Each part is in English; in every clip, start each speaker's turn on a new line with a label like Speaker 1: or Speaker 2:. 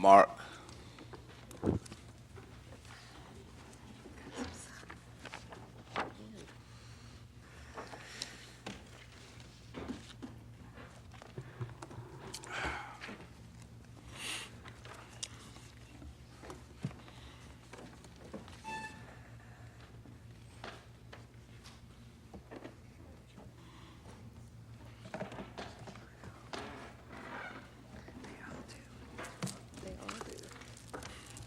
Speaker 1: Mark.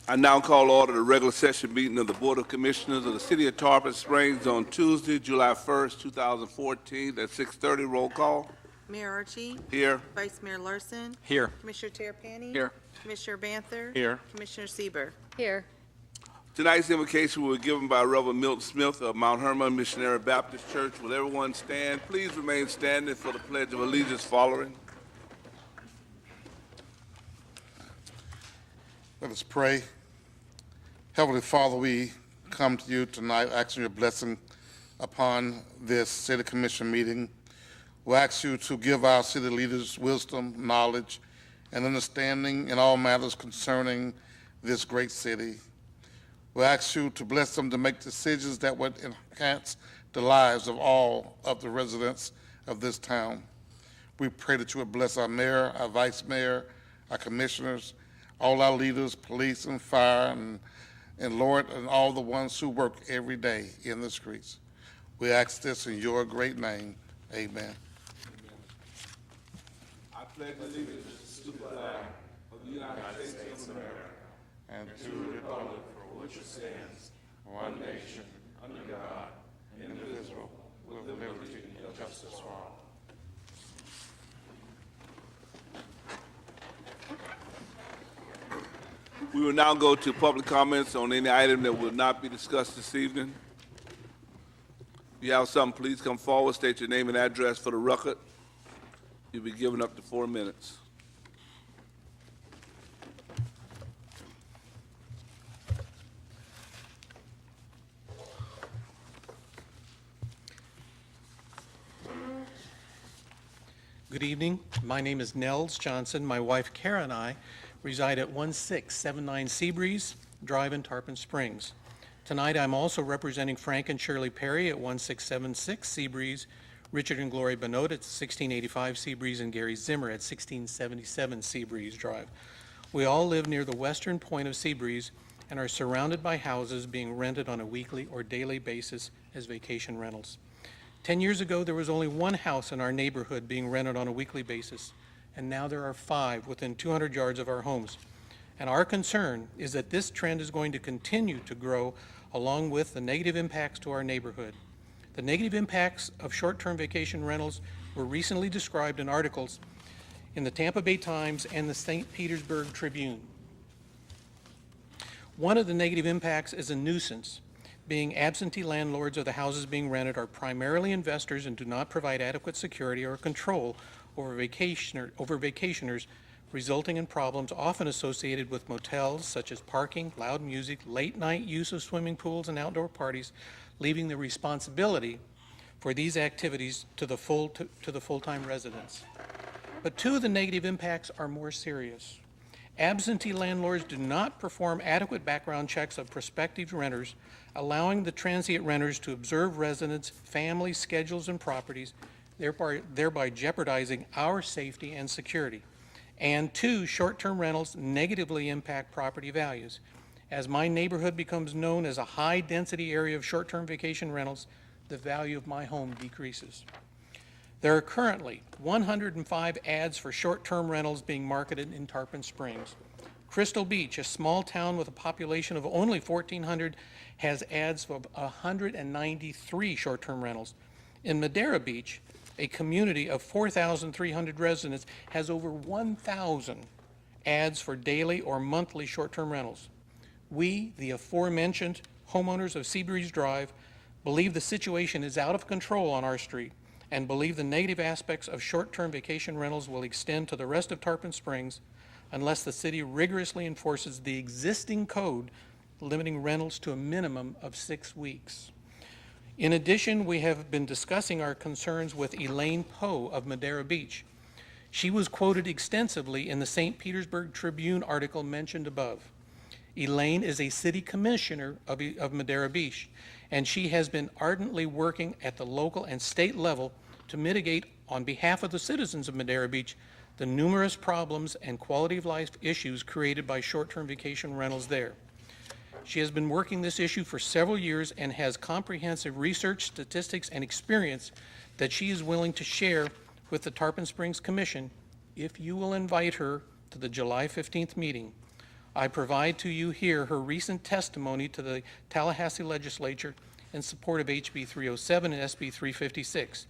Speaker 1: I now call order the regular session meeting of the Board of Commissioners of the City of Tarpon Springs on Tuesday, July 1st, 2014 at 6:30. Roll call.
Speaker 2: Mayor Archie.
Speaker 1: Here.
Speaker 2: Vice Mayor Larson.
Speaker 3: Here.
Speaker 2: Commissioner Tarpon.
Speaker 3: Here.
Speaker 2: Commissioner Banther.
Speaker 3: Here.
Speaker 2: Commissioner Sieber.
Speaker 4: Here.
Speaker 1: Tonight's invocation will be given by Reverend Milton Smith of Mount Hermon Missionary Baptist Church. Will everyone stand? Please remain standing for the Pledge of Allegiance following.
Speaker 5: Let us pray. Heavenly Father, we come to you tonight asking your blessing upon this City Commission meeting. We ask you to give our city leaders wisdom, knowledge, and understanding in all matters concerning this great city. We ask you to bless them to make decisions that would enhance the lives of all of the residents of this town. We pray that you would bless our mayor, our vice mayor, our commissioners, all our leaders, police and fire, and Lord, and all the ones who work every day in the streets. We ask this in your great name. Amen.
Speaker 1: I pledge allegiance to the flag of the United States of America
Speaker 5: And to the republic for which it stands, one nation, under God, indivisible, with liberty and justice for all.
Speaker 1: We will now go to public comments on any item that will not be discussed this evening. If you have something, please come forward, state your name and address for the record. You'll be given up to 4 minutes.
Speaker 3: Good evening. My name is Nels Johnson. My wife Kara and I reside at 1679 Seabreeze Drive in Tarpon Springs. Tonight I'm also representing Frank and Shirley Perry at 1676 Seabreeze, Richard and Glory Bonot at 1685 Seabreeze, and Gary Zimmer at 1677 Seabreeze Drive. We all live near the western point of Seabreeze and are surrounded by houses being rented on a weekly or daily basis as vacation rentals. 10 years ago, there was only one house in our neighborhood being rented on a weekly basis, and now there are 5 within 200 yards of our homes. And our concern is that this trend is going to continue to grow along with the negative impacts to our neighborhood. The negative impacts of short-term vacation rentals were recently described in articles in the Tampa Bay Times and the St. Petersburg Tribune. One of the negative impacts is a nuisance, being absentee landlords of the houses being rented are primarily investors and do not provide adequate security or control over vacationers, resulting in problems often associated with motels such as parking, loud music, late night use of swimming pools and outdoor parties, leaving the responsibility for these activities to the full-time residents. But 2 of the negative impacts are more serious. Absentee landlords do not perform adequate background checks of prospective renters, allowing the transient renters to observe residents' family schedules and properties, thereby jeopardizing our safety and security. And 2, short-term rentals negatively impact property values. As my neighborhood becomes known as a high-density area of short-term vacation rentals, the value of my home decreases. There are currently 105 ads for short-term rentals being marketed in Tarpon Springs. Crystal Beach, a small town with a population of only 1,400, has ads for 193 short-term rentals. In Madeira Beach, a community of 4,300 residents, has over 1,000 ads for daily or monthly short-term rentals. We, the aforementioned homeowners of Seabreeze Drive, believe the situation is out of control on our street and believe the negative aspects of short-term vacation rentals will extend to the rest of Tarpon Springs unless the city rigorously enforces the existing code limiting rentals to a minimum of 6 weeks. In addition, we have been discussing our concerns with Elaine Poe of Madeira Beach. She was quoted extensively in the St. Petersburg Tribune article mentioned above. Elaine is a city commissioner of Madera Beach, and she has been ardently working at the local and state level to mitigate, on behalf of the citizens of Madera Beach, the numerous problems and quality of life issues created by short-term vacation rentals there. She has been working this issue for several years and has comprehensive research, statistics, and experience that she is willing to share with the Tarpon Springs Commission if you will invite her to the July 15th meeting. I provide to you here her recent testimony to the Tallahassee Legislature in support of HB 307 and SB 356.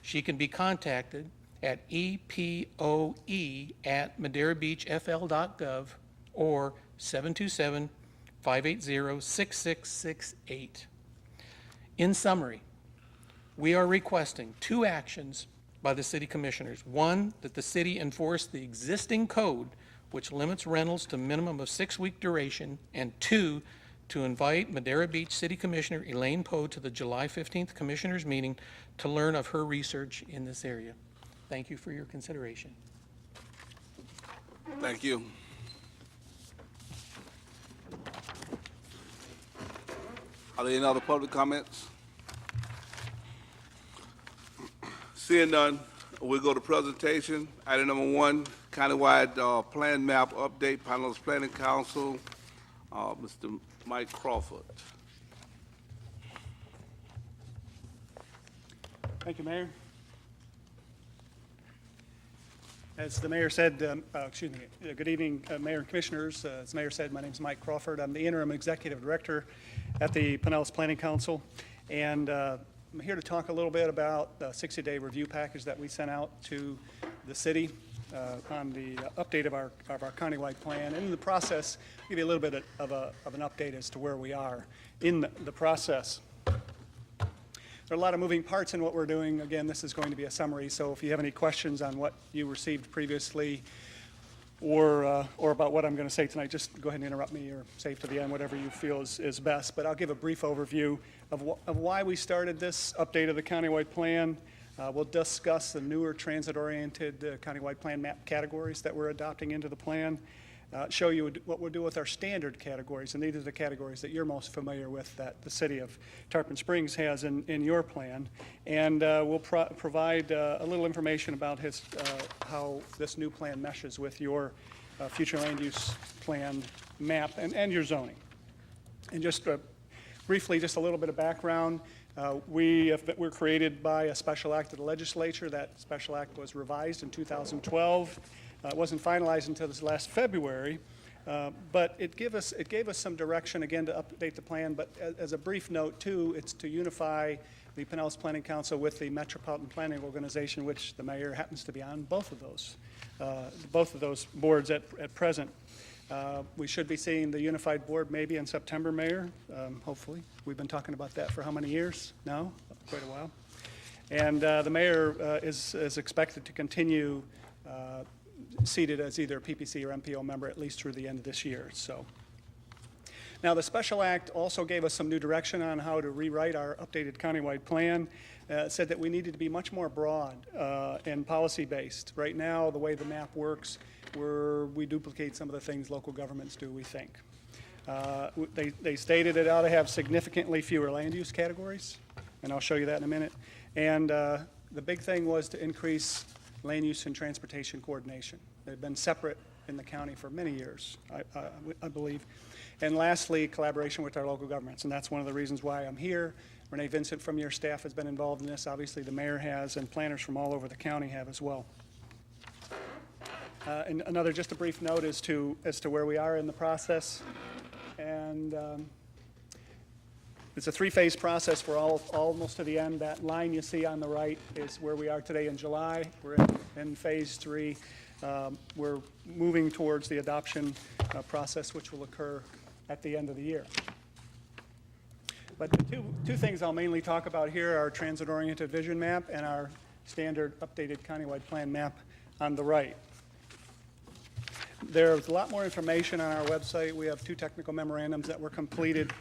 Speaker 3: She can be contacted at epoe@maderabeachfl.gov or 727-580-6668. In summary, we are requesting 2 actions by the city commissioners. 1, that the city enforce the existing code, which limits rentals to a minimum of 6-week duration, and 2, to invite Madera Beach City Commissioner Elaine Poe to the July 15th Commissioners meeting to learn of her research in this area. Thank you for your consideration.
Speaker 1: Thank you. Are there any other public comments? Seeing none, we'll go to presentation. Item number 1, countywide plan map update, Pinellas Planning Council, Mr. Mike Crawford.
Speaker 4: Thank you, Mayor. As the mayor said, good evening, Mayor and Commissioners. As the mayor said, my name is Mike Crawford. I'm the interim executive director at the Pinellas Planning Council, and I'm here to talk a little bit about the 60-day review package that we sent out to the city on the update of our countywide plan. And in the process, give you a little bit of an update as to where we are in the process. There are a lot of moving parts in what we're doing. Again, this is going to be a summary, so if you have any questions on what you received previously or about what I'm going to say tonight, just go ahead and interrupt me or save to the end, whatever you feel is best. But I'll give a brief overview of why we started this update of the countywide plan. We'll discuss the newer transit-oriented countywide plan map categories that we're adopting into the plan. Show you what we'll do with our standard categories, and these are the categories that you're most familiar with that the city of Tarpon Springs has in your plan. And we'll provide a little information about how this new plan meshes with your future land use plan map and your zoning. And just briefly, just a little bit of background. We're created by a special act of the legislature. That special act was revised in 2012. It wasn't finalized until this last February, but it gave us some direction, again, to update the plan. But as a brief note, too, it's to unify the Pinellas Planning Council with the Metropolitan Planning Organization, which the mayor happens to be on both of those boards at present. We should be seeing the unified board maybe in September, Mayor, hopefully. We've been talking about that for how many years now? Quite a while. And the mayor is expected to continue seated as either a PPC or MPO member at least through the end of this year. So, now the special act also gave us some new direction on how to rewrite our updated countywide plan. It said that we needed to be much more broad and policy-based. Right now, the way the map works, we duplicate some of the things local governments do, we think. They stated it ought to have significantly fewer land use categories, and I'll show you that in a minute. And the big thing was to increase land use and transportation coordination. They've been separate in the county for many years, I believe. And lastly, collaboration with our local governments, and that's one of the reasons why I'm here. Renee Vincent from your staff has been involved in this. Obviously, the mayor has, and planners from all over the county have as well. And just a brief note as to where we are in the process. And it's a 3-phase process. We're almost to the end. That line you see on the right is where we are today in July. We're in phase 3. We're moving towards the adoption process, which will occur at the end of the year. But the two things I'll mainly talk about here are transit-oriented vision map and our standard updated countywide plan map on the right. There's a lot more information on our website. We have 2 technical memorandums that were completed.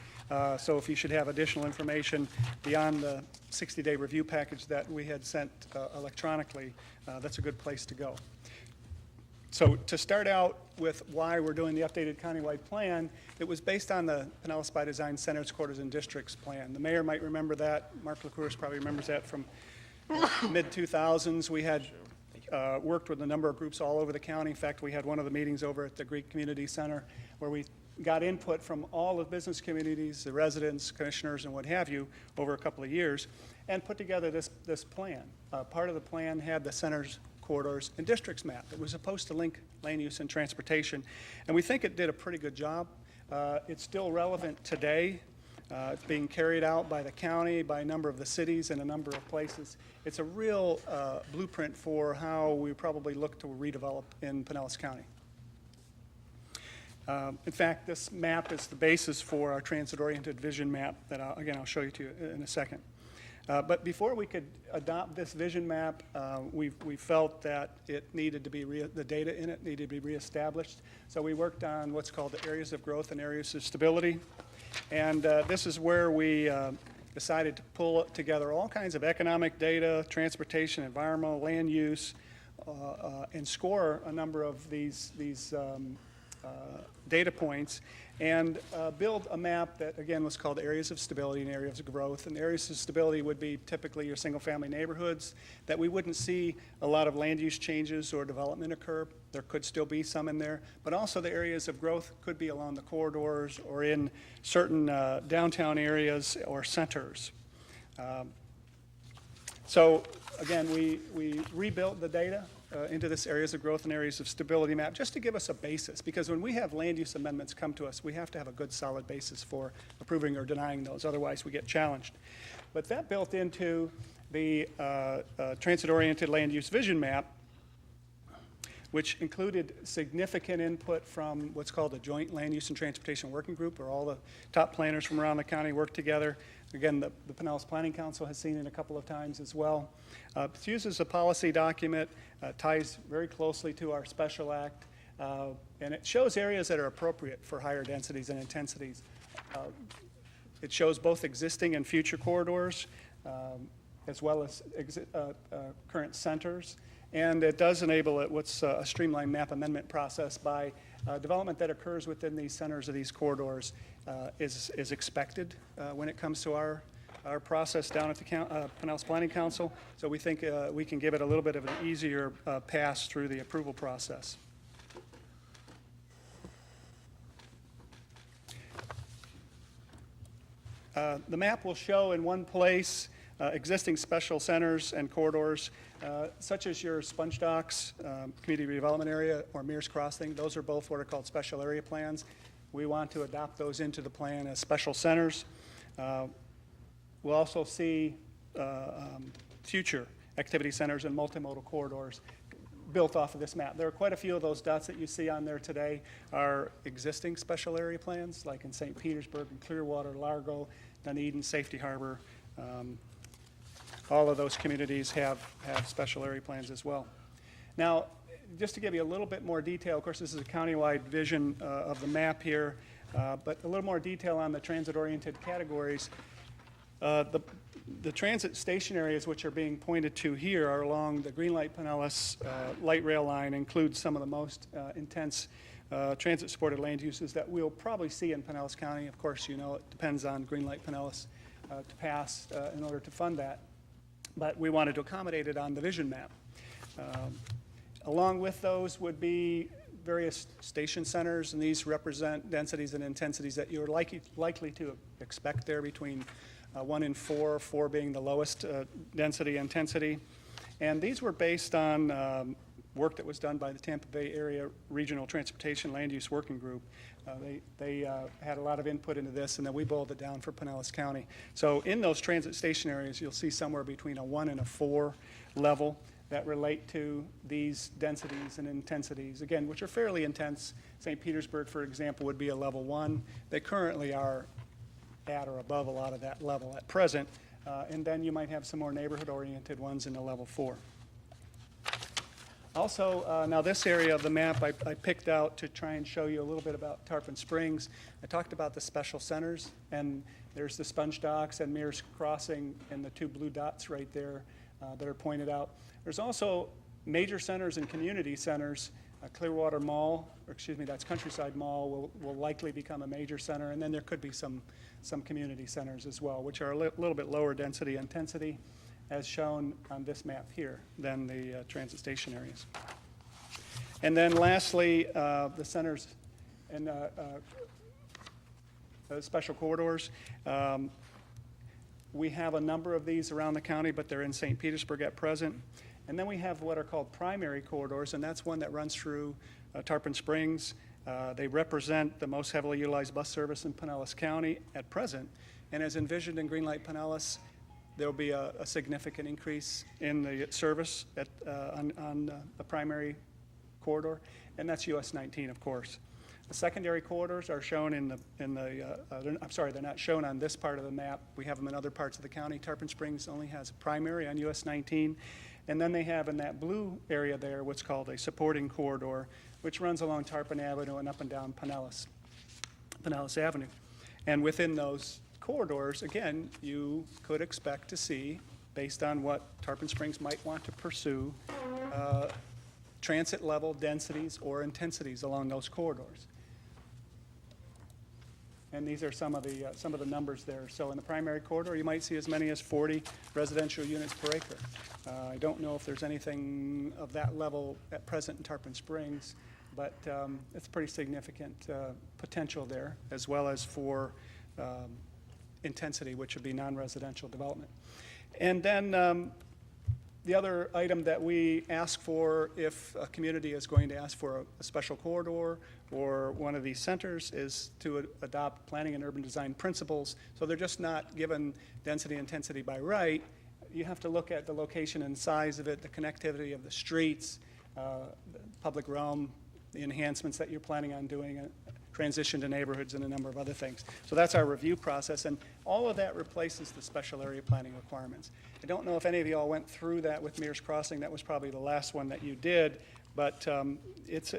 Speaker 4: So if you should have additional information beyond the 60-day review package that we had sent electronically, that's a good place to go. So to start out with why we're doing the updated countywide plan, it was based on the Pinellas by Design Centers, Quarters, and Districts plan. The mayor might remember that. Mark LaCourse probably remembers that from mid-2000s. We had worked with a number of groups all over the county. In fact, we had one of the meetings over at the Greek Community Center where we got input from all the business communities, the residents, commissioners, and what have you over a couple of years, and put together this plan. Part of the plan had the centers, corridors, and districts map. It was supposed to link land use and transportation, and we think it did a pretty good job. It's still relevant today. It's being carried out by the county, by a number of the cities, and a number of places. It's a real blueprint for how we probably look to redevelop in Pinellas County. In fact, this map is the basis for our transit-oriented vision map that, I'll show you to you in a second. But before we could adopt this vision map, we felt that it needed to be, the data in it needed to be reestablished. So we worked on what's called the areas of growth and areas of stability. And this is where we decided to pull together all kinds of economic data, transportation, environmental, land use, and score a number of these data points and build a map that, again, was called areas of stability and areas of growth. And areas of stability would be typically your single-family neighborhoods that we wouldn't see a lot of land use changes or development occur. There could still be some in there, but also the areas of growth could be along the corridors or in certain downtown areas or centers. So again, we rebuilt the data into this areas of growth and areas of stability map just to give us a basis, because when we have land use amendments come to us, we have to have a good solid basis for approving or denying those, otherwise we get challenged. But that built into the transit-oriented land use vision map, which included significant input from what's called a joint land use and transportation working group, where all the top planners from around the county work together. Again, the Pinellas Planning Council has seen it a couple of times as well. It's used as a policy document, ties very closely to our special act, and it shows areas that are appropriate for higher densities and intensities. It shows both existing and future corridors, as well as current centers. And it does enable what's a streamlined map amendment process by development that occurs within these centers of these corridors is expected when it comes to our process down at the Pinellas Planning Council. So we think we can give it a little bit of an easier pass through the approval process. The map will show in one place existing special centers and corridors, such as your Sponge Docks Community Redevelopment Area or Mears Crossing. Those are both what are called special area plans. We want to adopt those into the plan as special centers. We'll also see future activity centers and multimodal corridors built off of this map. There are quite a few of those dots that you see on there today are existing special area plans, like in St. Petersburg and Clearwater, Largo, Dunedin, Safety Harbor. All of those communities have special area plans as well. Now, just to give you a little bit more detail, of course, this is a countywide vision of the map here, but a little more detail on the transit-oriented categories. The transit station areas which are being pointed to here are along the Greenlight Pinellas light rail line, include some of the most intense transit-supported land uses that we'll probably see in Pinellas County. Of course, you know, it depends on Greenlight Pinellas to pass in order to fund that. But we wanted to accommodate it on the vision map. Along with those would be various station centers, and these represent densities and intensities that you're likely to expect there between 1 and 4, 4 being the lowest density intensity. And these were based on work that was done by the Tampa Bay Area Regional Transportation Land Use Working Group. They had a lot of input into this, and then we boiled it down for Pinellas County. So in those transit station areas, you'll see somewhere between a 1 and a 4 level that relate to these densities and intensities, again, which are fairly intense. St. Petersburg, for example, would be a level 1. They currently are at or above a lot of that level at present, and then you might have some more neighborhood-oriented ones in the level 4. Also, now this area of the map I picked out to try and show you a little bit about Tarpon Springs. I talked about the special centers, and there's the Sponge Docks and Mears Crossing and the 2 blue dots right there that are pointed out. There's also major centers and community centers Clearwater Mall, or excuse me, that's Countryside Mall, will likely become a major center, and then there could be some community centers as well, which are a little bit lower density intensity, as shown on this map here, than the transit station areas. And then lastly, the centers and special corridors. We have a number of these around the county, but they're in St. Petersburg at present. And then we have what are called primary corridors, and that's one that runs through Tarpon Springs. They represent the most heavily utilized bus service in Pinellas County at present. And as envisioned in Greenlight Pinellas, there will be a significant increase in the service on the primary corridor, and that's US 19, of course. The secondary corridors are shown I'm sorry, they're not shown on this part of the map. We have them in other parts of the county. Tarpon Springs only has a primary on US 19. And then they have in that blue area there what's called a supporting corridor, which runs along Tarpon Avenue and up and down Pinellas Avenue. And within those corridors, again, you could expect to see, based on what Tarpon Springs might want to pursue, transit level densities or intensities along those corridors. And these are some of the numbers there. So in the primary corridor, you might see as many as 40 residential units per acre. I don't know if there's anything of that level at present in Tarpon Springs, but it's pretty significant potential there, as well as for intensity, which would be non-residential development. And then the other item that we ask for if a community is going to ask for a special corridor or one of these centers is to adopt planning and urban design principles. So they're just not given density intensity by right. You have to look at the location and size of it, the connectivity of the streets, the public realm, the enhancements that you're planning on doing, transition to neighborhoods, and a number of other things. So that's our review process, and all of that replaces the special area planning requirements. I don't know if any of you all went through that with Mears Crossing. That was probably the last one that you did, but it's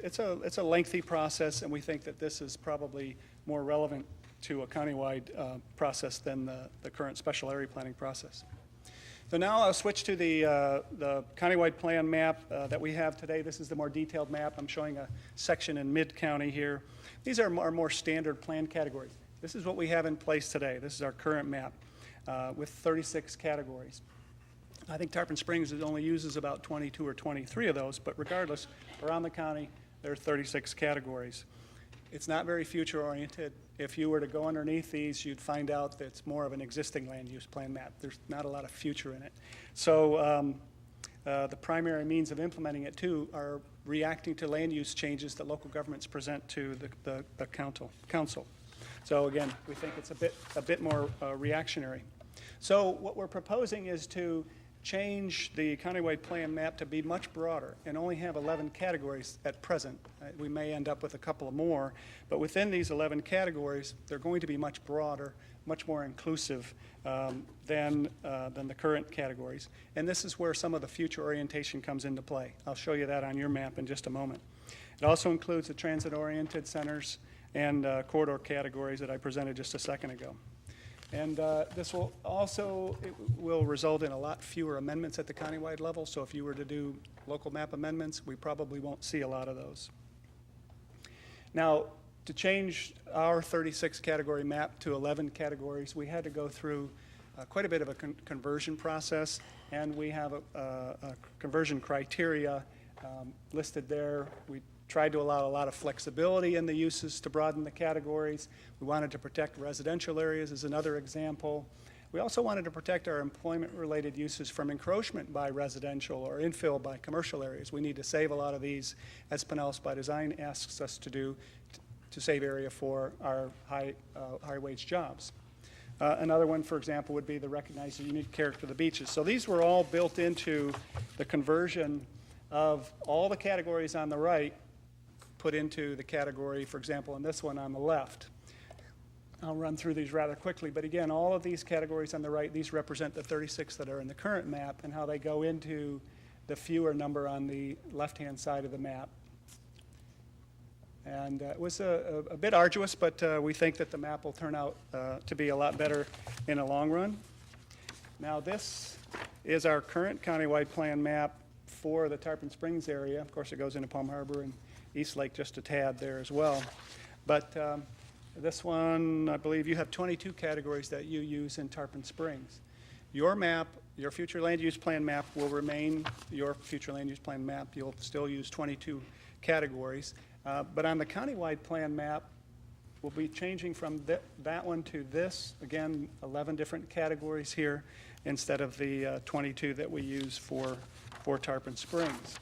Speaker 4: a lengthy process, and we think that this is probably more relevant to a countywide process than the current special area planning process. So now I'll switch to the countywide plan map that we have today. This is the more detailed map. I'm showing a section in mid-county here. These are our more standard plan categories. This is what we have in place today. This is our current map with 36 categories. I think Tarpon Springs only uses about 22 or 23 of those, but regardless, around the county, there are 36 categories. It's not very future-oriented. If you were to go underneath these, you'd find out that it's more of an existing land use plan map. There's not a lot of future in it. So the primary means of implementing it, too, are reacting to land use changes that local governments present to the council. So again, we think it's a bit more reactionary. So what we're proposing is to change the countywide plan map to be much broader and only have 11 categories at present. We may end up with a couple of more, but within these 11 categories, they're going to be much broader, much more inclusive than the current categories. And this is where some of the future orientation comes into play. I'll show you that on your map in just a moment. It also includes the transit-oriented centers and corridor categories that I presented just a second ago. And this will also will result in a lot fewer amendments at the countywide level. So if you were to do local map amendments, we probably won't see a lot of those. Now, to change our 36 category map to 11 categories, we had to go through quite a bit of a conversion process, and we have a conversion criteria listed there. We tried to allow a lot of flexibility in the uses to broaden the categories. We wanted to protect residential areas as another example. We also wanted to protect our employment-related uses from encroachment by residential or infill by commercial areas. We need to save a lot of these, as Pinellas by Design asks us to do, to save area for our high-wage jobs. Another one, for example, would be the recognize the unique character of the beaches. So these were all built into the conversion of all the categories on the right put into the category, for example, in this one on the left. I'll run through these rather quickly, but again, all of these categories on the right, these represent the 36 that are in the current map and how they go into the fewer number on the left-hand side of the map. And it was a bit arduous, but we think that the map will turn out to be a lot better in the long run. Now, this is our current countywide plan map for the Tarpon Springs area. Of course, it goes into Palm Harbor and Eastlake just a tad there as well. But this one, I believe you have 22 categories that you use in Tarpon Springs. Your map, your future land use plan map will remain your future land use plan map. You'll still use 22 categories. But on the countywide plan map, we'll be changing from that one to this. Again, 11 different categories here instead of the 22 that we use for Tarpon Springs.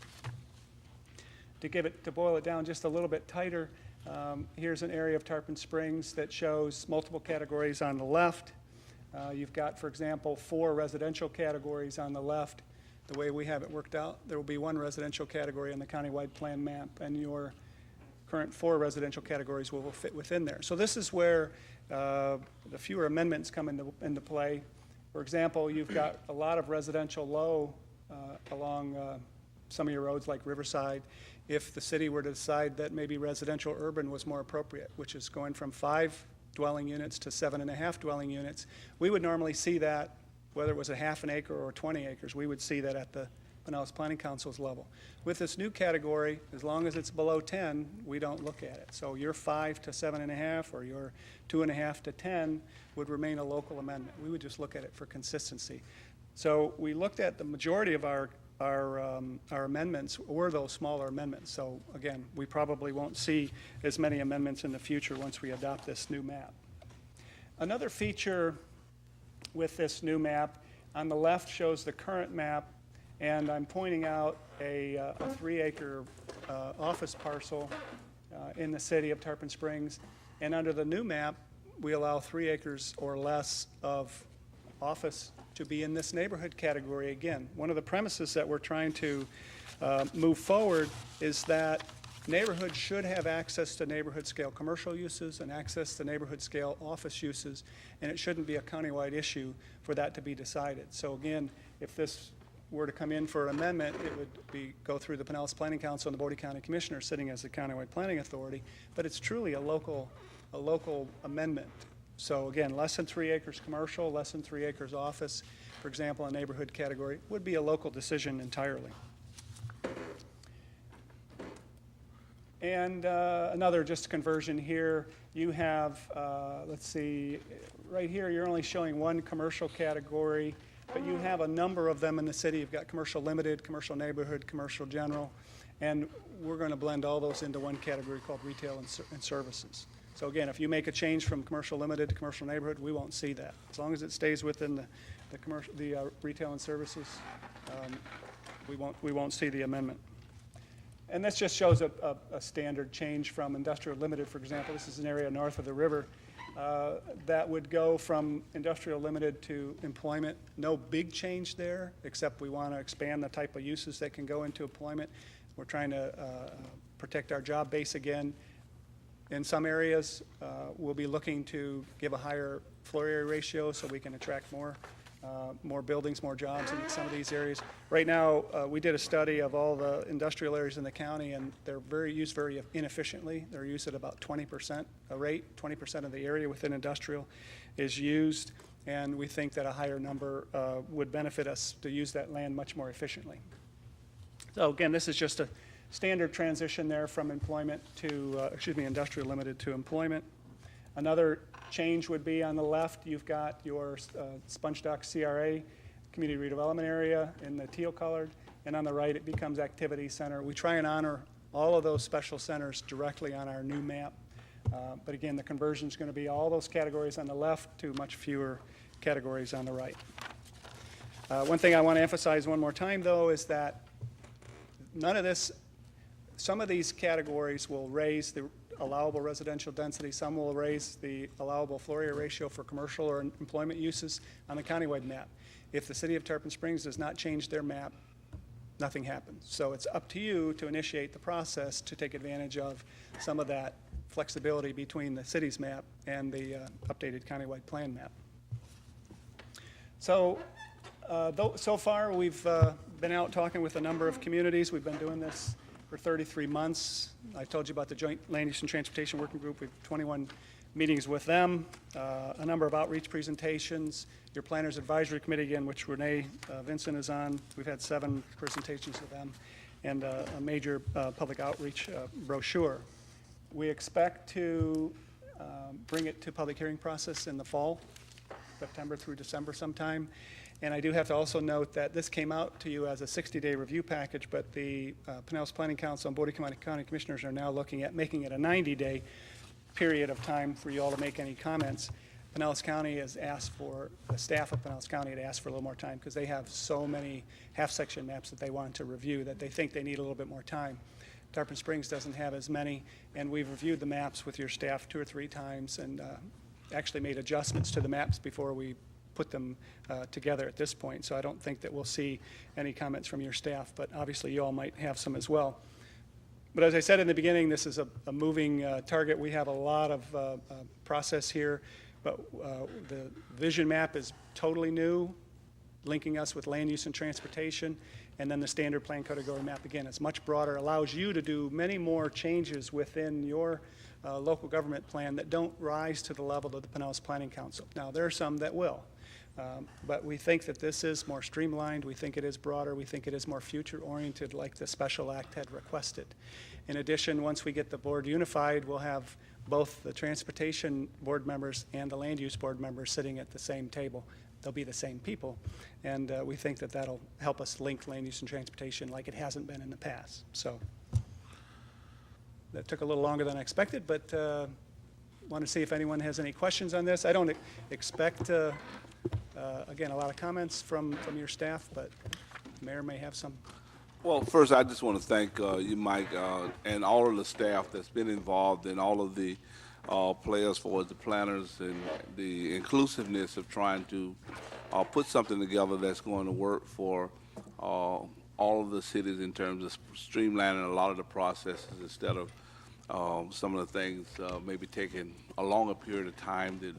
Speaker 4: To boil it down just a little bit tighter, here's an area of Tarpon Springs that shows multiple categories on the left. You've got, for example, 4 residential categories on the left. The way we have it worked out, there will be 1 residential category on the countywide plan map, and your current 4 residential categories will fit within there. So this is where the fewer amendments come into play. For example, you've got a lot of residential low along some of your roads like Riverside. If the city were to decide that maybe residential urban was more appropriate, which is going from 5 dwelling units to 7.5 dwelling units, we would normally see that, whether it was a half an acre or 20 acres, we would see that at the Pinellas Planning Council's level. With this new category, as long as it's below 10, we don't look at it. So your 5 to 7.5 or your 2.5 to 10 would remain a local amendment. We would just look at it for consistency. So we looked at the majority of our amendments were those smaller amendments. So again, we probably won't see as many amendments in the future once we adopt this new map. Another feature with this new map, on the left shows the current map, and I'm pointing out a 3-acre office parcel in the city of Tarpon Springs. And under the new map, we allow 3 acres or less of office to be in this neighborhood category again. One of the premises that we're trying to move forward is that neighborhoods should have access to neighborhood scale commercial uses and access to neighborhood scale office uses, and it shouldn't be a countywide issue for that to be decided. So again, if this were to come in for an amendment, it would go through the Pinellas Planning Council and the Bodie County Commissioner sitting as the countywide planning authority, but it's truly a local amendment. So again, less than 3 acres commercial, less than 3 acres office, for example, a neighborhood category, would be a local decision entirely. And another just conversion here, you have, let's see, right here you're only showing 1 commercial category, but you have a number of them in the city. You've got commercial limited, commercial neighborhood, commercial general, and we're going to blend all those into 1 category called retail and services. So again, if you make a change from commercial limited to commercial neighborhood, we won't see that. As long as it stays within the retail and services, we won't see the amendment. And this just shows a standard change from industrial limited, for example. This is an area north of the river that would go from industrial limited to employment. No big change there, except we want to expand the type of uses that can go into employment. We're trying to protect our job base again. In some areas, we'll be looking to give a higher floor area ratio so we can attract more buildings, more jobs in some of these areas. Right now, we did a study of all the industrial areas in the county, and they're used very inefficiently. They're used at about 20% a rate. 20% of the area within industrial is used, and we think that a higher number would benefit us to use that land much more efficiently. So again, this is just a standard transition there from employment to, industrial limited to employment. Another change would be on the left, you've got your Sponge Dock CRA, community redevelopment area in the teal colored, and on the right it becomes activity center. We try and honor all of those special centers directly on our new map. But again, the conversion is going to be all those categories on the left to much fewer categories on the right. One thing I want to emphasize one more time, though, is that none of this, some of these categories will raise the allowable residential density, some will raise the allowable floor area ratio for commercial or employment uses on the countywide map. If the city of Tarpon Springs does not change their map, nothing happens. So it's up to you to initiate the process to take advantage of some of that flexibility between the city's map and the updated countywide plan map. So, so far we've been out talking with a number of communities. We've been doing this for 33 months. I told you about the Joint Land Use and Transportation Working Group. We have 21 meetings with them, a number of outreach presentations, your Planners Advisory Committee, again, which Renee Vincent is on. We've had 7 presentations with them. and a major public outreach brochure. We expect to bring it to public hearing process in the fall, September through December sometime. And I do have to also note that this came out to you as a 60-day review package, but the Pinellas Planning Council and Board of County Commissioners are now looking at making it a 90-day period of time for you all to make any comments. Pinellas County has asked for, the staff of Pinellas County had asked for a little more time because they have so many half-section maps that they want to review that they think they need a little bit more time. Tarpon Springs doesn't have as many, and we've reviewed the maps with your staff 2 or 3 times and actually made adjustments to the maps before we put them together at this point. So I don't think that we'll see any comments from your staff, but obviously you all might have some as well. But as I said in the beginning, this is a moving target. We have a lot of process here, but the vision map is totally new, linking us with land use and transportation, and then the standard plan category map, again, is much broader, allows you to do many more changes within your local government plan that don't rise to the level of the Pinellas Planning Council. Now, there are some that will. But we think that this is more streamlined, we think it is broader, we think it is more future-oriented like the special act had requested. In addition, once we get the board unified, we'll have both the transportation board members and the land use board members sitting at the same table. They'll be the same people, and we think that that'll help us link land use and transportation like it hasn't been in the past. So that took a little longer than I expected, but want to see if anyone has any questions on this. I don't expect again, a lot of comments from your staff, but the mayor may have some.
Speaker 1: Well, first, I just want to thank you, Mike, and all of the staff that's been involved and all of the players for the planners and the inclusiveness of trying to put something together that's going to work for all of the cities in terms of streamlining a lot of the processes instead of some of the things maybe taking a longer period of time than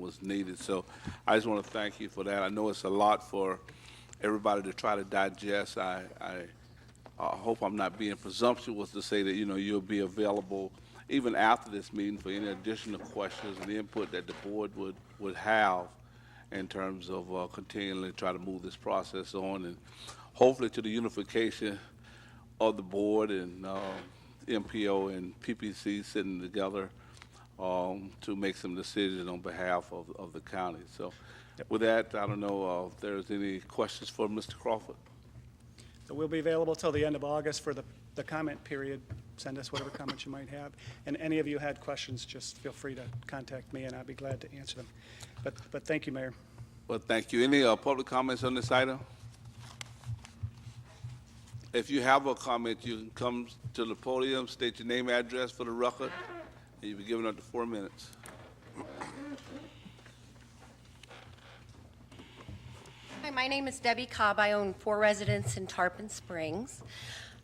Speaker 1: was needed. So I just want to thank you for that. I know it's a lot for everybody to try to digest. I hope I'm not being presumptuous to say that, you know, you'll be available even after this meeting for any additional questions and input that the board would have in terms of continually try to move this process on and hopefully to the unification of the board and MPO and PPC sitting together to make some decisions on behalf of the county. So with that, I don't know if there's any questions for Mr. Crawford.
Speaker 4: So we'll be available till the end of August for the comment period. Send us whatever comments you might have. And any of you had questions, just feel free to contact me and I'll be glad to answer them. But thank you, Mayor.
Speaker 1: Well, thank you. Any public comments on this item? If you have a comment, you can come to the podium, state your name, address for the record, and you'll be given up to 4 minutes.
Speaker 6: Hi, my name is Debbie Cobb. I own 4 residences in Tarpon Springs.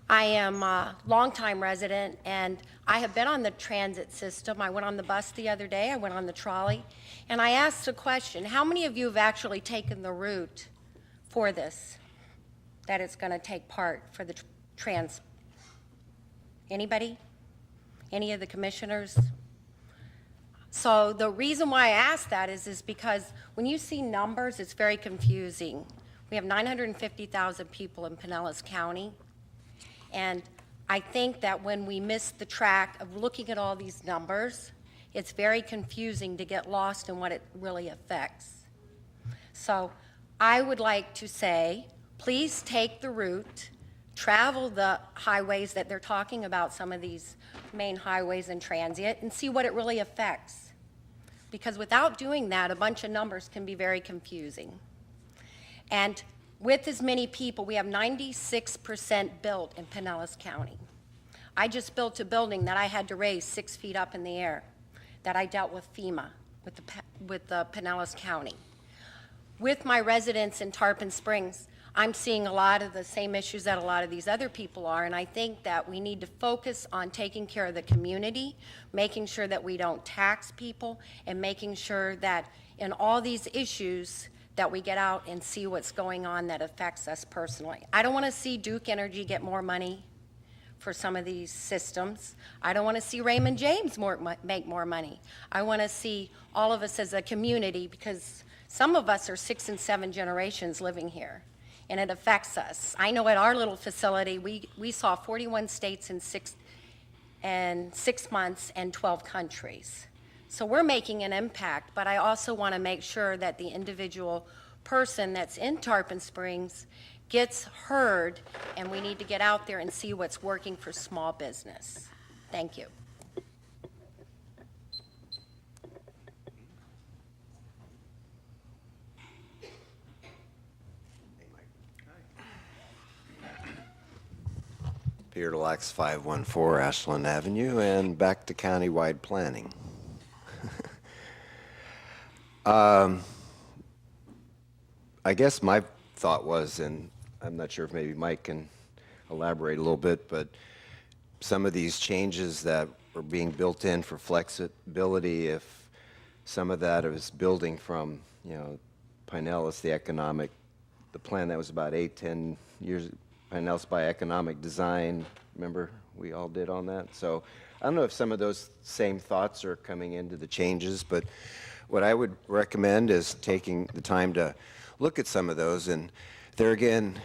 Speaker 6: I am a longtime resident, and I have been on the transit system. I went on the bus the other day. I went on the trolley, and I asked a question. How many of you have actually taken the route for this, that it's going to take part for the trans? Anybody? Any of the commissioners? So the reason why I ask that is because when you see numbers, it's very confusing. We have 950,000 people in Pinellas County, and I think that when we miss the track of looking at all these numbers, it's very confusing to get lost in what it really affects. So I would like to say, please take the route, travel the highways that they're talking about, some of these main highways and transit, and see what it really affects. Because without doing that, a bunch of numbers can be very confusing. And with as many people, we have 96% built in Pinellas County. I just built a building that I had to raise 6 feet up in the air, that I dealt with FEMA, with the Pinellas County. With my residents in Tarpon Springs, I'm seeing a lot of the same issues that a lot of these other people are, and I think that we need to focus on taking care of the community, making sure that we don't tax people, and making sure that in all these issues that we get out and see what's going on that affects us personally. I don't want to see Duke Energy get more money for some of these systems. I don't want to see Raymond James make more money. I want to see all of us as a community, because some of us are 6 and 7 generations living here. and it affects us. I know at our little facility, we saw 41 states in 6 months and 12 countries. So we're making an impact, but I also want to make sure that the individual person that's in Tarpon Springs gets heard, and we need to get out there and see what's working for small business. Thank you.
Speaker 7: Peter Lax, 514 Ashland Avenue, and back to countywide planning. I guess my thought was, and I'm not sure if maybe Mike can elaborate a little bit, but some of these changes that are being built in for flexibility, if some of that is building from, Pinellas, the plan that was about 8-10 years, Pinellas by economic design, remember we all did on that? So I don't know if some of those same thoughts are coming into the changes, but what I would recommend is taking the time to look at some of those. And there again,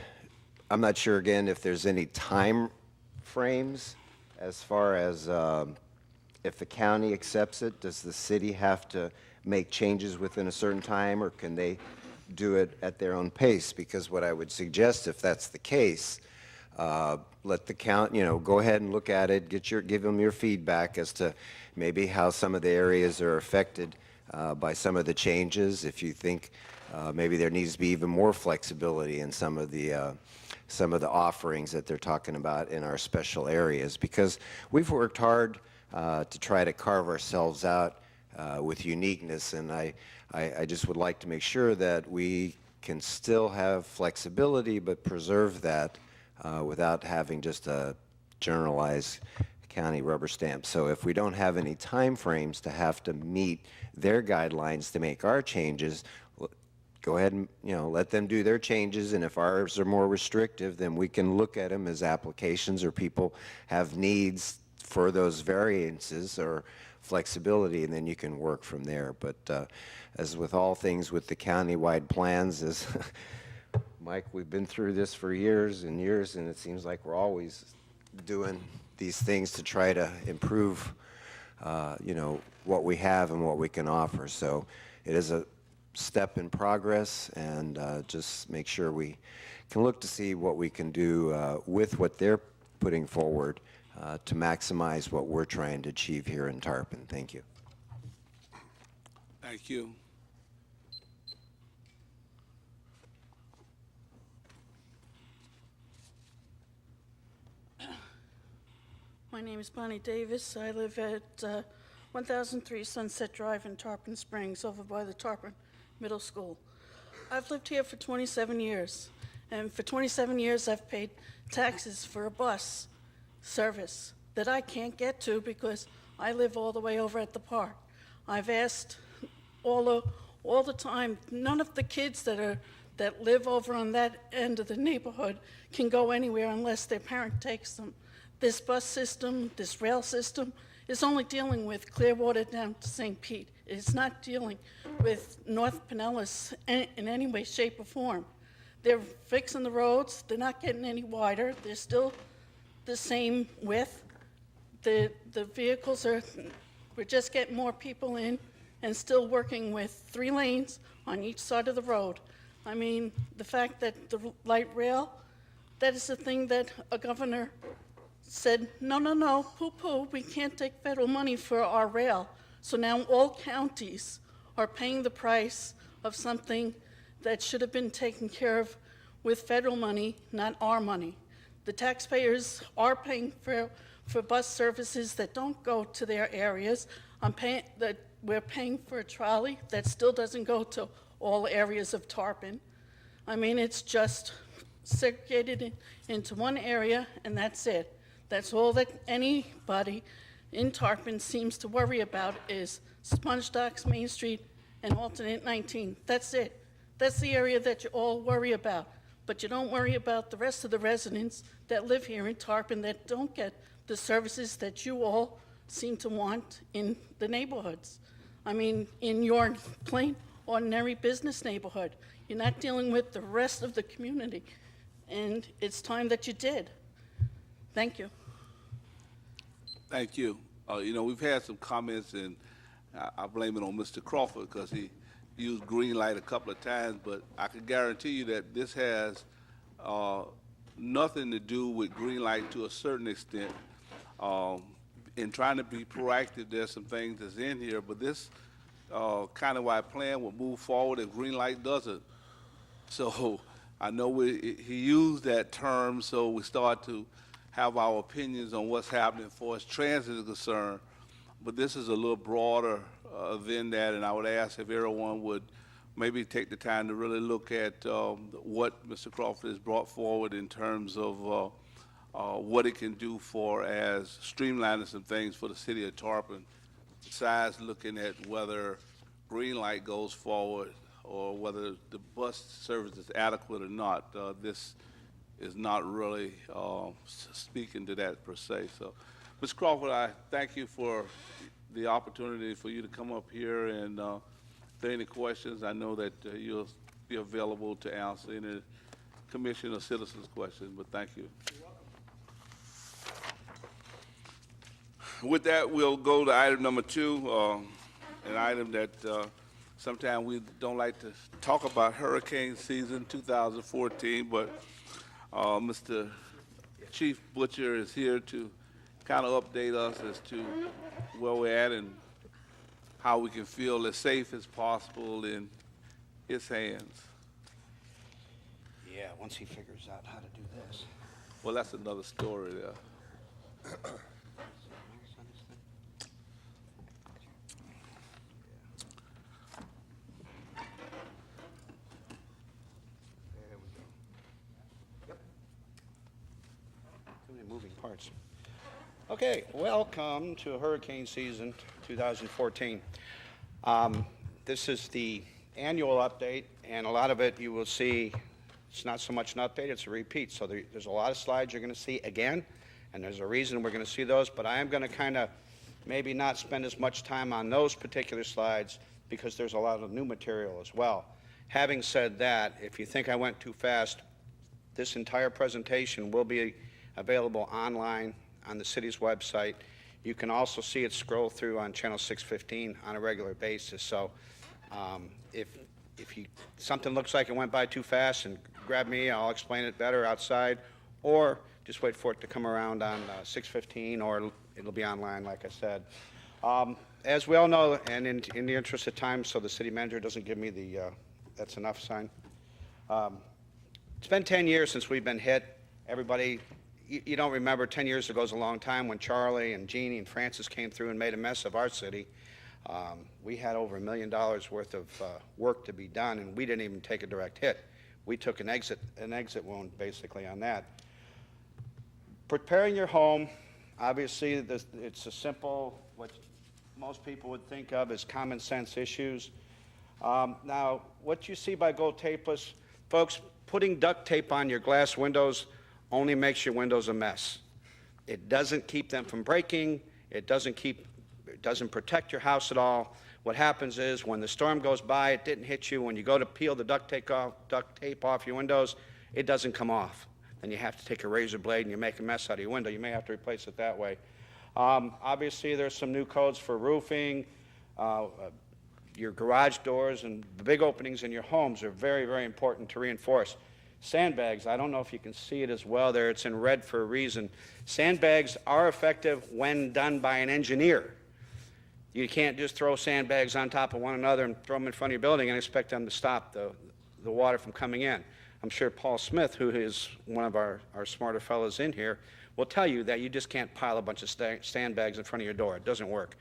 Speaker 7: I'm not sure again if there's any time frames as far as if the county accepts it, does the city have to make changes within a certain time, or can they do it at their own pace? Because what I would suggest, if that's the case, let the go ahead and look at it, give them your feedback as to maybe how some of the areas are affected by some of the changes. If you think maybe there needs to be even more flexibility in some of the offerings that they're talking about in our special areas, because we've worked hard to try to carve ourselves out with uniqueness, and I just would like to make sure that we can still have flexibility but preserve that without having just a generalized county rubber stamp. So if we don't have any time frames to have to meet their guidelines to make our changes, go ahead and let them do their changes, and if ours are more restrictive, then we can look at them as applications, or people have needs for those variances or flexibility, and then you can work from there. But as with all things with the county-wide plans, as Mike, we've been through this for years and years, and it seems like we're always doing these things to try to improve what we have and what we can offer. So it is a step in progress, and just make sure we can look to see what we can do with what they're putting forward to maximize what we're trying to achieve here in Tarpon. Thank you.
Speaker 1: Thank you.
Speaker 8: My name is Bonnie Davis. I live at 1003 Sunset Drive in Tarpon Springs, over by the Tarpon Middle School. I've lived here for 27 years, and for 27 years I've paid taxes for a bus service that I can't get to because I live all the way over at the park. I've asked all the time. None of the kids that live over on that end of the neighborhood can go anywhere unless their parent takes them. This bus system, this rail system, is only dealing with Clearwater down to St. Pete. It's not dealing with North Pinellas in any way, shape, or form. They're fixing the roads. They're not getting any wider. They're still the same width. The vehicles we're just getting more people in and still working with 3 lanes on each side of the road. I mean, the fact that the light rail, that is the thing that a governor said, no, poo-poo, we can't take federal money for our rail. So now all counties are paying the price of something that should have been taken care of with federal money, not our money. The taxpayers are paying for bus services that don't go to their areas. We're paying for a trolley that still doesn't go to all areas of Tarpon. I mean, it's just segregated into one area, and that's it. That's all that anybody in Tarpon seems to worry about is Sponge Docks, Main Street, and Alternate 19. That's it. That's the area that you all worry about. But you don't worry about the rest of the residents that live here in Tarpon that don't get the services that you all seem to want in the neighborhoods. I mean, in your plain, ordinary business neighborhood, you're not dealing with the rest of the community. and it's time that you did. Thank you.
Speaker 1: Thank you. You know, we've had some comments, and I blame it on Mr. Crawford because he used green light a couple of times, but I can guarantee you that this has nothing to do with green light to a certain extent. In trying to be proactive, there's some things that's in here, but this countywide plan will move forward if green light doesn't. So I know he used that term, so we start to have our opinions on what's happening for as transit is concerned. But this is a little broader than that, and I would ask if everyone would maybe take the time to really look at what Mr. Crawford has brought forward in terms of what it can do for as streamlining some things for the city of Tarpon, besides looking at whether green light goes forward or whether the bus service is adequate or not. This is not really speaking to that per se. So, Ms. Crawford, I thank you for the opportunity for you to come up here, and if there are any questions, I know that you'll be available to answer any commission or citizens' questions, but thank you. With that, we'll go to item number 2, an item that sometimes we don't like to talk about, hurricane season 2014, but Mr. Chief Butcher is here to kind of update us as to where we're at and how we can feel as safe as possible in his hands.
Speaker 9: Yeah, once he figures out how to do this.
Speaker 1: Well, that's another story there.
Speaker 9: There we go. Yep. Too many moving parts. Okay, welcome to hurricane season 2014. This is the annual update, and a lot of it you will see, it's not so much an update, it's a repeat. So there's a lot of slides you're going to see again, and there's a reason we're going to see those, but I am going to kind of maybe not spend as much time on those particular slides because there's a lot of new material as well. Having said that, if you think I went too fast, this entire presentation will be available online on the city's website. You can also see it scroll through on channel 615 on a regular basis. So if something looks like it went by too fast, and grab me, I'll explain it better outside, or just wait for it to come around on 615, or it'll be online, like I said. As we all know, and in the interest of time, so the city manager doesn't give me the that's enough sign. It's been 10 years since we've been hit. Everybody, you don't remember 10 years ago is a long time when Charlie and Jeannie and Francis came through and made a mess of our city. We had over $1 million worth of work to be done, and we didn't even take a direct hit. We took an exit wound basically on that. Preparing your home, obviously it's a simple, what most people would think of as common sense issues. Now, what you see by gold tapeless, folks, putting duct tape on your glass windows only makes your windows a mess. It doesn't keep them from breaking. It doesn't protect your house at all. What happens is when the storm goes by, it didn't hit you. When you go to peel the duct tape off your windows, it doesn't come off. Then you have to take a razor blade and you make a mess out of your window. You may have to replace it that way. Obviously, there's some new codes for roofing. Your garage doors and the big openings in your homes are very, very important to reinforce. Sandbags, I don't know if you can see it as well there. It's in red for a reason. Sandbags are effective when done by an engineer. You can't just throw sandbags on top of one another and throw them in front of your building and expect them to stop the water from coming in. I'm sure Paul Smith, who is one of our smarter fellows in here, will tell you that you just can't pile a bunch of sandbags in front of your door. It doesn't work.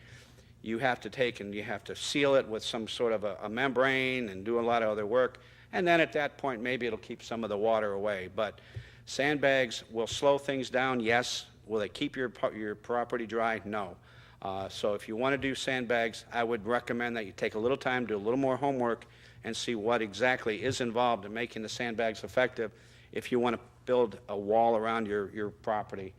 Speaker 9: You have to take and you have to seal it with some sort of a membrane and do a lot of other work. And then at that point, maybe it'll keep some of the water away. But sandbags will slow things down, yes. Will they keep your property dry? No. So if you want to do sandbags, I would recommend that you take a little time, do a little more homework, and see what exactly is involved in making the sandbags effective if you want to build a wall around your property.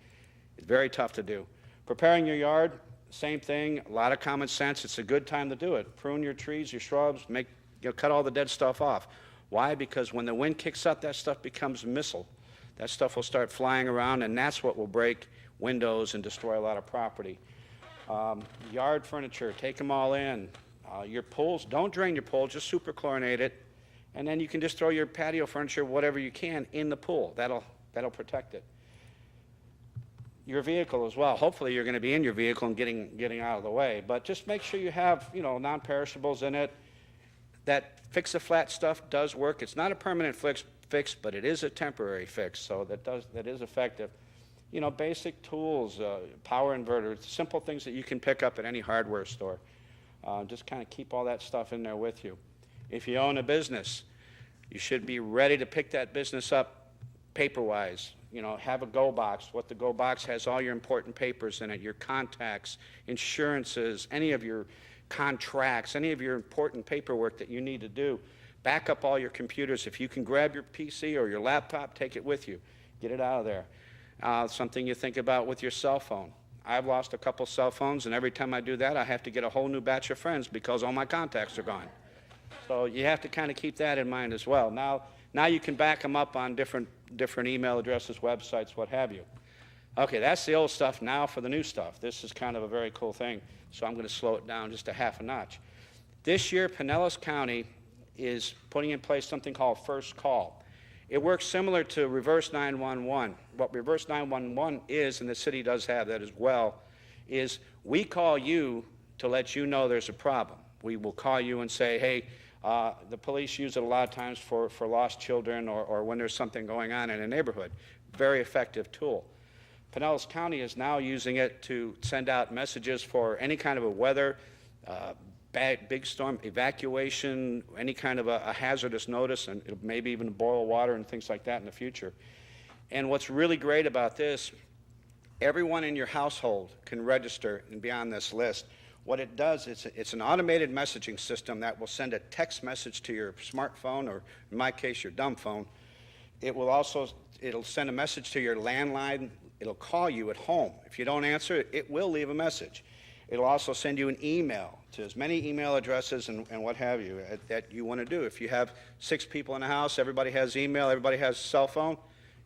Speaker 9: It's very tough to do. Preparing your yard, same thing, a lot of common sense. It's a good time to do it. Prune your trees, your shrubs, cut all the dead stuff off. Why? Because when the wind kicks up, that stuff becomes a missile. that stuff will start flying around, and that's what will break windows and destroy a lot of property. Yard furniture, take them all in. Your pools, don't drain your pool, just superchlorinate it, and then you can just throw your patio furniture, whatever you can, in the pool. That'll protect it. Your vehicle as well. Hopefully you're going to be in your vehicle and getting out of the way, but just make sure you have, non-perishables in it. That fix-a-flat stuff does work. It's not a permanent fix, but it is a temporary fix, so that is effective. Basic tools, power inverters, simple things that you can pick up at any hardware store. Just kind of keep all that stuff in there with you. If you own a business, you should be ready to pick that business up paper-wise. Have a go box. What the go box has all your important papers in it, your contacts, insurances, any of your contracts, any of your important paperwork that you need to do. Back up all your computers. If you can grab your PC or your laptop, take it with you. Get it out of there. Something you think about with your cell phone. I've lost a couple cell phones, and every time I do that, I have to get a whole new batch of friends because all my contacts are gone. So you have to kind of keep that in mind as well. Now you can back them up on different email addresses, websites, what have you. Okay, that's the old stuff. Now for the new stuff. This is kind of a very cool thing, so I'm going to slow it down just a half a notch. This year, Pinellas County is putting in place something called First Call. It works similar to Reverse 911. What Reverse 911 is, and the city does have that as well, is we call you to let you know there's a problem. We will call you and say, hey, the police use it a lot of times for lost children or when there's something going on in a neighborhood. Very effective tool. Pinellas County is now using it to send out messages for any kind of a weather, big storm, evacuation, any kind of a hazardous notice, and maybe even boil water and things like that in the future. And what's really great about this, everyone in your household can register and be on this list. What it does, it's an automated messaging system that will send a text message to your smartphone, or in my case, your dumb phone. It'll send a message to your landline. It'll call you at home. If you don't answer it, it will leave a message. It'll also send you an email to as many email addresses and what have you that you want to do. If you have 6 people in the house, everybody has email, everybody has a cell phone,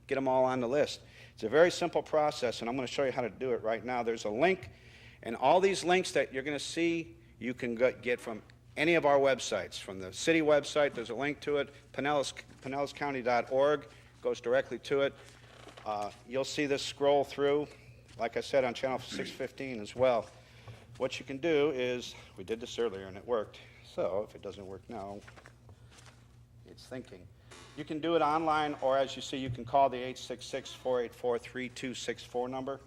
Speaker 9: get them all on the list. It's a very simple process, and I'm going to show you how to do it right now. There's a link, and all these links that you're going to see, you can get from any of our websites. From the city website, there's a link to it. PinellasCounty.org goes directly to it. You'll see this scroll through, like I said, on channel 615 as well. What you can do is, we did this earlier and it worked, so if it doesn't work now, it's thinking. You can do it online, or as you see, you can call the 866-484-3264 number.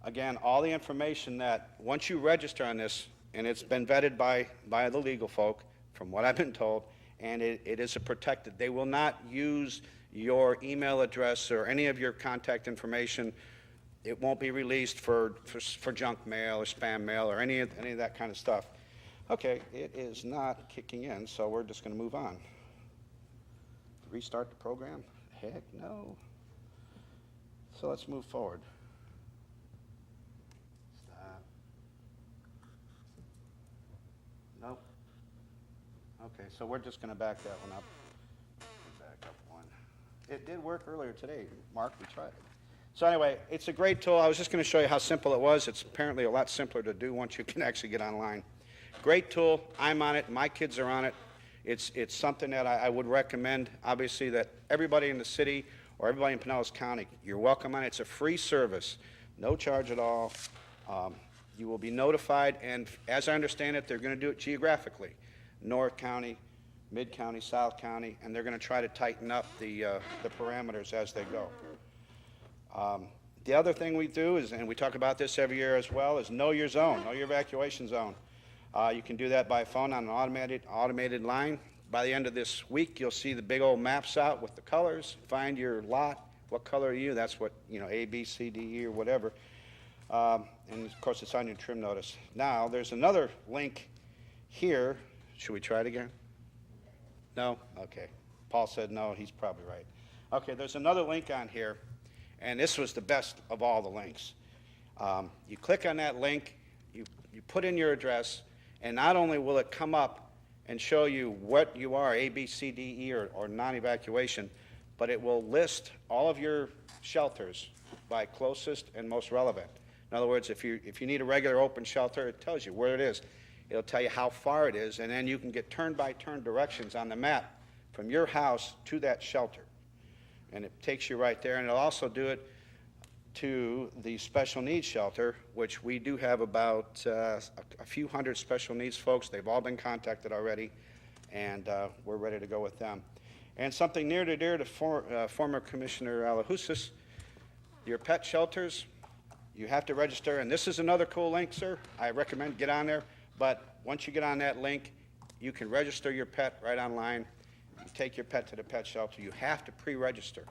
Speaker 9: Again, all the information that, once you register on this, and it's been vetted by the legal folk, from what I've been told, and it is a protected. They will not use your email address or any of your contact information. It won't be released for junk mail or spam mail or any of that kind of stuff. Okay, it is not kicking in, so we're just going to move on. Restart the program? Heck no. So let's move forward. Stop. Nope. Okay, so we're just going to back that one up. Back up one. It did work earlier today, Mark. We tried it. So anyway, it's a great tool. I was just going to show you how simple it was. It's apparently a lot simpler to do once you can actually get online. Great tool. I'm on it. My kids are on it. It's something that I would recommend, obviously, that everybody in the city or everybody in Pinellas County, you're welcome on it. It's a free service, no charge at all. You will be notified, and as I understand it, they're going to do it geographically. North County, Mid-County, South County, and they're going to try to tighten up the parameters as they go. The other thing we do is, and we talk about this every year as well, is know your zone, know your evacuation zone. You can do that by phone on an automated line. By the end of this week, you'll see the big old maps out with the colors. Find your lot. What color are you? That's what, A, B, C, D, E, or whatever. And of course, it's on your trim notice. Now, there's another link here. Should we try it again? No? Okay. Paul said no. He's probably right. Okay, there's another link on here. And this was the best of all the links. You click on that link, you put in your address, and not only will it come up and show you what you are, A, B, C, D, E, or non-evacuation, but it will list all of your shelters by closest and most relevant. In other words, if you need a regular open shelter, it tells you where it is. It'll tell you how far it is, and then you can get turn-by-turn directions on the map from your house to that shelter. And it takes you right there, and it'll also do it to the special needs shelter, which we do have about a few hundred special needs folks. They've all been contacted already, and we're ready to go with them. And something near to dear to former Commissioner Alahousas, your pet shelters, you have to register, and this is another cool link, sir. I recommend get on there, but once you get on that link, you can register your pet right online. You take your pet to the pet shelter. You have to pre-register.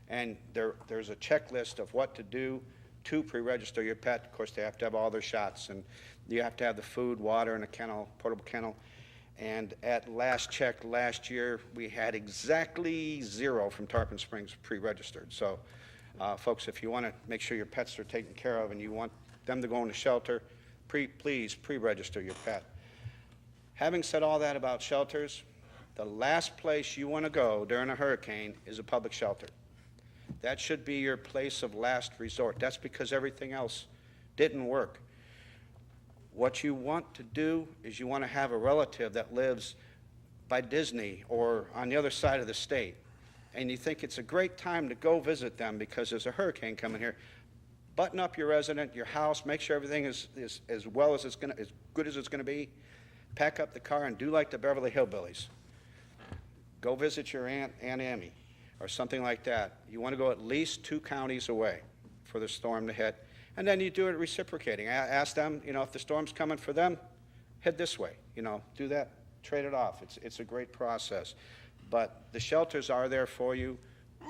Speaker 9: And there's a checklist of what to do to pre-register your pet. Of course, they have to have all their shots, and you have to have the food, water, and a kennel, portable kennel. And at last check last year, we had exactly 0 from Tarpon Springs pre-registered. So, folks, if you want to make sure your pets are taken care of and you want them to go in the shelter, please pre-register your pet. Having said all that about shelters, the last place you want to go during a hurricane is a public shelter. That should be your place of last resort. That's because everything else didn't work. What you want to do is you want to have a relative that lives by Disney or on the other side of the state, and you think it's a great time to go visit them because there's a hurricane coming here. Button up your resident, your house, make sure everything is as well as as good as it's going to be. Pack up the car and do like the Beverly Hillbillies. Go visit your Aunt Amy or something like that. You want to go at least 2 counties away for the storm to hit. And then you do it reciprocating. Ask them, if the storm's coming for them, head this way. Do that, trade it off. It's a great process. But the shelters are there for you,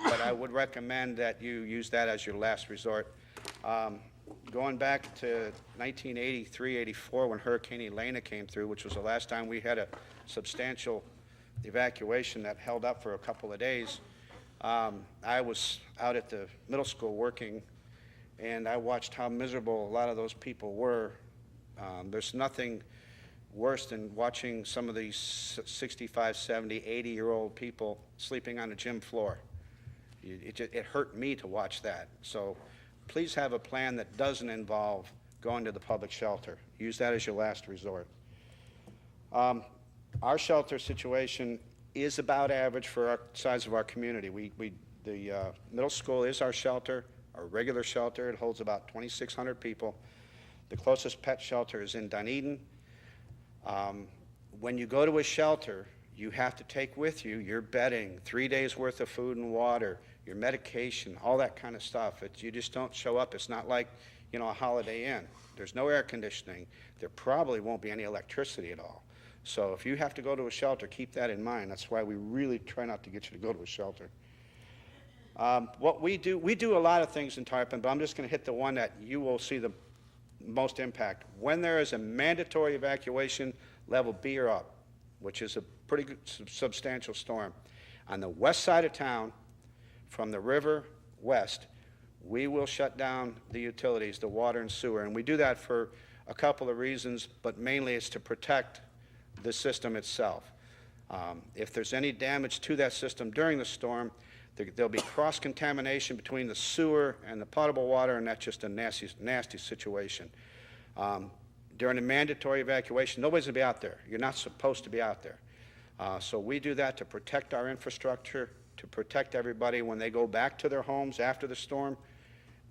Speaker 9: but I would recommend that you use that as your last resort. Going back to 1983-84 when Hurricane Elena came through, which was the last time we had a substantial evacuation that held up for a couple of days, I was out at the middle school working, and I watched how miserable a lot of those people were. There's nothing worse than watching some of these 65, 70, 80-year-old people sleeping on the gym floor. It hurt me to watch that. So please have a plan that doesn't involve going to the public shelter. Use that as your last resort. Our shelter situation is about average for our size of our community. The middle school is our shelter, our regular shelter. It holds about 2,600 people. The closest pet shelter is in Dunedin. When you go to a shelter, you have to take with you your bedding, 3 days worth of food and water, your medication, all that kind of stuff. You just don't show up. It's not like, a Holiday Inn. There's no air conditioning. There probably won't be any electricity at all. So if you have to go to a shelter, keep that in mind. That's why we really try not to get you to go to a shelter. What we do a lot of things in Tarpon, but I'm just going to hit the one that you will see the most impact. When there is a mandatory evacuation, level B or up, which is a pretty good, substantial storm, on the west side of town, from the river west, we will shut down the utilities, the water and sewer. And we do that for a couple of reasons, but mainly it's to protect the system itself. If there's any damage to that system during the storm, there'll be cross-contamination between the sewer and the potable water, and that's just a nasty, nasty situation. During a mandatory evacuation, nobody's going to be out there. You're not supposed to be out there. So we do that to protect our infrastructure, to protect everybody when they go back to their homes after the storm.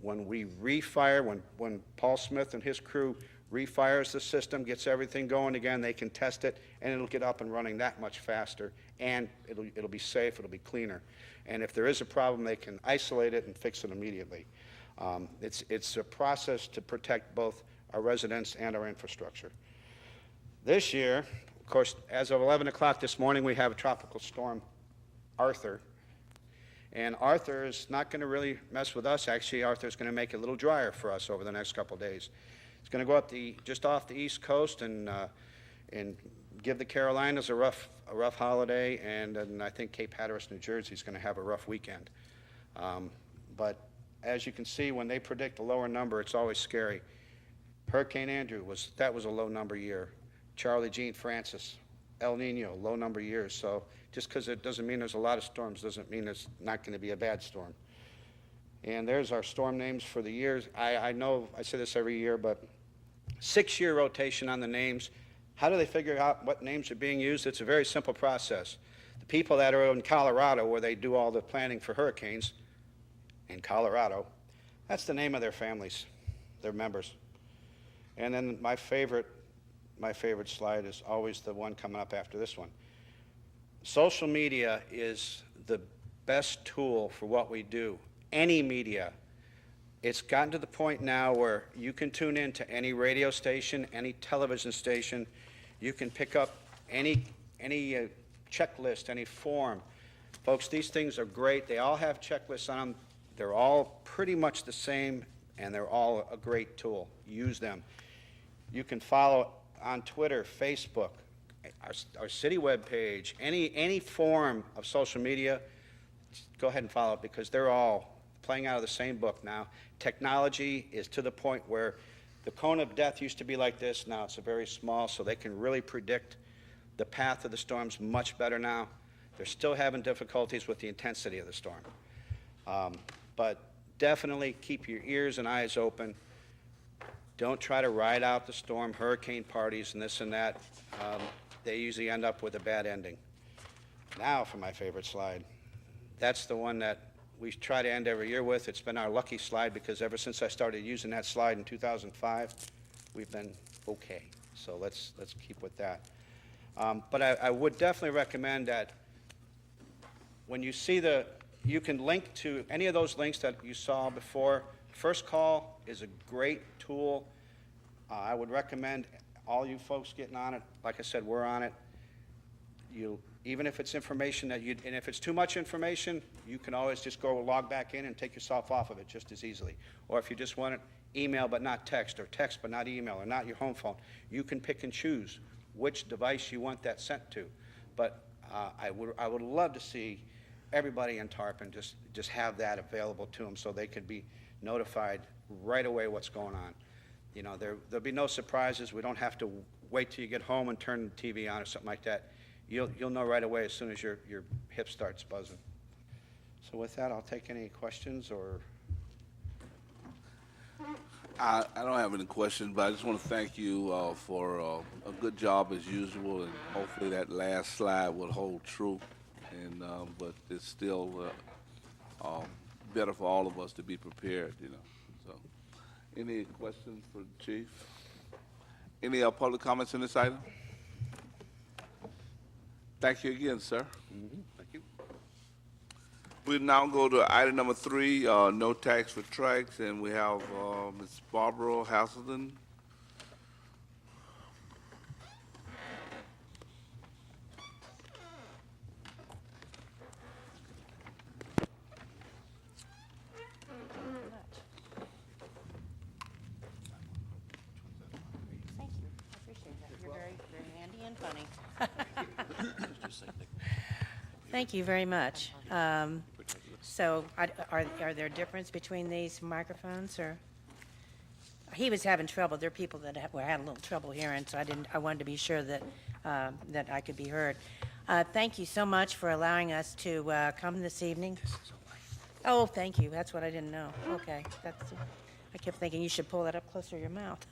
Speaker 9: When we refire, when Paul Smith and his crew refires the system, gets everything going again, they can test it, and it'll get up and running that much faster, and it'll be safe, it'll be cleaner. And if there is a problem, they can isolate it and fix it immediately. It's a process to protect both our residents and our infrastructure. This year, of course, as of 11 o'clock this morning, we have a tropical storm, Arthur. And Arthur is not going to really mess with us. Actually, Arthur is going to make it a little drier for us over the next couple of days. It's going to go up just off the East Coast and give the Carolinas a rough holiday, and I think Cape Hatteras, New Jersey is going to have a rough weekend. But as you can see, when they predict a lower number, it's always scary. Hurricane Andrew was a low number year. Charlie Jean Francis, El Nino, low number of years. So just because it doesn't mean there's a lot of storms doesn't mean it's not going to be a bad storm. And there's our storm names for the years. I know I say this every year, but 6-year rotation on the names. How do they figure out what names are being used? It's a very simple process. The people that are in Colorado, where they do all the planning for hurricanes in Colorado, that's the name of their families, their members. And then my favorite slide is always the one coming up after this one. Social media is the best tool for what we do. Any media. It's gotten to the point now where you can tune in to any radio station, any television station. You can pick up any checklist, any form. Folks, these things are great. They all have checklists on them. They're all pretty much the same, and they're all a great tool. Use them. You can follow on Twitter, Facebook, our city webpage, any form of social media. Go ahead and follow it because they're all playing out of the same book now. Technology is to the point where the cone of death used to be like this. Now it's a very small, so they can really predict the path of the storms much better now. They're still having difficulties with the intensity of the storm. But definitely keep your ears and eyes open. Don't try to ride out the storm, hurricane parties and this and that. They usually end up with a bad ending. Now for my favorite slide. That's the one that we try to end every year with. It's been our lucky slide because ever since I started using that slide in 2005, we've been okay. So let's keep with that. But I would definitely recommend that when you see you can link to any of those links that you saw before. First Call is a great tool. I would recommend all you folks getting on it. Like I said, we're on it. Even if it's information and if it's too much information, you can always just go log back in and take yourself off of it just as easily. Or if you just want it, email but not text, or text but not email, or not your home phone, you can pick and choose which device you want that sent to. But I would love to see everybody in Tarpon just have that available to them so they could be notified right away what's going on. You know, there'll be no surprises. We don't have to wait till you get home and turn the TV on or something like that. You'll know right away as soon as your hip starts buzzing. So with that, I'll take any questions or...
Speaker 1: I don't have any questions, but I just want to thank you for a good job as usual, and hopefully that last slide will hold true. And but it's still better for all of us to be prepared, you know. So, any questions for the chief? Any public comments on this item? Thank you again, sir.
Speaker 9: Thank you.
Speaker 1: We now go to item number 3, no tax for tracks, and we have Ms. Barbara Haselden.
Speaker 10: Thank you. I appreciate that. You're very, very handy and funny. Thank you very much. So are there difference between these microphones, or? He was having trouble. There are people that had a little trouble hearing, so I wanted to be sure that that I could be heard. Thank you so much for allowing us to come this evening. Oh, thank you. That's what I didn't know. Okay. I kept thinking you should pull that up closer to your mouth.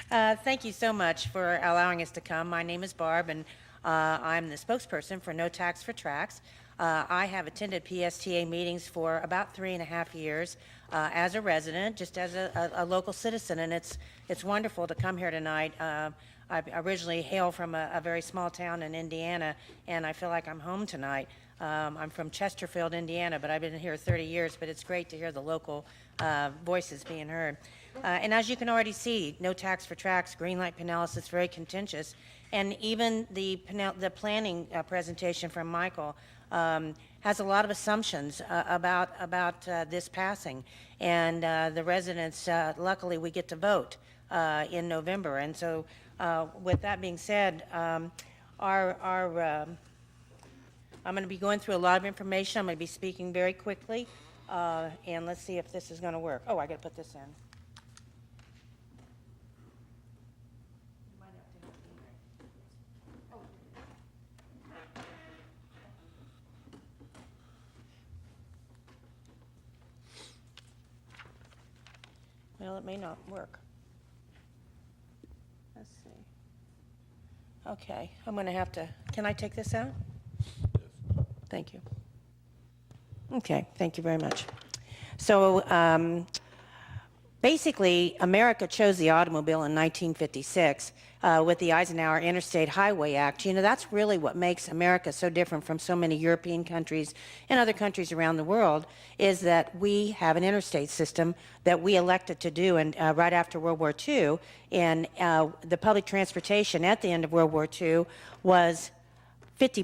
Speaker 10: Thank you so much for allowing us to come. My name is Barb, and I'm the spokesperson for No Tax for Tracks. I have attended PSTA meetings for about 3.5 years as a resident, just as a local citizen, and it's wonderful to come here tonight. I originally hail from a very small town in Indiana, and I feel like I'm home tonight. I'm from Chesterfield, Indiana, but I've been here 30 years, but it's great to hear the local voices being heard. And as you can already see, No Tax for Tracks, Greenlight Pinellas, it's very contentious. And even the planning presentation from Michael has a lot of assumptions about this passing. And the residents, luckily, we get to vote in November. And so with that being said, I'm going to be going through a lot of information. I'm going to be speaking very quickly. And let's see if this is going to work. Oh, I got to put this in. Well, it may not work. Let's see. Okay, I'm going to have to, can I take this out? Thank you. Okay, thank you very much. So basically, America chose the automobile in 1956 with the Eisenhower Interstate Highway Act. You know, that's really what makes America so different from so many European countries and other countries around the world, is that we have an interstate system that we elected to do. And right after World War II, and the public transportation at the end of World War II was 50%.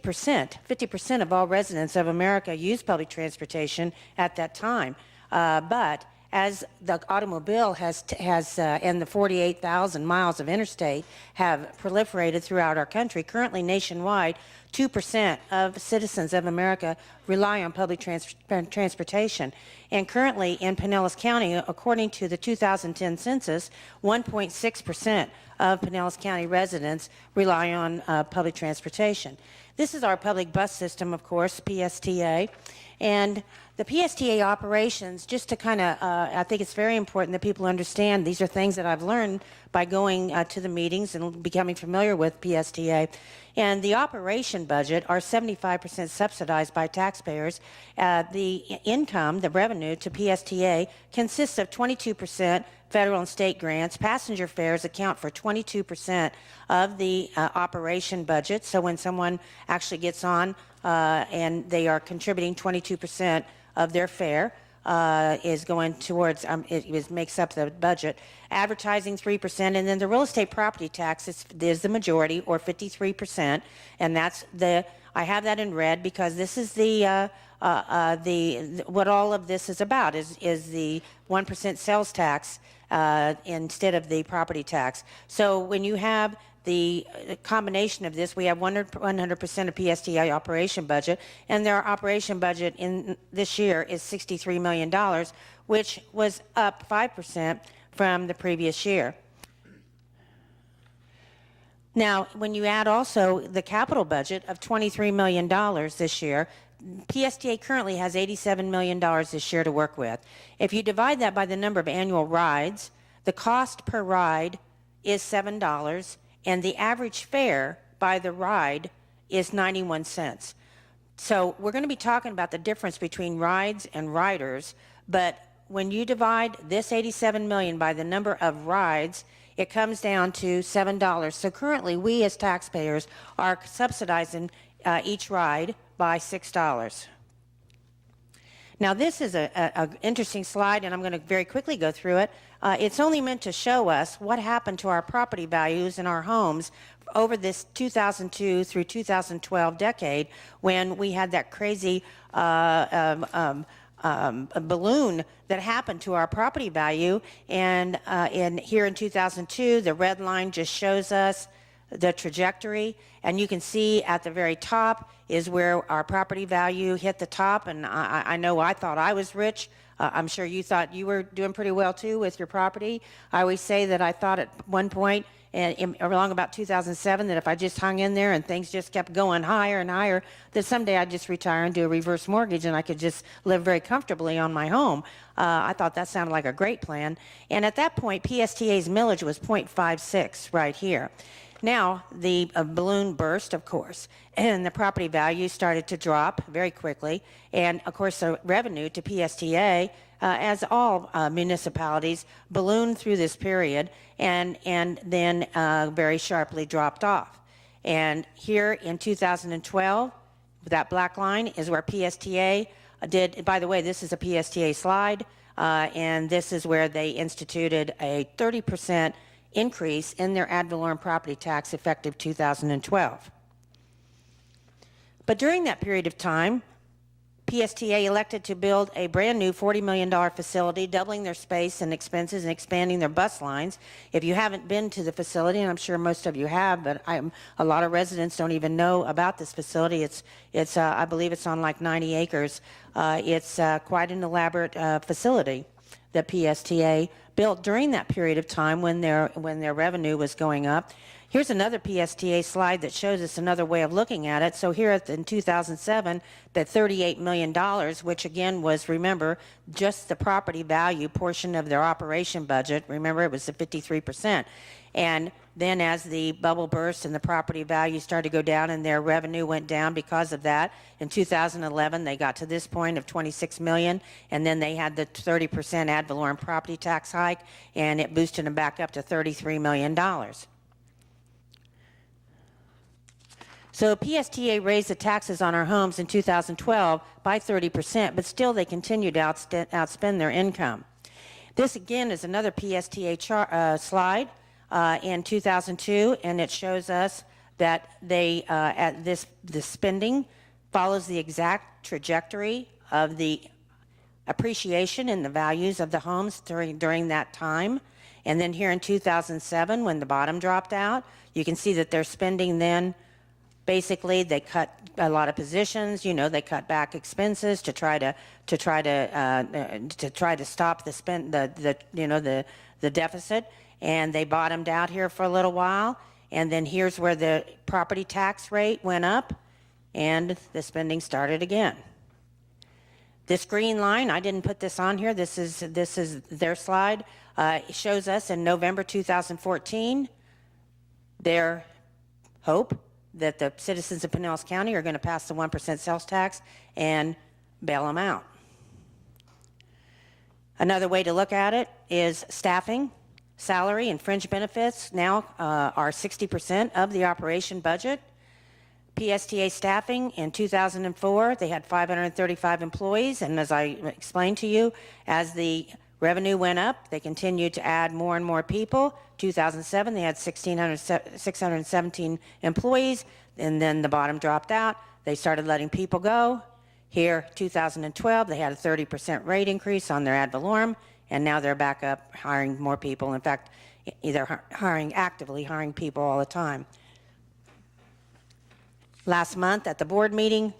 Speaker 10: 50% of all residents of America used public transportation at that time. But as the automobile and the 48,000 miles of interstate have proliferated throughout our country, currently nationwide, 2% of citizens of America rely on public transportation. And currently in Pinellas County, according to the 2010 census, 1.6% of Pinellas County residents rely on public transportation. This is our public bus system, of course, PSTA. And the PSTA operations, just to kind of, I think it's very important that people understand, these are things that I've learned by going to the meetings and becoming familiar with PSTA. And the operation budget are 75% subsidized by taxpayers. The income, the revenue to PSTA consists of 22% federal and state grants. Passenger fares account for 22% of the operation budget. So when someone actually gets on and they are contributing 22% of their fare, is going towards, makes up the budget. Advertising 3%, and then the real estate property tax is the majority, or 53%, and that's I have that in red because this is what all of this is about, is the 1% sales tax instead of the property tax. So when you have the combination of this, we have 100% of PSTA operation budget, and their operation budget in this year is $63 million, which was up 5% from the previous year. Now, when you add also the capital budget of $23 million this year, PSTA currently has $87 million this year to work with. If you divide that by the number of annual rides, the cost per ride is $7, and the average fare by the ride is 91 cents. So we're going to be talking about the difference between rides and riders, but when you divide this 87 million by the number of rides, it comes down to $7. So currently, we as taxpayers are subsidizing each ride by $6. Now, this is an interesting slide, and I'm going to very quickly go through it. It's only meant to show us what happened to our property values in our homes over this 2002 through 2012 decade, when we had that crazy balloon that happened to our property value. And here in 2002, the red line just shows us the trajectory, and you can see at the very top is where our property value hit the top. And I know I thought I was rich. I'm sure you thought you were doing pretty well too with your property. I always say that I thought at one point, along about 2007, that if I just hung in there and things just kept going higher and higher, that someday I'd just retire and do a reverse mortgage and I could just live very comfortably on my home. I thought that sounded like a great plan. And at that point, PSTA's millage was 0.56 right here. Now, the balloon burst, of course, and the property value started to drop very quickly. And, of course, the revenue to PSTA, as all municipalities, ballooned through this period and then very sharply dropped off. And here in 2012, that black line is where PSTA did, by the way, this is a PSTA slide, and this is where they instituted a 30% increase in their ad valorem property tax effective 2012. But during that period of time, PSTA elected to build a brand new $40 million facility, doubling their space and expenses and expanding their bus lines. If you haven't been to the facility, and I'm sure most of you have, but a lot of residents don't even know about this facility. It's I believe it's on like 90 acres. It's quite an elaborate facility that PSTA built during that period of time when their revenue was going up. Here's another PSTA slide that shows us another way of looking at it. So here in 2007, that $38 million, which again was, remember, just the property value portion of their operation budget. Remember, it was the 53%. And then as the bubble burst and the property value started to go down and their revenue went down because of that, in 2011 they got to this point of $26 million, and then they had the 30% ad valorem property tax hike, and it boosted them back up to $33 million. So PSTA raised the taxes on our homes in 2012 by 30%, but still they continued to outspend their income. This again is another PSTA slide in 2002, and it shows us that they the spending follows the exact trajectory of the appreciation in the values of the homes during that time. And then here in 2007, when the bottom dropped out, you can see that their spending then, basically, they cut a lot of positions. You know, they cut back expenses to try to stop the deficit, and they bottomed out here for a little while. And then here's where the property tax rate went up, and the spending started again. This green line, I didn't put this on here. This is their slide. It shows us in November 2014 their hope that the citizens of Pinellas County are going to pass the 1% sales tax and bail them out. Another way to look at it is staffing, salary, and fringe benefits now are 60% of the operation budget. PSTA staffing in 2004, they had 535 employees, and as I explained to you, as the revenue went up, they continued to add more and more people. 2007, they had 617 employees, and then the bottom dropped out. They started letting people go. Here, 2012, they had a 30% rate increase on their ad valorem, and now they're back up hiring more people. In fact, they're actively hiring people all the time. Last month at the board meeting,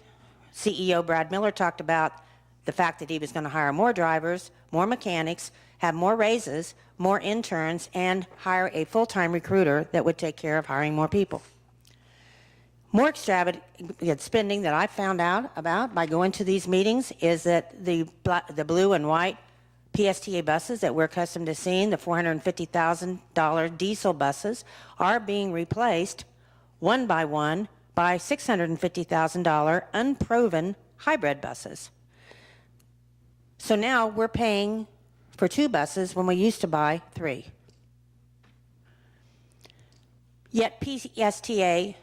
Speaker 10: CEO Brad Miller talked about the fact that he was going to hire more drivers, more mechanics, have more raises, more interns, and hire a full-time recruiter that would take care of hiring more people. More extravagant spending that I found out about by going to these meetings is that the blue and white PSTA buses that we're accustomed to seeing, the $450,000 diesel buses, are being replaced one by one by $650,000 unproven hybrid buses. So now we're paying for 2 buses when we used to buy 3. Yet PSTA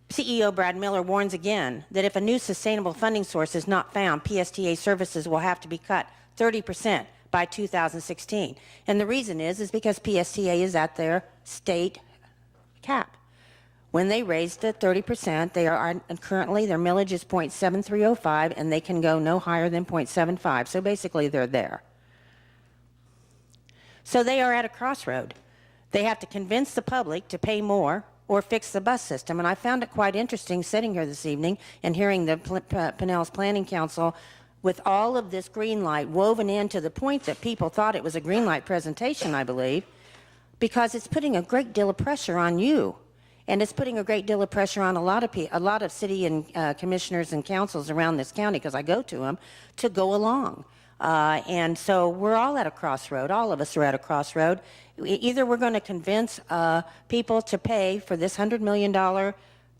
Speaker 10: CEO Brad Miller warns again that if a new sustainable funding source is not found, PSTA services will have to be cut 30% by 2016. And the reason is because PSTA is at their state cap. When they raised it 30%, they are currently, their millage is 0.7305, and they can go no higher than 0.75. So basically, they're there. So they are at a crossroad. They have to convince the public to pay more or fix the bus system. And I found it quite interesting sitting here this evening and hearing the Pinellas Planning Council with all of this green light woven in to the point that people thought it was a green light presentation, I believe, because it's putting a great deal of pressure on you. And it's putting a great deal of pressure on a lot of city and commissioners and councils around this county, because I go to them, to go along. And so we're all at a crossroad. All of us are at a crossroad. Either we're going to convince people to pay for this $100 million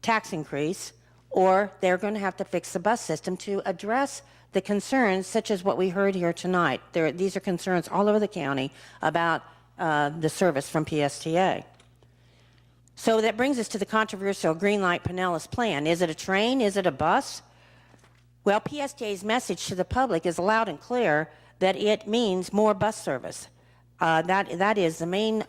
Speaker 10: tax increase, or they're going to have to fix the bus system to address the concerns such as what we heard here tonight. These are concerns all over the county about the service from PSTA. So that brings us to the controversial Greenlight Pinellas plan. Is it a train? Is it a bus? Well, PSTA's message to the public is loud and clear that it means more bus service. That is the main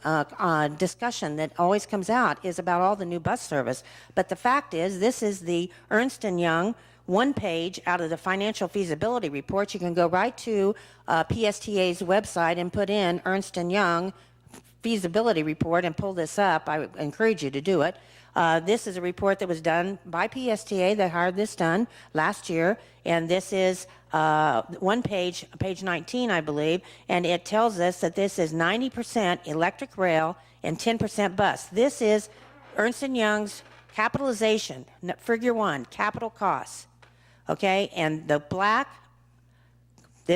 Speaker 10: discussion that always comes out, is about all the new bus service. But the fact is, this is the Ernst & Young one page out of the financial feasibility report. You can go right to PSTA's website and put in Ernst & Young feasibility report and pull this up. I would encourage you to do it. This is a report that was done by PSTA. They hired this done last year, and this is one page, page 19, I believe, and it tells us that this is 90% electric rail and 10% bus. This is Ernst & Young's capitalization, figure 1, capital costs, okay? And the black,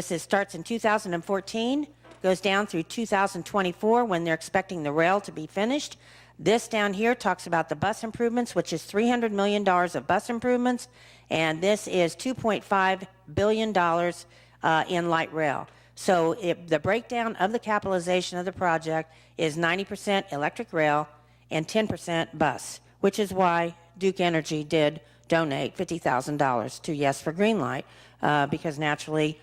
Speaker 10: starts in 2014, goes down through 2024 when they're expecting the rail to be finished. This down here talks about the bus improvements, which is $300 million of bus improvements, and this is $2.5 billion in light rail. So the breakdown of the capitalization of the project is 90% electric rail and 10% bus, which is why Duke Energy did donate $50,000 to Yes for Greenlight, because naturally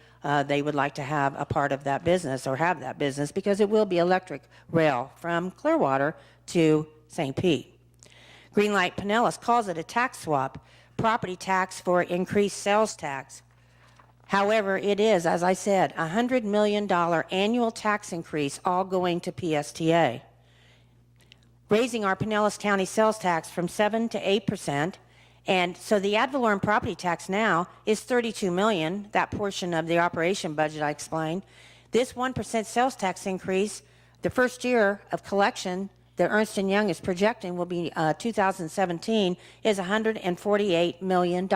Speaker 10: they would like to have a part of that business, or have that business, because it will be electric rail from Clearwater to St. Pete. Greenlight Pinellas calls it a tax swap, property tax for increased sales tax. However, it is, as I said, a $100 million annual tax increase, all going to PSTA, raising our Pinellas County sales tax from 7 to 8%. And so the ad valorem property tax now is $32 million, that portion of the operation budget I explained. This 1% sales tax increase, the first year of collection that Ernst & Young is projecting will be 2017, is $148 million.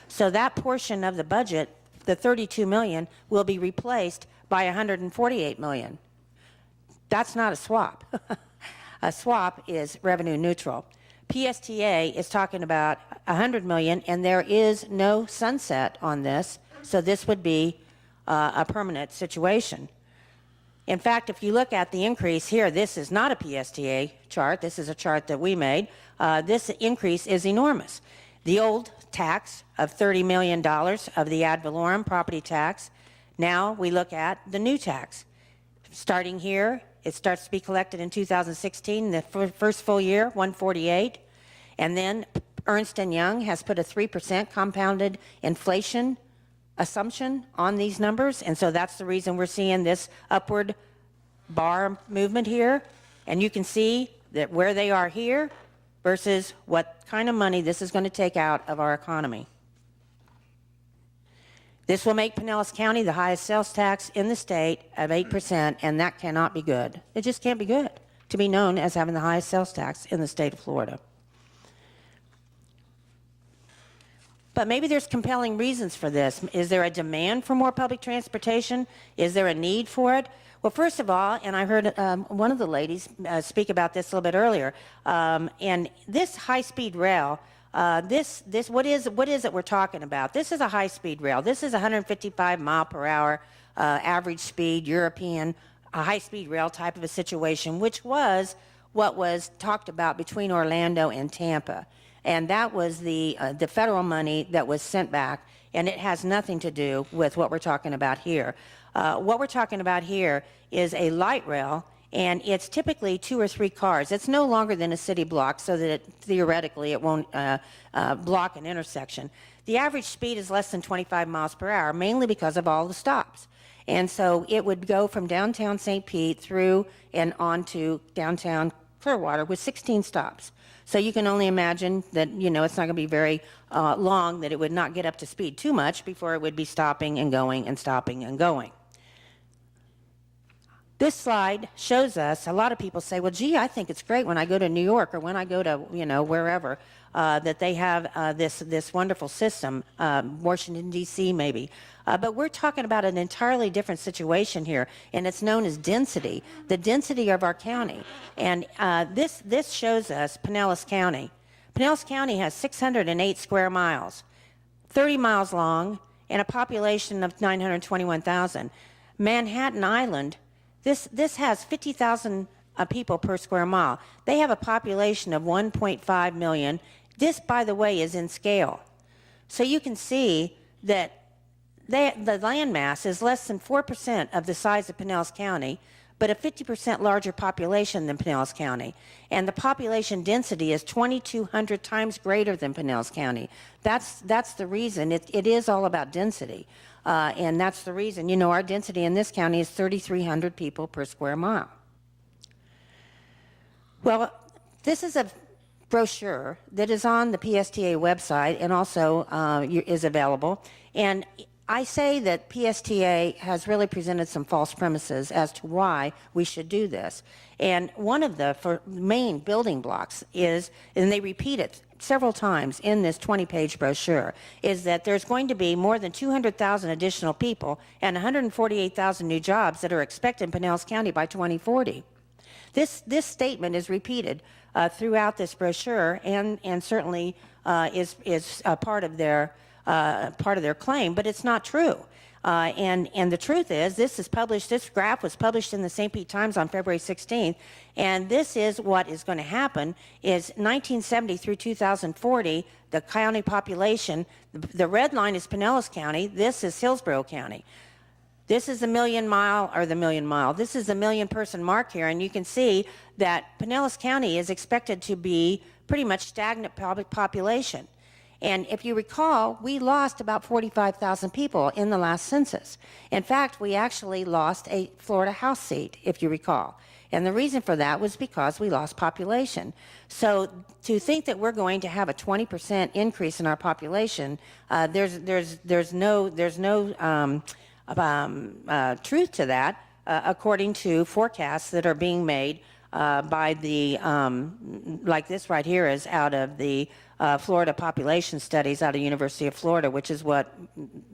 Speaker 10: So that portion of the budget, the $32 million, will be replaced by $148 million. That's not a swap. A swap is revenue neutral. PSTA is talking about $100 million, and there is no sunset on this, so this would be a permanent situation. In fact, if you look at the increase here, this is not a PSTA chart. This is a chart that we made. This increase is enormous. The old tax of $30 million of the ad valorem property tax, now we look at the new tax. Starting here, it starts to be collected in 2016, the first full year, $148, and then Ernst & Young has put a 3% compounded inflation assumption on these numbers, and so that's the reason we're seeing this upward bar movement here, and you can see that where they are here versus what kind of money this is going to take out of our economy. This will make Pinellas County the highest sales tax in the state of 8%, and that cannot be good. It just can't be good to be known as having the highest sales tax in the state of Florida. But maybe there's compelling reasons for this. Is there a demand for more public transportation? Is there a need for it? Well, first of all, and I heard one of the ladies speak about this a little bit earlier, and this high-speed rail, what is it we're talking about? This is a high-speed rail. This is 155 mile per hour average speed, European, a high-speed rail type of a situation, which was what was talked about between Orlando and Tampa. And that was the federal money that was sent back, and it has nothing to do with what we're talking about here. What we're talking about here is a light rail, and it's typically 2 or 3 cars. It's no longer than a city block, so that theoretically it won't block an intersection. The average speed is less than 25 miles per hour, mainly because of all the stops. And so it would go from downtown St. Pete through and on to downtown Clearwater with 16 stops. So you can only imagine that, it's not going to be very long, that it would not get up to speed too much before it would be stopping and going and stopping and going. This slide shows us, a lot of people say, well, gee, I think it's great when I go to New York or when I go to, wherever, that they have this wonderful system, Washington, D.C. maybe. But we're talking about an entirely different situation here, and it's known as density, the density of our county. And this shows us Pinellas County. Pinellas County has 608 square miles, 30 miles long, and a population of 921,000. Manhattan Island, this has 50,000 people per square mile. They have a population of 1.5 million. This, by the way, is in scale. So you can see that the land mass is less than 4% of the size of Pinellas County, but a 50% larger population than Pinellas County. And the population density is 2,200 times greater than Pinellas County. That's the reason. It is all about density. And that's the reason. Our density in this county is 3,300 people per square mile. Well, this is a brochure that is on the PSTA website and also is available. And I say that PSTA has really presented some false premises as to why we should do this. And one of the main building blocks is, and they repeat it several times in this 20-page brochure, is that there's going to be more than 200,000 additional people and 148,000 new jobs that are expected in Pinellas County by 2040. This statement is repeated throughout this brochure and certainly is a part of their claim, but it's not true. And the truth is, this graph was published in the St. Pete Times on February 16th, and this is what is going to happen is 1970 through 2040, the county population, the red line is Pinellas County, this is Hillsborough County. This is the this is the million person mark here, and you can see that Pinellas County is expected to be pretty much stagnant population. And if you recall, we lost about 45,000 people in the last census. In fact, we actually lost a Florida House seat, if you recall. And the reason for that was because we lost population. So to think that we're going to have a 20% increase in our population, there's no truth to that, according to forecasts that are being made by the, like this right here is out of the Florida population studies out of University of Florida, which is what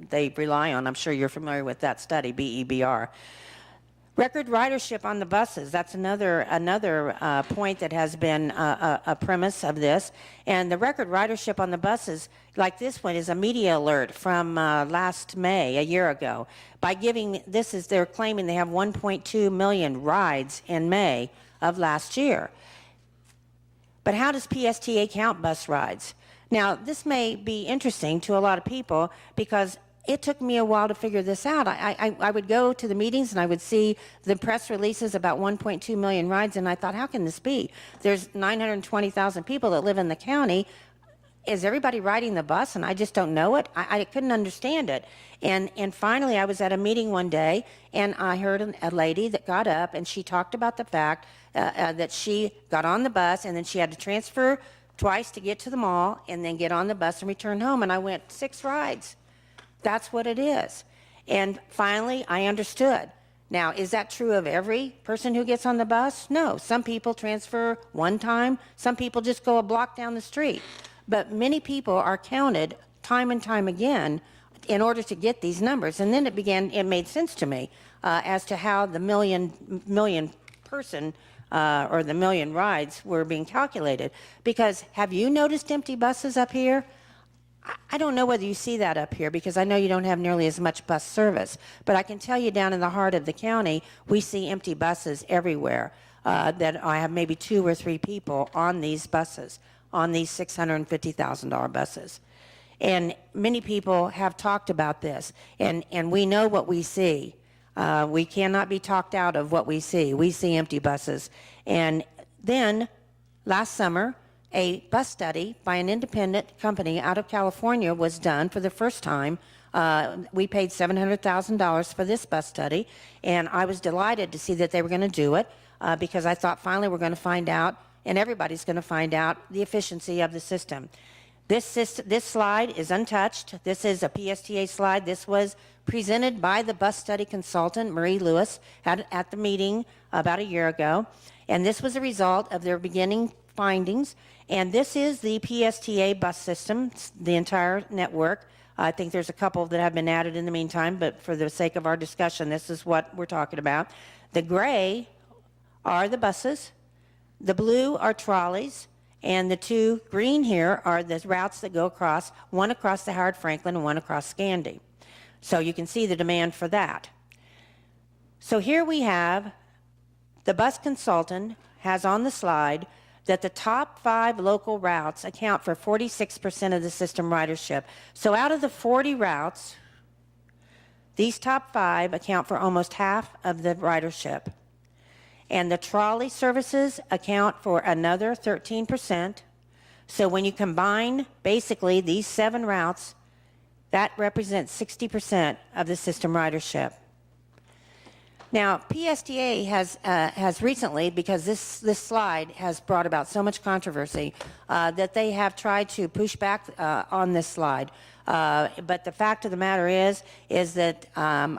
Speaker 10: they rely on. I'm sure you're familiar with that study, BEBR. Record ridership on the buses, that's another point that has been a premise of this. And the record ridership on the buses, like this one, is a media alert from last May, a year ago. By giving, they're claiming they have 1.2 million rides in May of last year. But how does PSTA count bus rides? Now, this may be interesting to a lot of people because it took me a while to figure this out. I would go to the meetings and I would see the press releases about 1.2 million rides, and I thought, how can this be? There's 920,000 people that live in the county. Is everybody riding the bus and I just don't know it? I couldn't understand it. And finally, I was at a meeting one day, and I heard a lady that got up, and she talked about the fact that she got on the bus, and then she had to transfer twice to get to the mall, and then get on the bus and return home. And I went, 6 rides. That's what it is. And finally, I understood. Now, is that true of every person who gets on the bus? No. Some people transfer one time. Some people just go a block down the street. But many people are counted time and time again in order to get these numbers. And then it made sense to me as to how the million person or the million rides were being calculated. Because have you noticed empty buses up here? I don't know whether you see that up here because I know you don't have nearly as much bus service. But I can tell you down in the heart of the county, we see empty buses everywhere. That I have maybe 2 or 3 people on these buses, on these $650,000 buses. And many people have talked about this, and we know what we see. We cannot be talked out of what we see. We see empty buses. And then last summer, a bus study by an independent company out of California was done for the first time. We paid $700,000 for this bus study, and I was delighted to see that they were going to do it because I thought finally we're going to find out, and everybody's going to find out, the efficiency of the system. This slide is untouched. This is a PSTA slide. This was presented by the bus study consultant, Marie Lewis, at the meeting about a year ago, and this was a result of their beginning findings. And this is the PSTA bus system, the entire network. I think there's a couple that have been added in the meantime, but for the sake of our discussion, this is what we're talking about. The gray are the buses, the blue are trolleys, and the 2 green here are the routes that go across, one across the Howard Franklin and one across Scandy. So you can see the demand for that. So here we have the bus consultant has on the slide that the top 5 local routes account for 46% of the system ridership. So out of the 40 routes, these top 5 account for almost half of the ridership. And the trolley services account for another 13%. So when you combine basically these 7 routes, that represents 60% of the system ridership. Now, PSTA has recently, because this slide has brought about so much controversy, that they have tried to push back on this slide. But the fact of the matter is that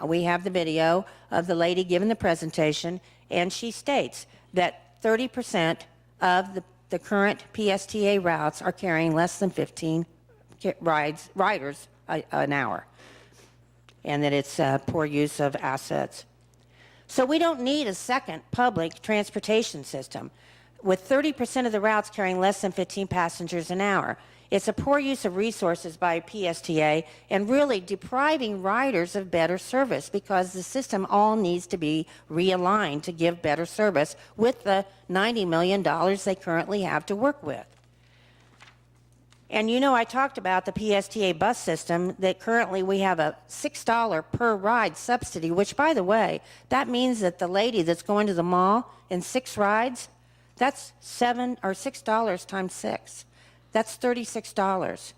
Speaker 10: we have the video of the lady giving the presentation, and she states that 30% of the current PSTA routes are carrying less than 15 riders an hour, and that it's poor use of assets. So we don't need a second public transportation system with 30% of the routes carrying less than 15 passengers an hour. It's a poor use of resources by PSTA and really depriving riders of better service, because the system all needs to be realigned to give better service with the $90 million they currently have to work with. And you know, I talked about the PSTA bus system, that currently we have a $6 per ride subsidy, which, by the way, that means that the lady that's going to the mall in 6 rides, that's $6 times 6. That's $36.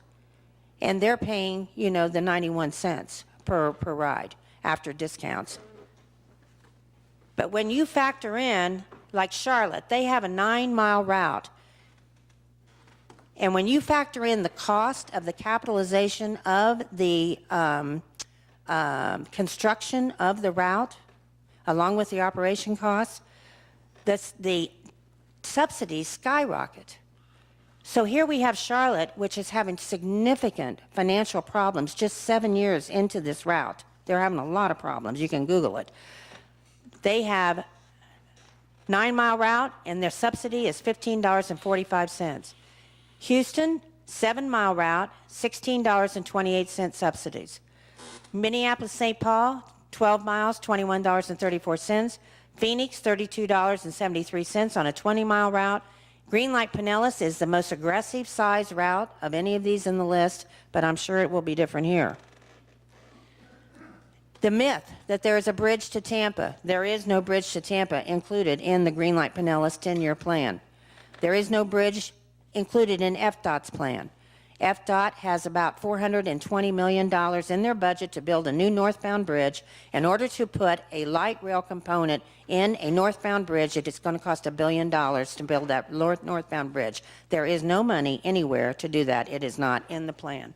Speaker 10: And they're paying, you know, the 91 cents per ride after discounts. But when you factor in, like Charlotte, they have a 9-mile route. And when you factor in the cost of the capitalization of the construction of the route, along with the operation costs, the subsidies skyrocket. So here we have Charlotte, which is having significant financial problems just 7 years into this route. They're having a lot of problems. You can Google it. They have 9-mile route, and their subsidy is $15.45. Houston, 7-mile route, $16.28 subsidies. Minneapolis-St. Paul, 12 miles, $21.34. Phoenix, $32.73 on a 20-mile route. Greenlight Pinellas is the most aggressive size route of any of these in the list, but I'm sure it will be different here. The myth that there is a bridge to Tampa. There is no bridge to Tampa included in the Greenlight Pinellas 10-year plan. There is no bridge included in FDOT's plan. FDOT has about $420 million in their budget to build a new northbound bridge. In order to put a light rail component in a northbound bridge, it is going to cost $1 billion to build that northbound bridge. There is no money anywhere to do that. It is not in the plan.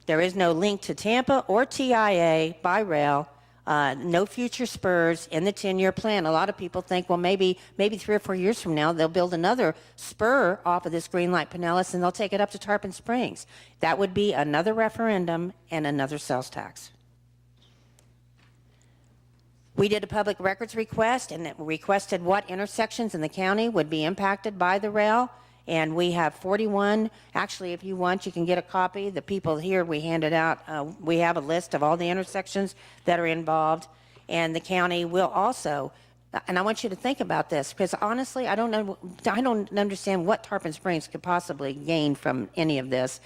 Speaker 10: There is no link to Tampa or TIA by rail. No future spurs in the 10-year plan. A lot of people think, well, maybe 3 or 4 years from now, they'll build another spur off of this Greenlight Pinellas, and they'll take it up to Tarpon Springs. That would be another referendum and another sales tax. We did a public records request, and it requested what intersections in the county would be impacted by the rail. And we have 41. Actually, if you want, you can get a copy. The people here, we handed out, we have a list of all the intersections that are involved. And the county will also, and I want you to think about this, because honestly, I don't understand what Tarpon Springs could possibly gain from any of this.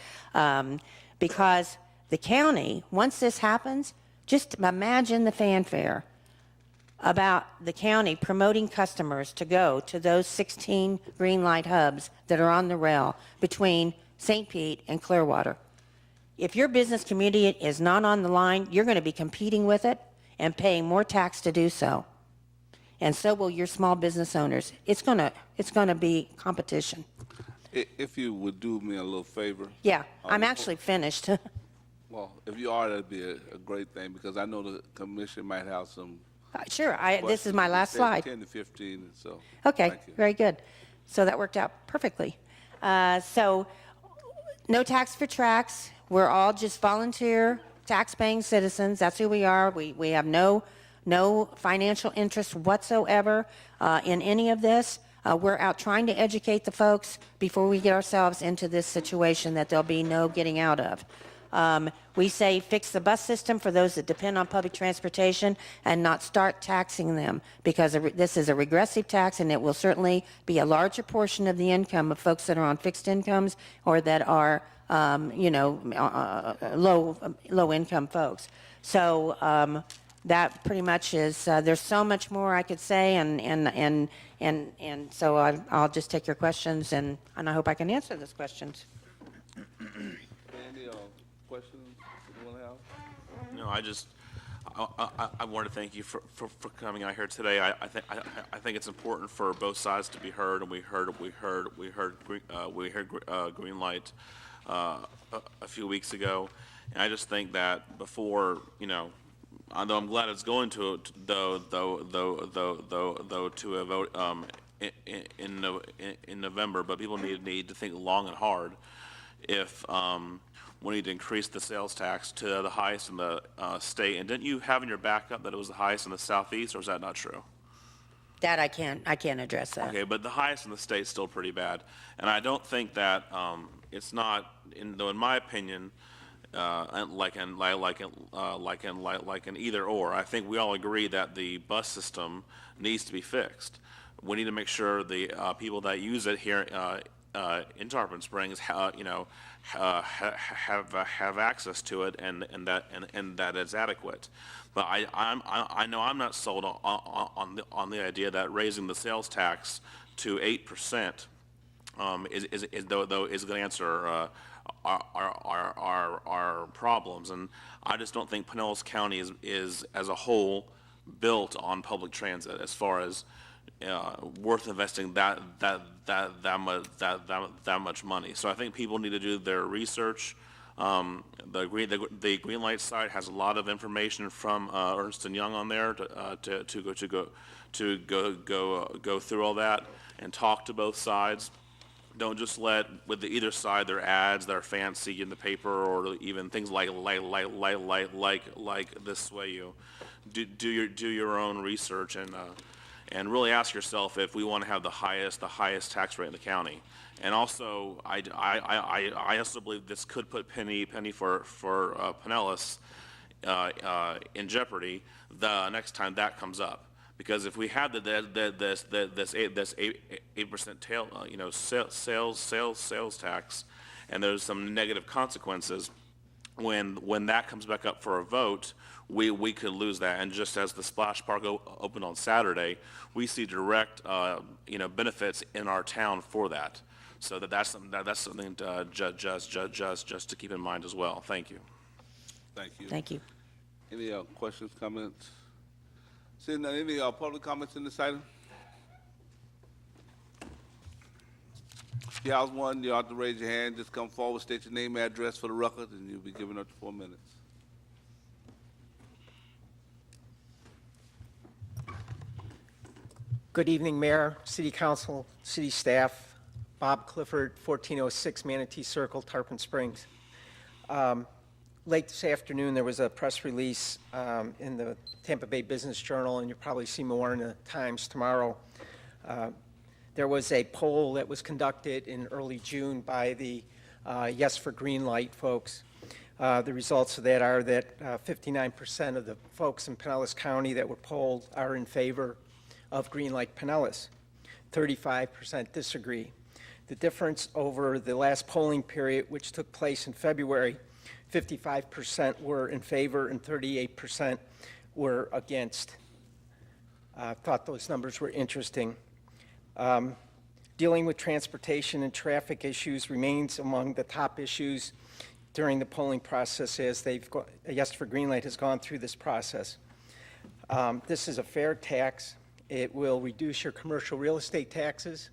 Speaker 10: Because the county, once this happens, just imagine the fanfare about the county promoting customers to go to those 16 green light hubs that are on the rail between St. Pete and Clearwater. If your business community is not on the line, you're going to be competing with it and paying more tax to do so. And so will your small business owners. It's going to be competition.
Speaker 1: If you would do me a little favor.
Speaker 10: Yeah, I'm actually finished.
Speaker 1: Well, if you are, that'd be a great thing, because I know the commission might have some.
Speaker 10: Sure, this is my last slide.
Speaker 1: 10 to 15, so.
Speaker 10: Okay,
Speaker 1: thank you.
Speaker 10: very good. So that worked out perfectly. So no tax for tracks. We're all just volunteer, tax-paying citizens. That's who we are. We have no financial interest whatsoever in any of this. We're out trying to educate the folks before we get ourselves into this situation that there'll be no getting out of. We say fix the bus system for those that depend on public transportation and not start taxing them, because this is a regressive tax, and it will certainly be a larger portion of the income of folks that are on fixed incomes or that are, low income folks. So that pretty much is. There's so much more I could say, and so I'll just take your questions, and I hope I can answer those questions.
Speaker 1: Any questions you want to have?
Speaker 11: No, I want to thank you for coming out here today. I think it's important for both sides to be heard, and we heard green light a few weeks ago, and I just think that before, although I'm glad it's going to to a vote in November, but people need to think long and hard if we need to increase the sales tax to the highest in the state. And didn't you have in your backup that it was the highest in the southeast, or is that not true?
Speaker 10: That I can't address that.
Speaker 11: Okay, but the highest in the state is still pretty bad, and I don't think that it's not. In my opinion, like an either or. I think we all agree that the bus system needs to be fixed. We need to make sure the people that use it here in Tarpon Springs, have access to it, and that it's adequate. But I know I'm not sold on the idea that raising the sales tax to 8% is going to answer our problems, and I just don't think Pinellas County is as a whole built on public transit as far as worth investing that much money. So I think people need to do their research. The green light site has a lot of information from Ernst & Young on there to go through all that and talk to both sides. Don't just let with either side their ads that are fancy in the paper, or even things like this sway you. Do your own research and really ask yourself if we want to have the highest tax rate in the county. And also, I also believe this could put penny for Pinellas in jeopardy the next time that comes up. Because if we had this 8% sales tax, and there's some negative consequences, when that comes back up for a vote, we could lose that. And just as the Splash Park opened on Saturday, we see direct benefits in our town for that. So that's something to just to keep in mind as well. Thank you.
Speaker 1: Thank you.
Speaker 10: Thank you.
Speaker 1: Any questions, comments? Seeing none, any public comments in this item? If you have one, you have to raise your hand. Just come forward, state your name, address for the record, and you'll be given up to 4 minutes.
Speaker 12: Good evening, Mayor, City Council, City Staff. Bob Clifford, 1406 Manatee Circle, Tarpon Springs. Late this afternoon, there was a press release in the Tampa Bay Business Journal, and you'll probably see more in the Times tomorrow. There was a poll that was conducted in early June by the Yes for Green Light folks. The results of that are that 59% of the folks in Pinellas County that were polled are in favor of Green Light Pinellas. 35% disagree. The difference over the last polling period, which took place in February, 55% were in favor and 38% were against. I thought those numbers were interesting. Dealing with transportation and traffic issues remains among the top issues during the polling process as Yes for Green Light has gone through this process. This is a fair tax. It will reduce your commercial real estate taxes.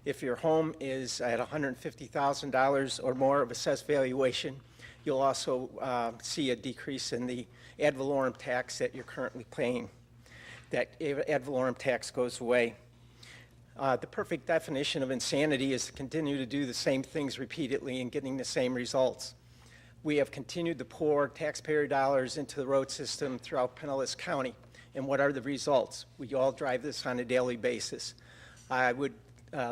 Speaker 12: If your home is at $150,000 or more of assessed valuation, you'll also see a decrease in the ad valorem tax that you're currently paying. That ad valorem tax goes away. The perfect definition of insanity is to continue to do the same things repeatedly and getting the same results. We have continued to pour taxpayer dollars into the road system throughout Pinellas County. And what are the results? We all drive this on a daily basis. I would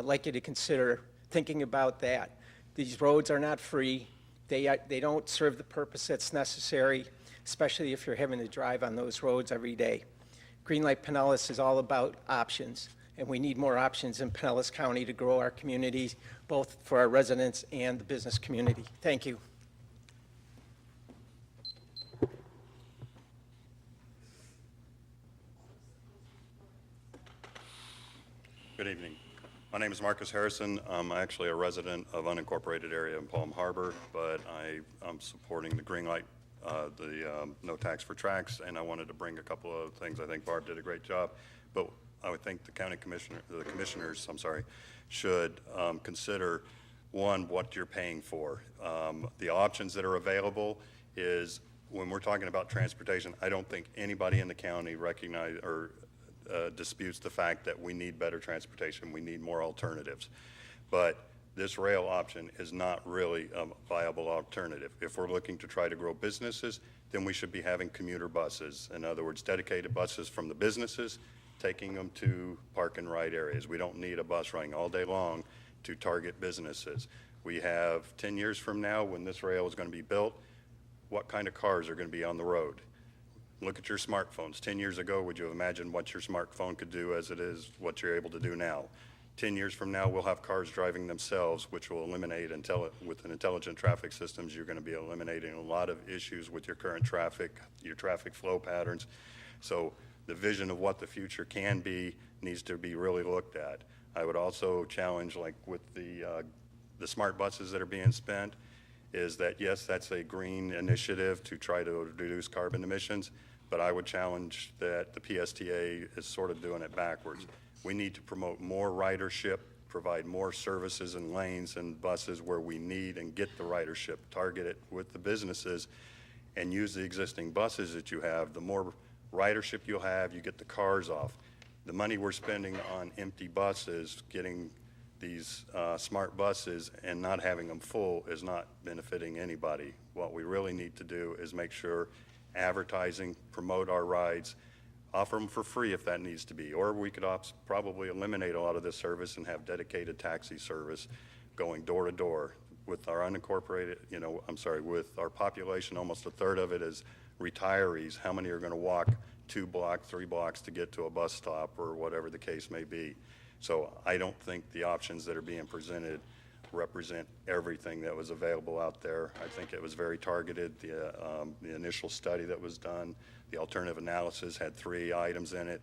Speaker 12: like you to consider thinking about that. These roads are not free. They don't serve the purpose that's necessary, especially if you're having to drive on those roads every day. Greenlight Pinellas is all about options, and we need more options in Pinellas County to grow our communities, both for our residents and the business community. Thank you.
Speaker 13: Good evening. My name is Marcus Harrison. I'm actually a resident of unincorporated area in Palm Harbor, but I am supporting the Greenlight the no tax for tracks, and I wanted to bring a couple of things. I think Barb did a great job, but I would think the commissioners, should consider, one, what you're paying for. The options that are available is, when we're talking about transportation, I don't think anybody in the county recognize or disputes the fact that we need better transportation. We need more alternatives. But this rail option is not really a viable alternative. If we're looking to try to grow businesses, then we should be having commuter buses. In other words, dedicated buses from the businesses, taking them to park and ride areas. We don't need a bus running all day long to target businesses. We have 10 years from now, when this rail is going to be built, what kind of cars are going to be on the road? Look at your smartphones. 10 years ago, would you have imagined what your smartphone could do as it is what you're able to do now? 10 years from now, we'll have cars driving themselves, which will eliminate, with an intelligent traffic systems, you're going to be eliminating a lot of issues with your current traffic, your traffic flow patterns. So the vision of what the future can be needs to be really looked at. I would also challenge, like with the smart buses that are being spent, is that yes, that's a green initiative to try to reduce carbon emissions, but I would challenge that the PSTA is sort of doing it backwards. We need to promote more ridership, provide more services and lanes and buses where we need and get the ridership, target it with the businesses, and use the existing buses that you have. The more ridership you'll have, you get the cars off. The money we're spending on empty buses, getting these smart buses and not having them full, is not benefiting anybody. What we really need to do is make sure advertising, promote our rides, offer them for free if that needs to be, or we could probably eliminate a lot of this service and have dedicated taxi service going door to door. With our unincorporated, with our population, almost a third of it is retirees. How many are going to walk 2 blocks, 3 blocks to get to a bus stop or whatever the case may be? So I don't think the options that are being presented represent everything that was available out there. I think it was very targeted. The initial study that was done, the alternative analysis had 3 items in it.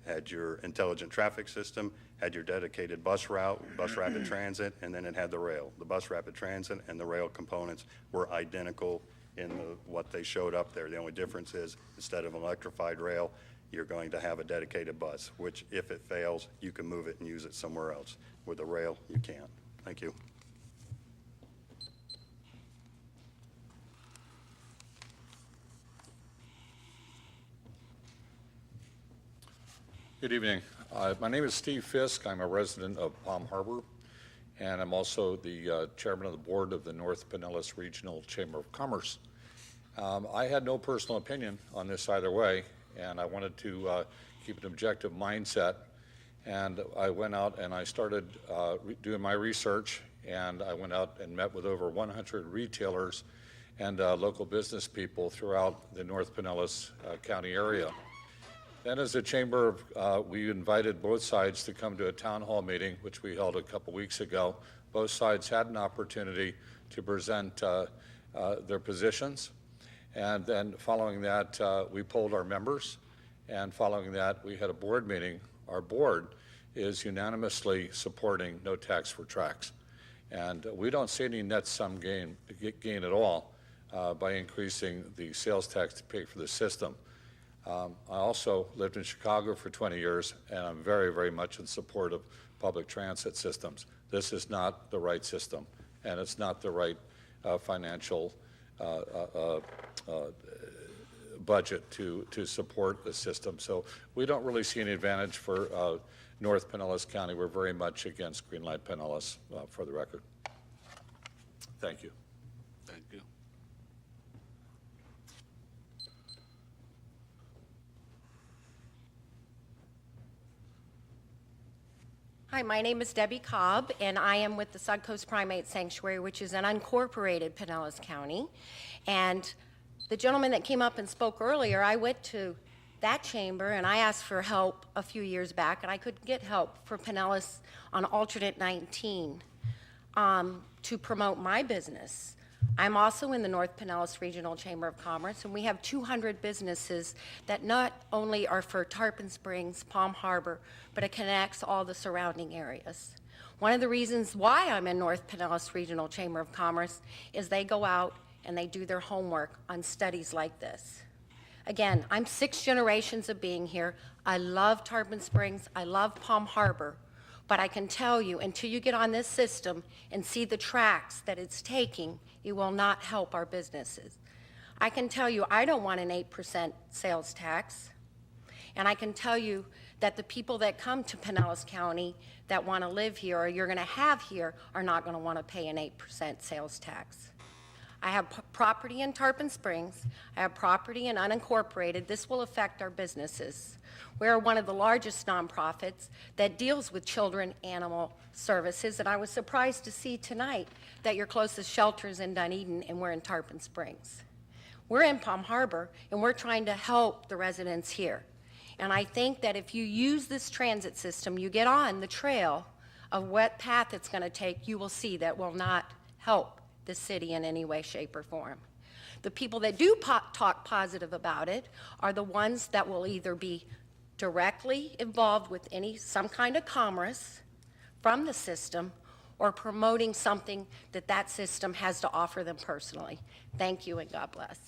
Speaker 13: Had your intelligent traffic system, had your dedicated bus route, bus rapid transit, and then it had the rail. The bus rapid transit and the rail components were identical in what they showed up there. The only difference is, instead of an electrified rail, you're going to have a dedicated bus, which if it fails, you can move it and use it somewhere else. With the rail, you can't. Thank you.
Speaker 14: Good evening. My name is Steve Fisk. I'm a resident of Palm Harbor, and I'm also the chairman of the board of the North Pinellas Regional Chamber of Commerce. I had no personal opinion on this either way, and I wanted to keep an objective mindset. And I went out and I started doing my research, and I went out and met with over 100 retailers and local business people throughout the North Pinellas County area. Then as a chamber, we invited both sides to come to a town hall meeting, which we held a couple weeks ago. Both sides had an opportunity to present their positions. And then following that, we polled our members. And following that, we had a board meeting. Our board is unanimously supporting no tax for tracks. And we don't see any net sum gain at all by increasing the sales tax to pay for the system. I also lived in Chicago for 20 years, and I'm very, very much in support of public transit systems. This is not the right system, and it's not the right financial budget to support the system. So we don't really see any advantage for North Pinellas County. We're very much against Greenlight Pinellas, for the record. Thank you.
Speaker 1: Thank you.
Speaker 6: Hi, my name is Debbie Cobb, and I am with the Suncoast Primate Sanctuary, which is an unincorporated Pinellas County. And the gentleman that came up and spoke earlier, I went to that chamber and I asked for help a few years back, and I couldn't get help for Pinellas on alternate 19 to promote my business. I'm also in the North Pinellas Regional Chamber of Commerce, and we have 200 businesses that not only are for Tarpon Springs, Palm Harbor, but it connects all the surrounding areas. One of the reasons why I'm in North Pinellas Regional Chamber of Commerce is they go out and they do their homework on studies like this. Again, I'm 6 generations of being here. I love Tarpon Springs. I love Palm Harbor. But I can tell you, until you get on this system and see the tracks that it's taking, it will not help our businesses. I can tell you, I don't want an 8% sales tax. And I can tell you that the people that come to Pinellas County that want to live here or you're going to have here are not going to want to pay an 8% sales tax. I have property in Tarpon Springs. I have property in unincorporated. This will affect our businesses. We're one of the largest nonprofits that deals with children animal services, and I was surprised to see tonight that your closest shelter is in Dunedin and we're in Tarpon Springs. We're in Palm Harbor, and we're trying to help the residents here. And I think that if you use this transit system, you get on the trail of what path it's going to take, you will see that will not help the city in any way, shape, or form. The people that do talk positive about it are the ones that will either be directly involved with some kind of commerce from the system or promoting something that that system has to offer them personally. Thank you and God bless.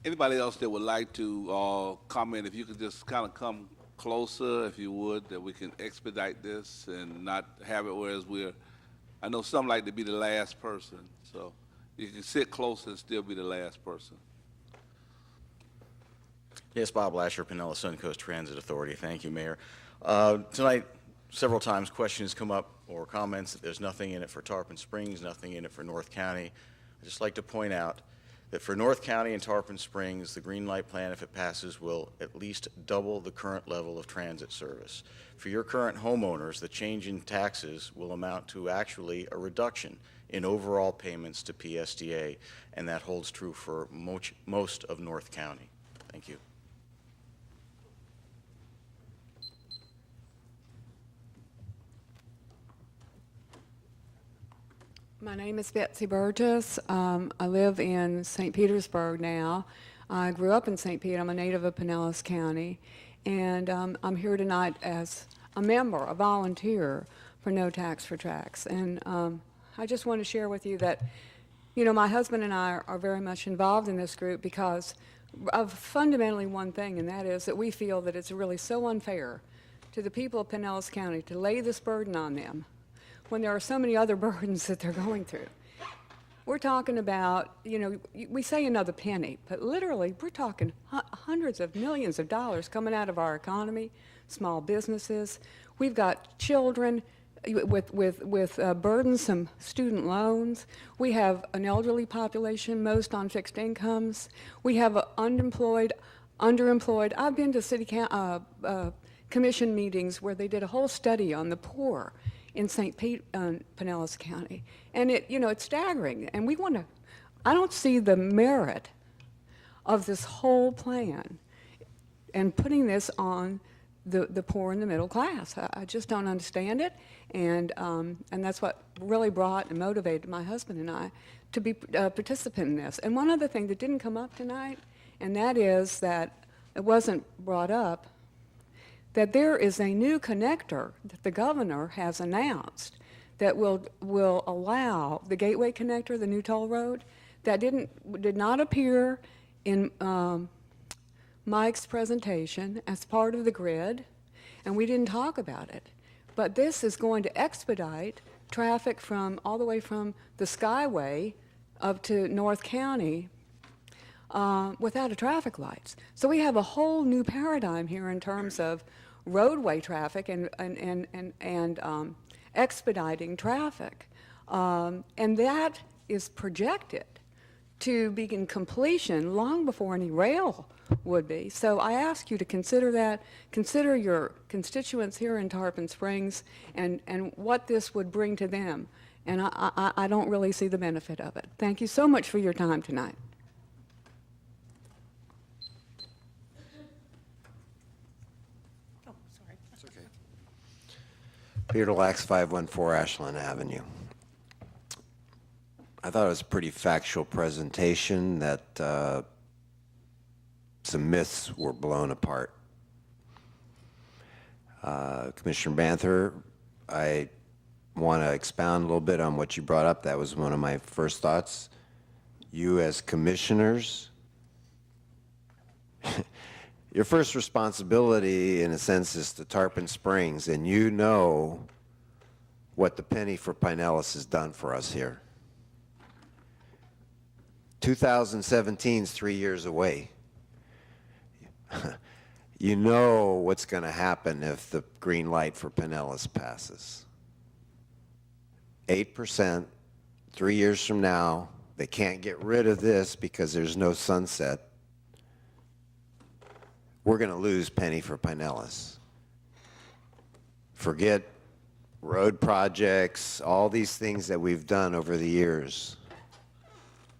Speaker 1: Anybody else that would like to comment, if you could just kind of come closer, if you would, that we can expedite this and not have it whereas I know some like to be the last person, so you can sit close and still be the last person.
Speaker 15: Yes, Bob Lasher, Pinellas Suncoast Transit Authority. Thank you, Mayor. Tonight, several times questions come up or comments that there's nothing in it for Tarpon Springs, nothing in it for North County. I'd just like to point out that for North County and Tarpon Springs, the Green Light Plan, if it passes, will at least double the current level of transit service. For your current homeowners, the change in taxes will amount to actually a reduction in overall payments to PSTA, and that holds true for most of North County. Thank you.
Speaker 16: My name is Betsy Burgess. I live in St. Petersburg now. I grew up in St. Pete. I'm a native of Pinellas County. And I'm here tonight as a member, a volunteer for No Tax for Tracks. And I just want to share with you that, you know, my husband and I are very much involved in this group because of fundamentally one thing, and that is that we feel that it's really so unfair to the people of Pinellas County to lay this burden on them when there are so many other burdens that they're going through. We're talking about, you know, we say another penny, but literally we're talking hundreds of millions of dollars coming out of our economy, small businesses. We've got children with burdensome student loans. We have an elderly population, most on fixed incomes. We have underemployed. I've been to city commission meetings where they did a whole study on the poor in St. Pete, Pinellas County. And it's staggering. And I don't see the merit of this whole plan and putting this on the poor and the middle class. I just don't understand it. And that's what really brought and motivated my husband and I to be a participant in this. And one other thing that didn't come up tonight, and that is that it wasn't brought up, that there is a new connector that the governor has announced that will allow the Gateway Connector, the new toll road, that did not appear in Mike's presentation as part of the grid, and we didn't talk about it. But this is going to expedite traffic all the way from the Skyway up to North County without traffic lights. So we have a whole new paradigm here in terms of roadway traffic and expediting traffic. And that is projected to begin completion long before any rail would be. So I ask you to consider that, consider your constituents here in Tarpon Springs and what this would bring to them. And I don't really see the benefit of it. Thank you so much for your time tonight.
Speaker 7: Peter Lax, 514 Ashland Avenue. I thought it was a pretty factual presentation that some myths were blown apart. Commissioner Banther, I want to expound a little bit on what you brought up. That was one of my first thoughts. You as commissioners, your first responsibility, in a sense, is to Tarpon Springs, and you know what the penny for Pinellas has done for us here. 2017 is 3 years away. You know what's going to happen if the green light for Pinellas passes. 8%, 3 years from now, they can't get rid of this because there's no sunset. We're going to lose penny for Pinellas. Forget road projects, all these things that we've done over the years.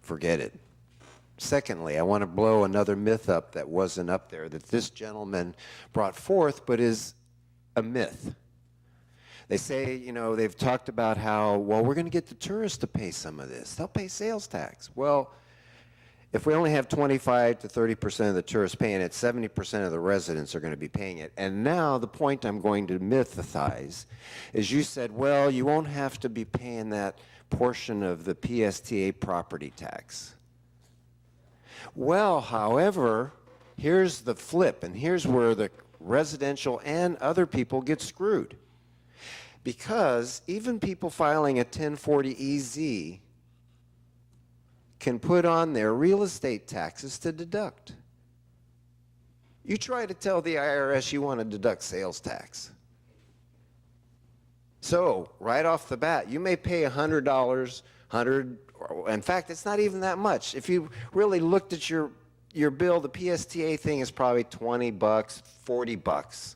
Speaker 7: Forget it. Secondly, I want to blow another myth up that wasn't up there that this gentleman brought forth, but is a myth. They say, you know, they've talked about how, well, we're going to get the tourists to pay some of this. They'll pay sales tax. Well, if we only have 25 to 30% of the tourists paying it, 70% of the residents are going to be paying it. And now the point I'm going to mythicize is you said, well, you won't have to be paying that portion of the PSTA property tax. Well, however, here's the flip, and here's where the residential and other people get screwed. Because even people filing a 1040EZ can put on their real estate taxes to deduct. You try to tell the IRS you want to deduct sales tax. So, right off the bat, you may pay $100, in fact, it's not even that much. If you really looked at your bill, the PSTA thing is probably $20, $40.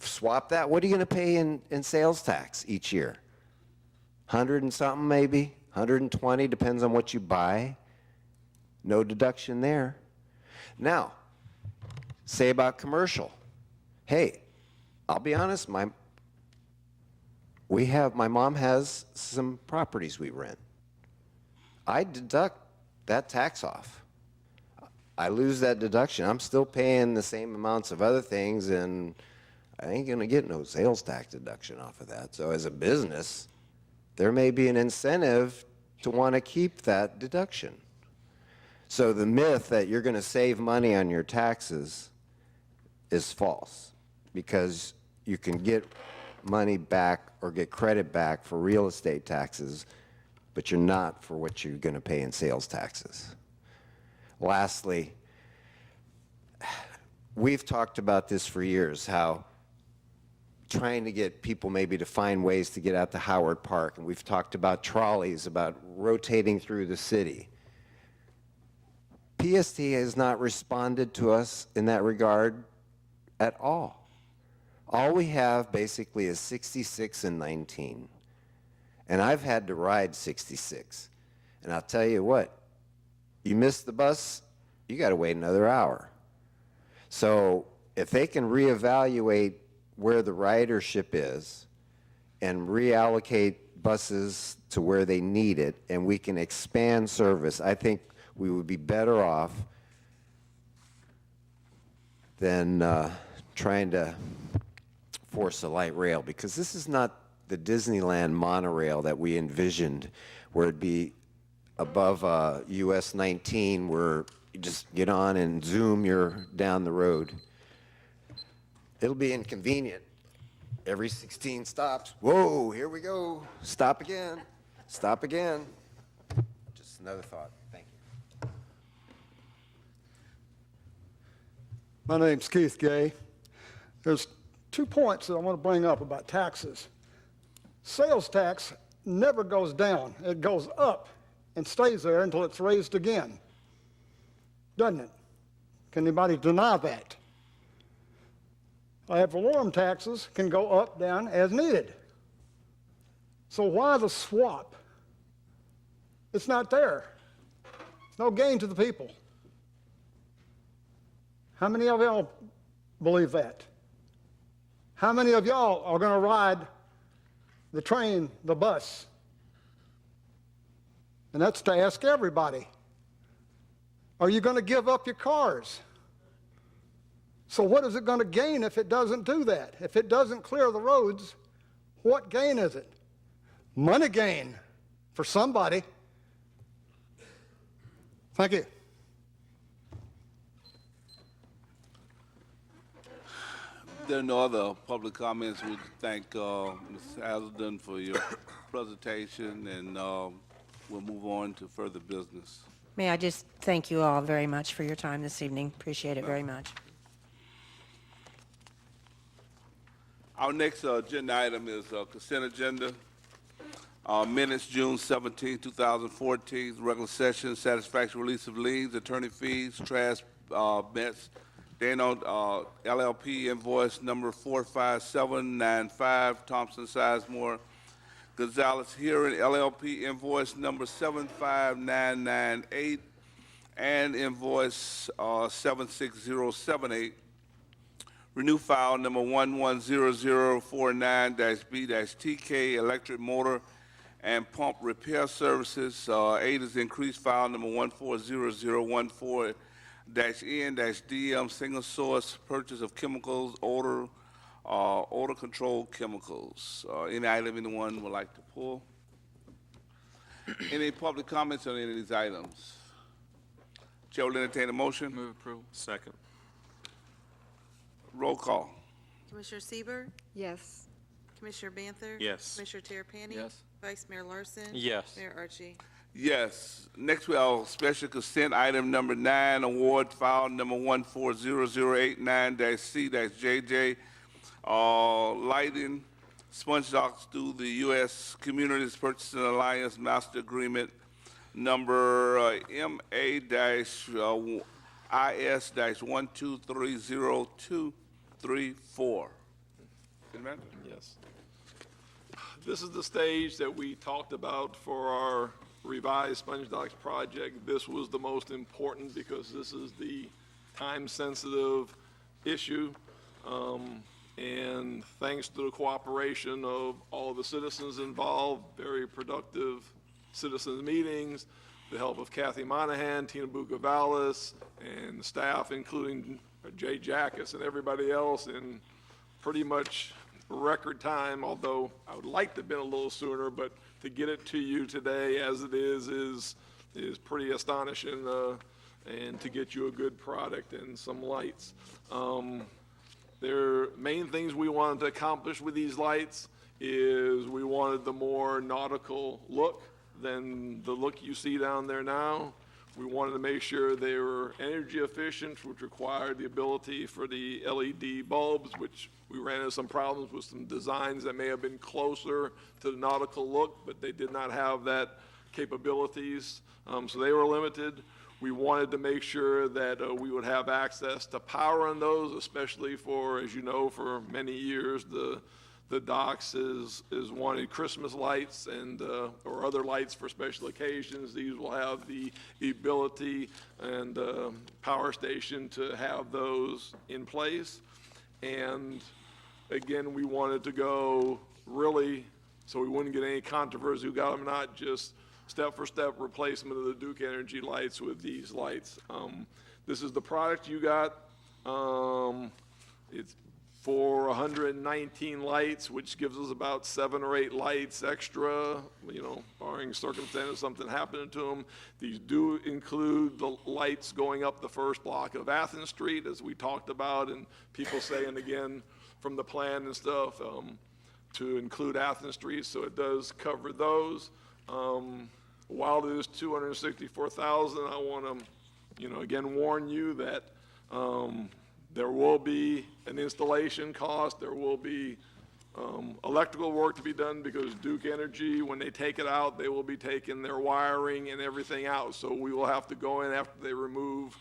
Speaker 7: Swap that, what are you going to pay in sales tax each year? 100 and something maybe, 120, depends on what you buy. No deduction there. Now, say about commercial. Hey, I'll be honest, my mom has some properties we rent. I deduct that tax off. I lose that deduction. I'm still paying the same amounts of other things, and I ain't going to get no sales tax deduction off of that. So as a business, there may be an incentive to want to keep that deduction. So the myth that you're going to save money on your taxes is false, because you can get money back or get credit back for real estate taxes, but you're not for what you're going to pay in sales taxes. Lastly, we've talked about this for years, how trying to get people maybe to find ways to get out to Howard Park, and we've talked about trolleys, about rotating through the city. PST has not responded to us in that regard at all. All we have basically is 66 and 19. And I've had to ride 66. And I'll tell you what, you miss the bus, you got to wait another hour. So if they can reevaluate where the ridership is and reallocate buses to where they need it, and we can expand service, I think we would be better off than trying to force a light rail, because this is not the Disneyland monorail that we envisioned, where it'd be above US 19, where you just get on and zoom, you're down the road. It'll be inconvenient. Every 16 stops, whoa, here we go, stop again, stop again. Just another thought. Thank you.
Speaker 17: My name's Keith Gay. There's 2 points that I want to bring up about taxes. Sales tax never goes down. It goes up and stays there until it's raised again. Doesn't it? Can anybody deny that? Ad valorem taxes can go up, down as needed. So why the swap? It's not there. It's no gain to the people. How many of y'all believe that? How many of y'all are going to ride the train, the bus? And that's to ask everybody. Are you going to give up your cars? So what is it going to gain if it doesn't do that? If it doesn't clear the roads What gain is it? Money gain for somebody. Thank you.
Speaker 1: There are no other public comments. We thank Ms. Hazelden for your presentation, and we'll move on to further business.
Speaker 10: May I just thank you all very much for your time this evening. Appreciate it very much.
Speaker 1: Our next agenda item is consent agenda. Minutes, June 17, 2014, regular session, satisfactory release of liens, attorney fees, trash bets, Dano LLP invoice number 45795, Thompson Sizemore Gonzalez Hearing LLP invoice number 75998, and invoice 76078. Renew file number 110049-B-TK Electric Motor and Pump Repair Services. 8 is increased file number 140014-N-DM Single Source Purchase of Chemicals, Odor Control Chemicals. Any item anyone would like to pull? Any public comments on any of these items? Chair will entertain a motion.
Speaker 11: Move approval. Second.
Speaker 1: Roll call.
Speaker 2: Commissioner Sieber,
Speaker 16: Yes.
Speaker 2: Commissioner Banther?
Speaker 11: Yes.
Speaker 2: Commissioner Terrapini?
Speaker 11: Yes.
Speaker 2: Vice Mayor Larson?
Speaker 11: Yes.
Speaker 2: Mayor Archie?
Speaker 1: Yes. Next, we have special consent item number 9, award file number 140089-C-JJ, lighting sponge docks through the U.S. Communities Purchasing Alliance Master Agreement number MA-IS-1230-234.
Speaker 18: Yes. This is the stage that we talked about for our revised sponge docks project. This was the most important because this is the time-sensitive issue. And thanks to the cooperation of all the citizens involved, very productive citizens meetings, the help of Kathy Monahan, Tina Bucavalis, and the staff, including Jay Jackus and everybody else, in pretty much record time, although I would like to have been a little sooner, but to get it to you today as it is pretty astonishing, and to get you a good product and some lights. Their main things we wanted to accomplish with these lights is we wanted the more nautical look than the look you see down there now. We wanted to make sure they were energy efficient, which required the ability for the LED bulbs, which we ran into some problems with some designs that may have been closer to the nautical look, but they did not have that capabilities, so they were limited. We wanted to make sure that we would have access to power on those, especially for, as you know, for many years, the docks is wanted Christmas lights and or other lights for special occasions. These will have the ability and power station to have those in place. And again, we wanted to go really, so we wouldn't get any controversy who got them or not, just step-for-step replacement of the Duke Energy lights with these lights. This is the product you got. It's for 119 lights, which gives us about 7 or 8 lights extra, you know, barring circumstances, something happening to them. These do include the lights going up the first block of Athens Street, as we talked about, and people saying again from the plan and stuff to include Athens Street, so it does cover those. While it is $264,000, I want to, you know, again warn you that there will be an installation cost. There will be electrical work to be done because Duke Energy, when they take it out, they will be taking their wiring and everything out. So we will have to go in after they remove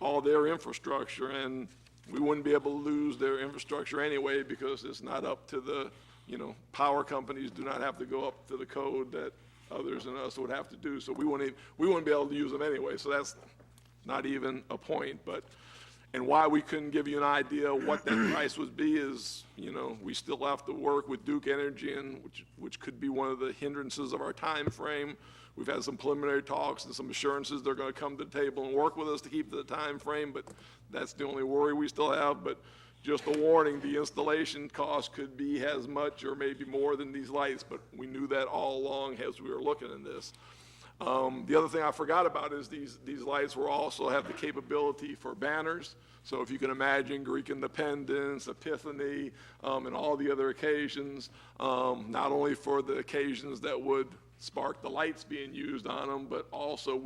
Speaker 18: all their infrastructure, and we wouldn't be able to lose their infrastructure anyway because it's not up to the, you know, power companies do not have to go up to the code that others and us would have to do. So we wouldn't be able to use them anyway. So that's not even a point. But And why we couldn't give you an idea what that price would be is, we still have to work with Duke Energy, and which could be one of the hindrances of our time frame. We've had some preliminary talks and some assurances they're going to come to the table and work with us to keep the time frame, but that's the only worry we still have. But just a warning, the installation cost could be as much or maybe more than these lights, but we knew that all along as we were looking at this. The other thing I forgot about is these lights will also have the capability for banners. So if you can imagine Greek Independence, Epiphany, and all the other occasions, not only for the occasions that would spark the lights being used on them, but also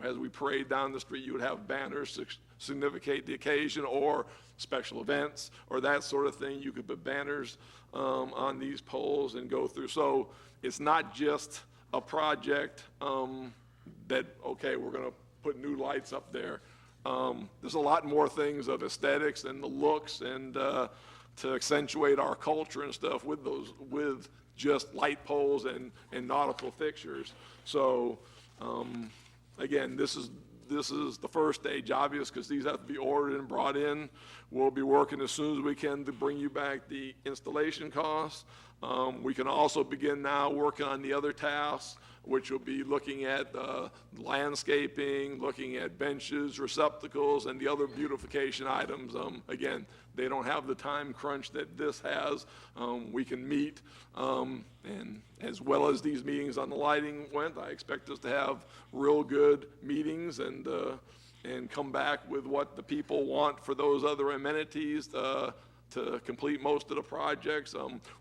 Speaker 18: as we parade down the street, you would have banners to significate the occasion or special events or that sort of thing. You could put banners on these poles and go through. So it's not just a project that, okay, we're going to put new lights up there. There's a lot more things of aesthetics and the looks and to accentuate our culture and stuff with just light poles and nautical fixtures. So again, this is the first stage, obvious, because these have to be ordered and brought in. We'll be working as soon as we can to bring you back the installation costs. We can also begin now working on the other tasks, which will be looking at landscaping, looking at benches, receptacles, and the other beautification items. Again, they don't have the time crunch that this has. We can meet, and as well as these meetings on the lighting went, I expect us to have real good meetings and come back with what the people want for those other amenities to complete most of the projects.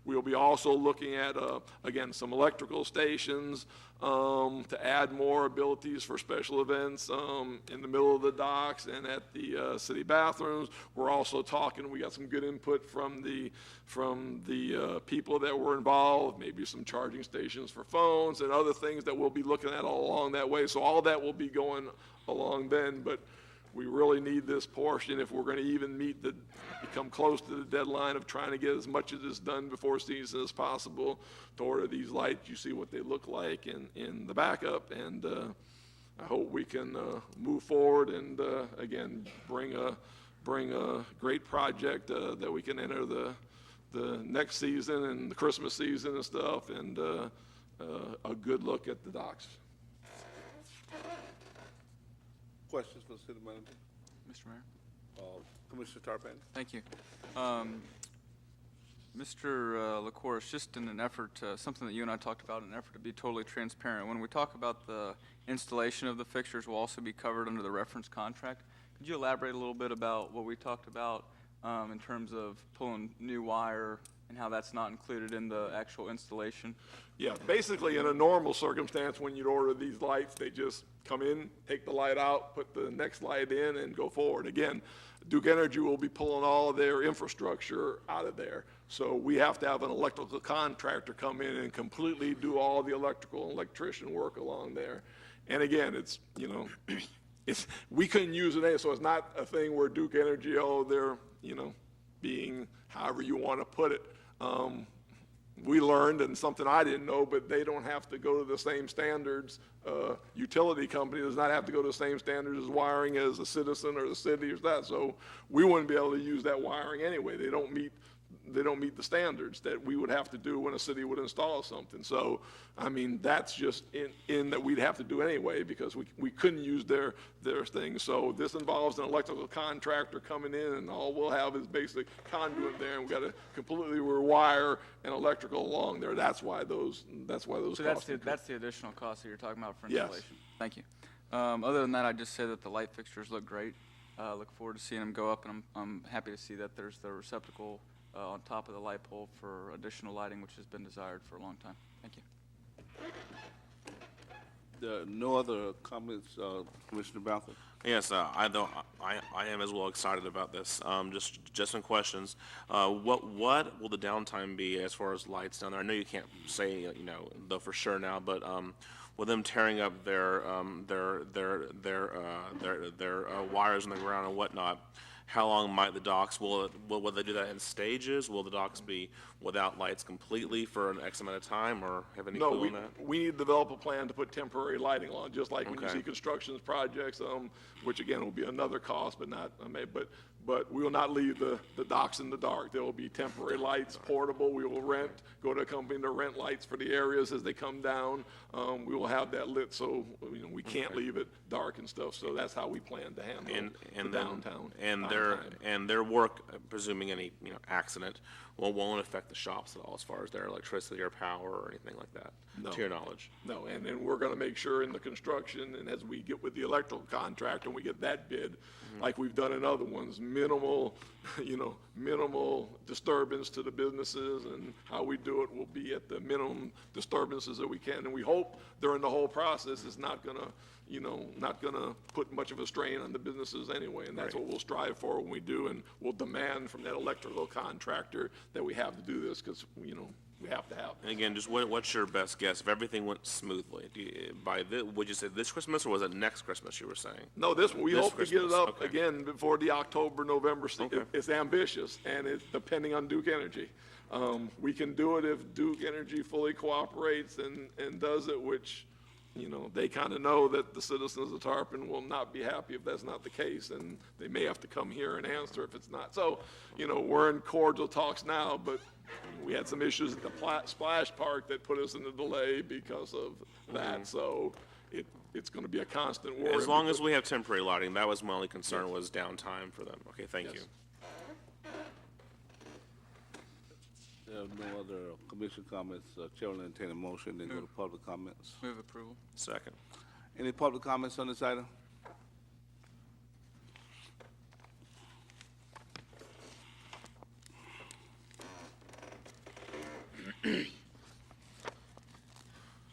Speaker 18: We'll be also looking at, again, some electrical stations to add more abilities for special events in the middle of the docks and at the city bathrooms. We're also talking, we got some good input from the people that were involved, maybe some charging stations for phones and other things that we'll be looking at all along that way. So all that will be going along then, but we really need this portion if we're going to even become close to the deadline of trying to get as much of this done before season as possible to order these lights. You see what they look like in the backup, and I hope we can move forward and again bring a great project that we can enter the next season and the Christmas season and stuff, and a good look at the docks.
Speaker 1: Questions for the city manager?
Speaker 19: Mr. Mayor.
Speaker 1: Commissioner Tarpon.
Speaker 19: Thank you. Mr. LaCourse, just in an effort, something that you and I talked about, in an effort to be totally transparent, when we talk about the installation of the fixtures will also be covered under the reference contract. Could you elaborate a little bit about what we talked about in terms of pulling new wire and how that's not included in the actual installation?
Speaker 18: Yeah, basically in a normal circumstance, when you'd order these lights, they just come in, take the light out, put the next light in, and go forward. Again, Duke Energy will be pulling all of their infrastructure out of there. So we have to have an electrical contractor come in and completely do all the electrical and electrician work along there. And again, it's, we couldn't use it, so it's not a thing where Duke Energy, they're, being however you want to put it. We learned, and something I didn't know, but they don't have to go to the same standards. Utility company does not have to go to the same standards as wiring as a citizen or the city or that. So we wouldn't be able to use that wiring anyway. They don't meet the standards that we would have to do when a city would install something. So, I mean, that's just in that we'd have to do anyway because we couldn't use their things. So this involves an electrical contractor coming in, and all we'll have is basic conduit there, and we've got to completely rewire and electrical along there. That's why those
Speaker 19: So
Speaker 18: costs.
Speaker 19: that's the additional cost that you're talking about for
Speaker 18: Yes.
Speaker 19: installation? Thank you. Other than that, I'd just say that the light fixtures look great. Look forward to seeing them go up, and I'm happy to see that there's the receptacle on top of the light pole for additional lighting, which has been desired for a long time. Thank you.
Speaker 1: No other comments, Commissioner Balfour?
Speaker 11: Yes, I am as well excited about this. Just some questions. What will the downtime be as far as lights down there? I know you can't say though for sure now, but with them tearing up their wires on the ground and whatnot, how long might the docks, will they do that in stages? Will the docks be without lights completely for an X amount of time, or have any
Speaker 18: No,
Speaker 11: clue on that?
Speaker 18: we need to develop a plan to put temporary lighting on, just like when you
Speaker 11: Okay.
Speaker 18: see construction projects, which again will be another cost, but not, but we will not leave the docks in the dark. There will be temporary lights, portable. We will go to a company to rent lights for the areas as they come down. We will have that lit, so, we can't leave it dark and stuff. So that's how we plan to handle the downtown.
Speaker 11: And their work, presuming any, accident, won't affect the shops at all as far as their electricity or power or anything like that,
Speaker 18: No.
Speaker 11: to your knowledge?
Speaker 18: No, and then we're gonna make sure in the construction, and as we get with the electrical contractor, and we get that bid, like we've done in other ones, minimal disturbance to the businesses, and how we do it will be at the minimum disturbances that we can. And we hope during the whole process, it's not gonna put much of a strain on the businesses anyway, and that's what we'll strive for when we do, and we'll demand from that electrical contractor that we have to do this, because, we have to have.
Speaker 11: And again, just what's your best guess if everything went smoothly? Would you say this Christmas, or was it next Christmas you were saying?
Speaker 18: No, this one, we
Speaker 11: This
Speaker 18: hope to get it
Speaker 11: Christmas,
Speaker 18: up
Speaker 11: okay.
Speaker 18: again before the October, November. It's ambitious, and it's depending on Duke Energy. We can do it if Duke Energy fully cooperates and does it, which, they kind of know that the citizens of Tarpon will not be happy if that's not the case, and they may have to come here and answer if it's not. So, we're in cordial talks now, but we had some issues at the splash park that put us in a delay because of that. So it's going to be a constant war.
Speaker 11: As long as we have temporary lighting, that was my only concern, was downtime for them. Okay, thank you.
Speaker 1: There are no other commission comments. Chair will entertain a motion, then go to public comments.
Speaker 19: Move approval.
Speaker 11: Second.
Speaker 1: Any public comments on this item?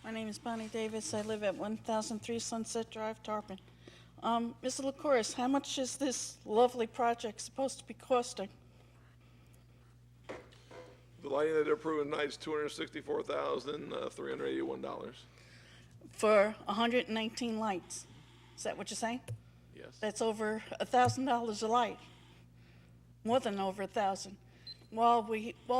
Speaker 8: My name is Bonnie Davis. I live at 1003 Sunset Drive, Tarpon. Mr. LaCourse, how much is this lovely project supposed to be costing?
Speaker 18: The lighting that they're approving tonight is $264,381.
Speaker 8: For 119 lights. Is that what you're saying?
Speaker 18: Yes.
Speaker 8: That's over $1,000 a light. More than over 1,000. While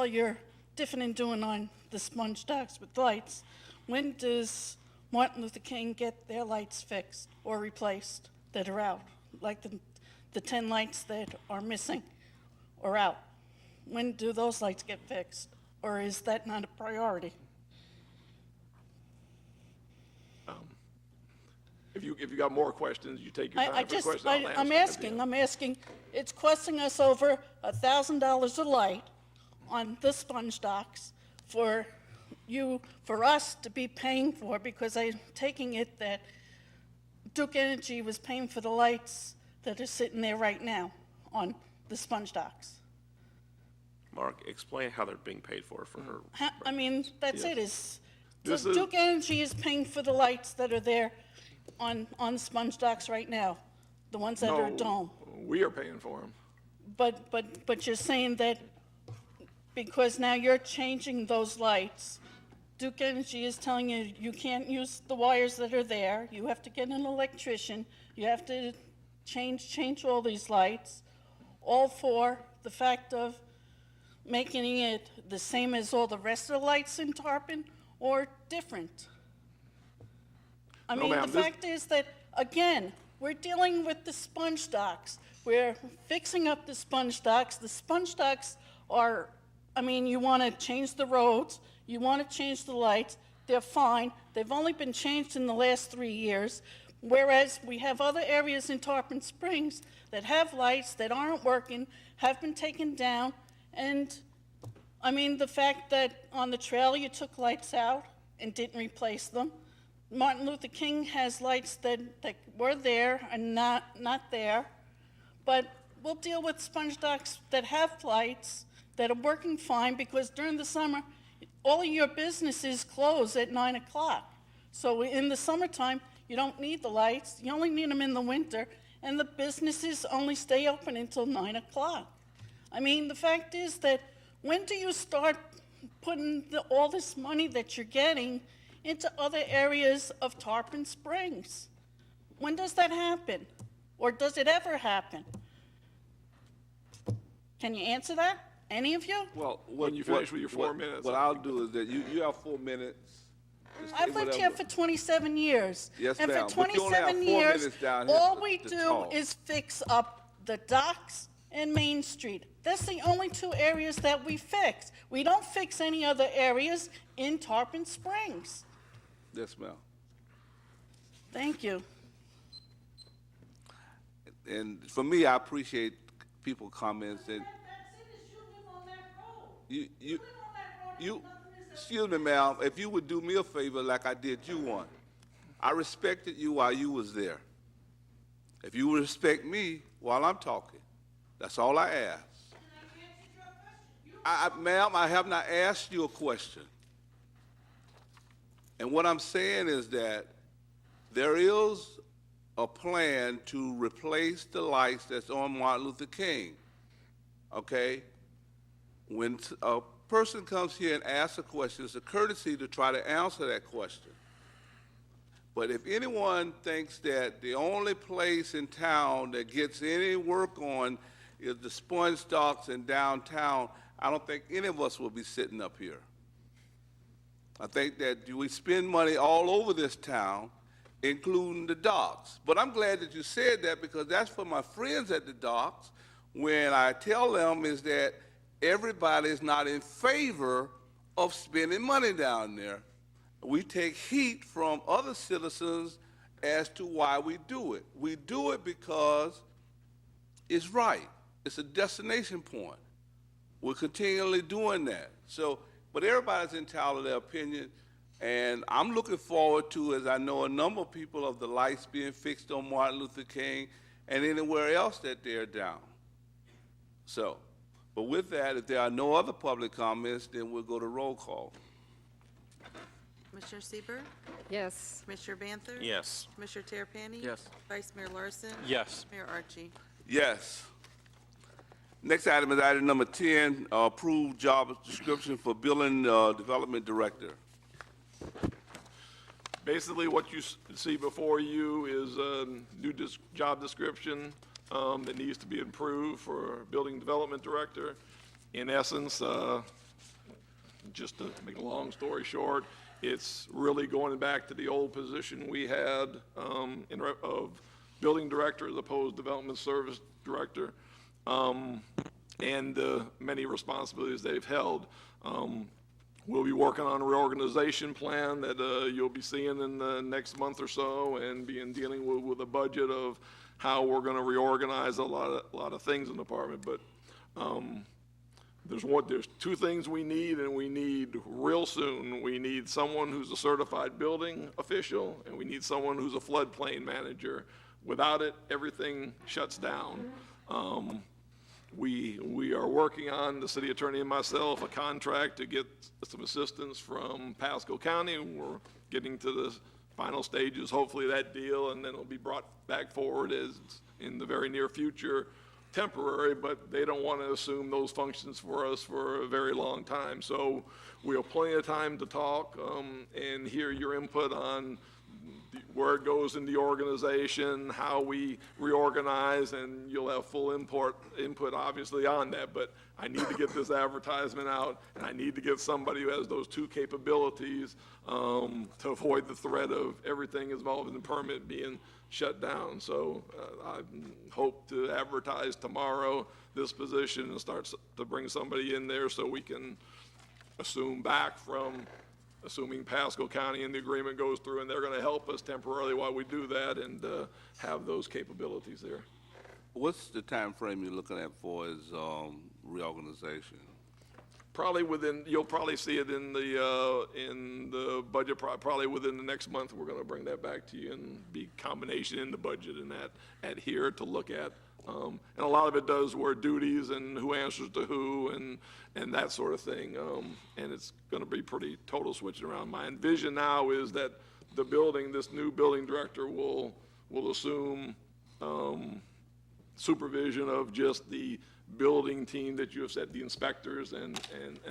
Speaker 8: you're different in doing on the sponge docks with lights, when does Martin Luther King get their lights fixed or replaced that are out? Like the 10 lights that are missing or out. When do those lights get fixed? Or is that not a priority?
Speaker 18: If you got more questions, you take your time for questions. I'll answer them.
Speaker 8: I'm asking, it's costing us over $1,000 a light on the sponge docks for us to be paying for, because I'm taking it that Duke Energy was paying for the lights that are sitting there right now on the sponge docks.
Speaker 11: Mark, explain how they're being paid for her.
Speaker 8: I mean, that's
Speaker 18: Yes.
Speaker 8: it, is,
Speaker 18: This
Speaker 8: so
Speaker 18: is-
Speaker 8: Duke Energy is paying for the lights that are there on sponge docks right now, the ones that are
Speaker 18: No,
Speaker 8: dome.
Speaker 18: we are paying for them.
Speaker 8: But you're saying that because now you're changing those lights, Duke Energy is telling you you can't use the wires that are there, you have to get an electrician, you have to change all these lights, all for the fact of making it the same as all the rest of the lights in Tarpon, or different? I
Speaker 18: No,
Speaker 8: mean, the
Speaker 18: ma'am, this-
Speaker 8: fact is that, again, we're dealing with the sponge docks. We're fixing up the sponge docks. The sponge docks are, I mean, you want to change the roads, you want to change the lights, they're fine. They've only been changed in the last 3 years, whereas we have other areas in Tarpon Springs that have lights that aren't working, have been taken down, and, I mean, the fact that on the trail you took lights out and didn't replace them. Martin Luther King has lights that were there and not there. But we'll deal with sponge docks that have lights that are working fine, because during the summer, all of your businesses close at 9 o'clock. So in the summertime, you don't need the lights. You only need them in the winter, and the businesses only stay open until 9 o'clock. I mean, the fact is that when do you start putting all this money that you're getting into other areas of Tarpon Springs? When does that happen? Or does it ever happen? Can you answer that? Any of you?
Speaker 1: Well,
Speaker 18: When you finish with your 4 minutes.
Speaker 1: What I'll do is that you have 4 minutes. Just
Speaker 8: I've
Speaker 1: say
Speaker 8: lived here
Speaker 1: whatever.
Speaker 8: for 27 years.
Speaker 1: Yes,
Speaker 8: And
Speaker 1: ma'am,
Speaker 8: for
Speaker 1: but you only have
Speaker 8: 27
Speaker 1: 4
Speaker 8: years,
Speaker 1: minutes down here
Speaker 8: all
Speaker 1: to-
Speaker 8: we
Speaker 1: to
Speaker 8: do
Speaker 1: talk.
Speaker 8: is fix up the docks and Main Street. That's the only two areas that we fix. We don't fix any other areas in Tarpon Springs.
Speaker 1: Yes, ma'am.
Speaker 8: Thank you.
Speaker 1: And for me, I appreciate people comments and you, excuse me, ma'am, if you would do me a favor like I did you one. I respected you while you was there. If you would respect me while I'm talking, that's all I ask. Ma'am, I have not asked you a question. And what I'm saying is that there is a plan to replace the lights that's on Martin Luther King, okay? When a person comes here and asks a question, it's a courtesy to try to answer that question. But if anyone thinks that the only place in town that gets any work on is the sponge docks in downtown, I don't think any of us will be sitting up here. I think that we spend money all over this town, including the docks. But I'm glad that you said that because that's for my friends at the docks. When I tell them is that everybody is not in favor of spending money down there. We take heat from other citizens as to why we do it. We do it because it's right. It's a destination point. We're continually doing that. So, but everybody's entitled to their opinion, and I'm looking forward to, as I know a number of people, of the lights being fixed on Martin Luther King and anywhere else that they're down. So, but with that, if there are no other public comments, then we'll go to roll call.
Speaker 2: Commissioner Sieber,
Speaker 16: Yes.
Speaker 2: Commissioner Banther?
Speaker 11: Yes.
Speaker 2: Commissioner Terrapini?
Speaker 19: Yes.
Speaker 2: Vice Mayor Larson?
Speaker 19: Yes.
Speaker 2: Mayor Archie?
Speaker 1: Yes. Next item is item number 10, approved job description for Building Development Director.
Speaker 18: Basically, what you see before you is a new job description that needs to be improved for Building Development Director. In essence, just to make a long story short, it's really going back to the old position we had of Building Director as opposed to Development Service Director, and the many responsibilities they've held. We'll be working on a reorganization plan that you'll be seeing in the next month or so, and dealing with a budget of how we're going to reorganize a lot of things in the department. But there's two things we need, and we need real soon. We need someone who's a certified building official, and we need someone who's a floodplain manager. Without it, everything shuts down. We are working on, the city attorney and myself, a contract to get some assistance from Pasco County. We're getting to the final stages, hopefully, of that deal, and then it'll be brought back forward as in the very near future, temporary, but they don't want to assume those functions for us for a very long time. So we have plenty of time to talk and hear your input on where it goes in the organization, how we reorganize, and you'll have full input obviously on that. But I need to get this advertisement out, and I need to get somebody who has those two capabilities to avoid the threat of everything involved in the permit being shut down. So I hope to advertise tomorrow this position and start to bring somebody in there so we can assume back from assuming Pasco County and the agreement goes through, and they're going to help us temporarily while we do that and have those capabilities there.
Speaker 1: What's the time frame you're looking at for his reorganization?
Speaker 18: Probably you'll probably see it in the budget, probably within the next month. We're going to bring that back to you and be combination in the budget and that at here to look at. And a lot of it does where duties and who answers to who and that sort of thing. And it's going to be pretty total switching around. My vision now is that this new building director will assume supervision of just the building team that you have said, the inspectors and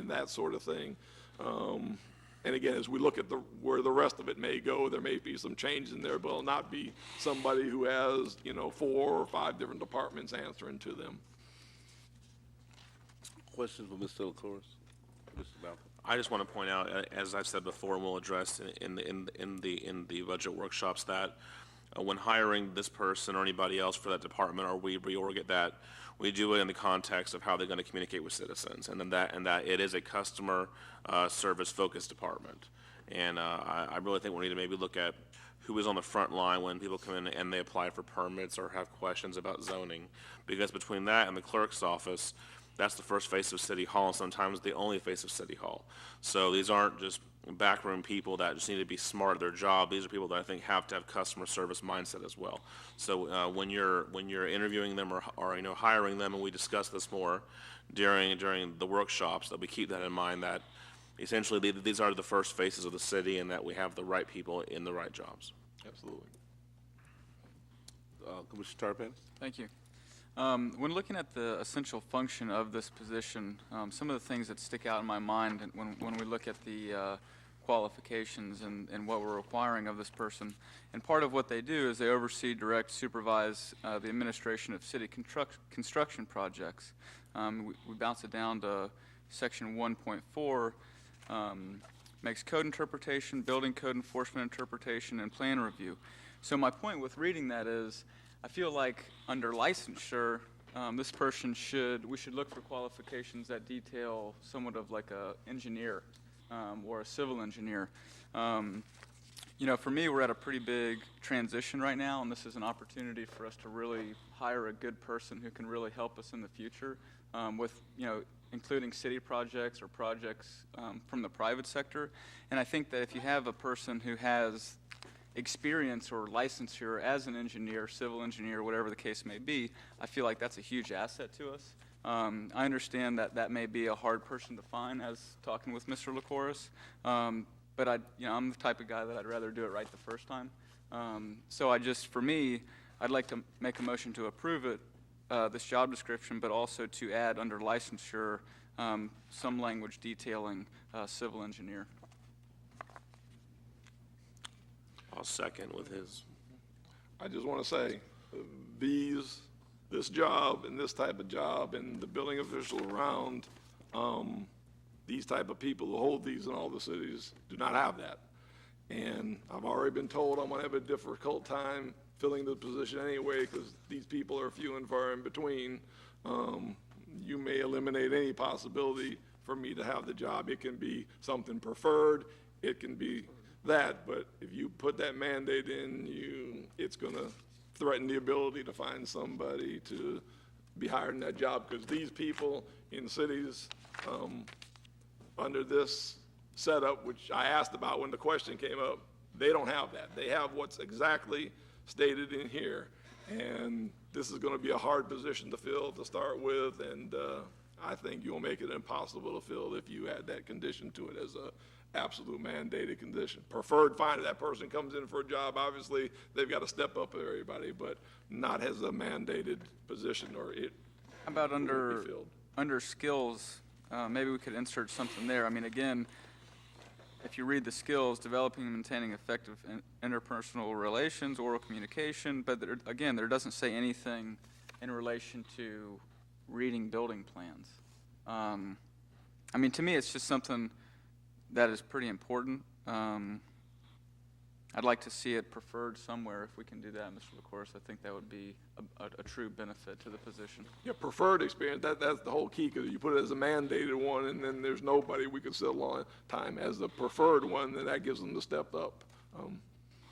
Speaker 18: that sort of thing. And again, as we look at where the rest of it may go, there may be some changes in there, but it'll not be somebody who has, 4 or 5 different departments answering to them.
Speaker 1: Questions for Mr. LaCourse? Mr. Malcolm?
Speaker 11: I just want to point out, as I've said before, and we'll address in the budget workshops, that when hiring this person or anybody else for that department, or we reorg it, that we do it in the context of how they're going to communicate with citizens, and that it is a customer service focused department. And I really think we need to maybe look at who is on the front line when people come in and they apply for permits or have questions about zoning, because between that and the clerk's office, that's the first face of City Hall, and sometimes the only face of City Hall. So these aren't just backroom people that just need to be smart at their job. These are people that I think have to have customer service mindset as well. So when you're interviewing them or hiring them, and we discuss this more during the workshops, that we keep that in mind, that essentially these are the first faces of the city, and that we have the right people in the right jobs.
Speaker 1: Absolutely. Commissioner Tarpon?
Speaker 19: Thank you. When looking at the essential function of this position, some of the things that stick out in my mind when we look at the qualifications and what we're requiring of this person, and part of what they do is they oversee, direct, supervise the administration of city construction projects. We bounce it down to section 1.4, makes code interpretation, building code enforcement interpretation, and plan review. So my point with reading that is, I feel like under licensure, this person we should look for qualifications that detail somewhat of like a engineer or a civil engineer. For me, we're at a pretty big transition right now, and this is an opportunity for us to really hire a good person who can really help us in the future with, including city projects or projects from the private sector. And I think that if you have a person who has experience or licensure as an engineer, civil engineer, whatever the case may be, I feel like that's a huge asset to us. I understand that may be a hard person to find, as talking with Mr. LaCourse, but I'm the type of guy that I'd rather do it right the first time. So for me, I'd like to make a motion to approve it, this job description, but also to add under licensure some language detailing civil engineer.
Speaker 11: I'll second with his.
Speaker 18: I just want to say, this job and this type of job and the building official around these type of people who hold these in all the cities do not have that. And I've already been told I'm going to have a difficult time filling the position anyway, because these people are few and far in between. You may eliminate any possibility for me to have the job. It can be something preferred. It can be that, but if you put that mandate in, it's going to threaten the ability to find somebody to be hired in that job, because these people in cities under this setup, which I asked about when the question came up, they don't have that. They have what's exactly stated in here, and this is going to be a hard position to fill to start with, and I think you'll make it impossible to fill if you add that condition to it as a absolute mandated condition. Preferred, fine, if that person comes in for a job, obviously they've got to step up with everybody, but not as a mandated position, or it
Speaker 19: How about
Speaker 18: won't be filled.
Speaker 19: under skills, maybe we could insert something there. I mean, again, if you read the skills, developing and maintaining effective interpersonal relations, oral communication, but there doesn't say anything in relation to reading building plans. I mean, to me, it's just something that is pretty important. I'd like to see it preferred somewhere if we can do that, Mr. LaCourse. I think that would be a true benefit to the position.
Speaker 18: Yeah, preferred experience, that's the whole key, because you put it as a mandated one, and then there's nobody we could settle on time as the preferred one, then that gives them the step up.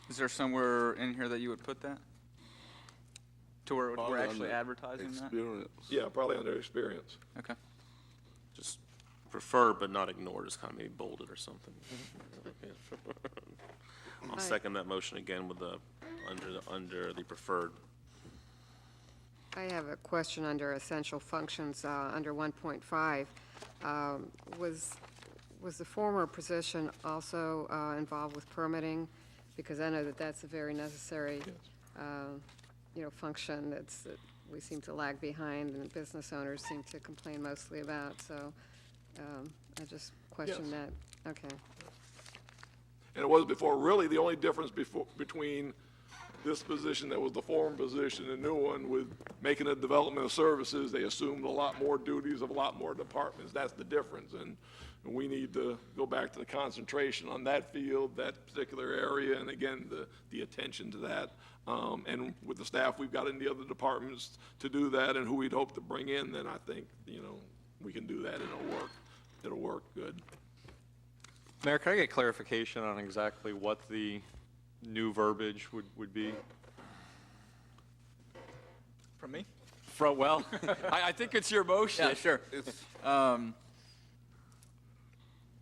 Speaker 19: Is there somewhere in here that you would put that? To where we're actually advertising
Speaker 1: Experience.
Speaker 18: Yeah, probably under experience.
Speaker 19: that? Okay.
Speaker 11: Just preferred but not ignored is kind of maybe bolded or something. I'll second that motion again with under the preferred.
Speaker 20: I have a question under essential functions, under 1.5. Was the former position also involved with permitting? Because I know that that's a very necessary, function that we seem to lag behind, and business owners seem to complain mostly about. So I just question
Speaker 18: Yes.
Speaker 20: that. Okay.
Speaker 18: And it was before. Really, the only difference between this position that was the former position, the new one, with making a development of services, they assumed a lot more duties of a lot more departments. That's the difference. And we need to go back to the concentration on that field, that particular area, and again, the attention to that. And with the staff we've got in the other departments to do that and who we'd hope to bring in, then I think, we can do that and it'll work good.
Speaker 21: Mayor, can I get clarification on exactly what the new verbiage would be?
Speaker 19: From me? Well, I think it's your motion.
Speaker 21: Yeah, sure.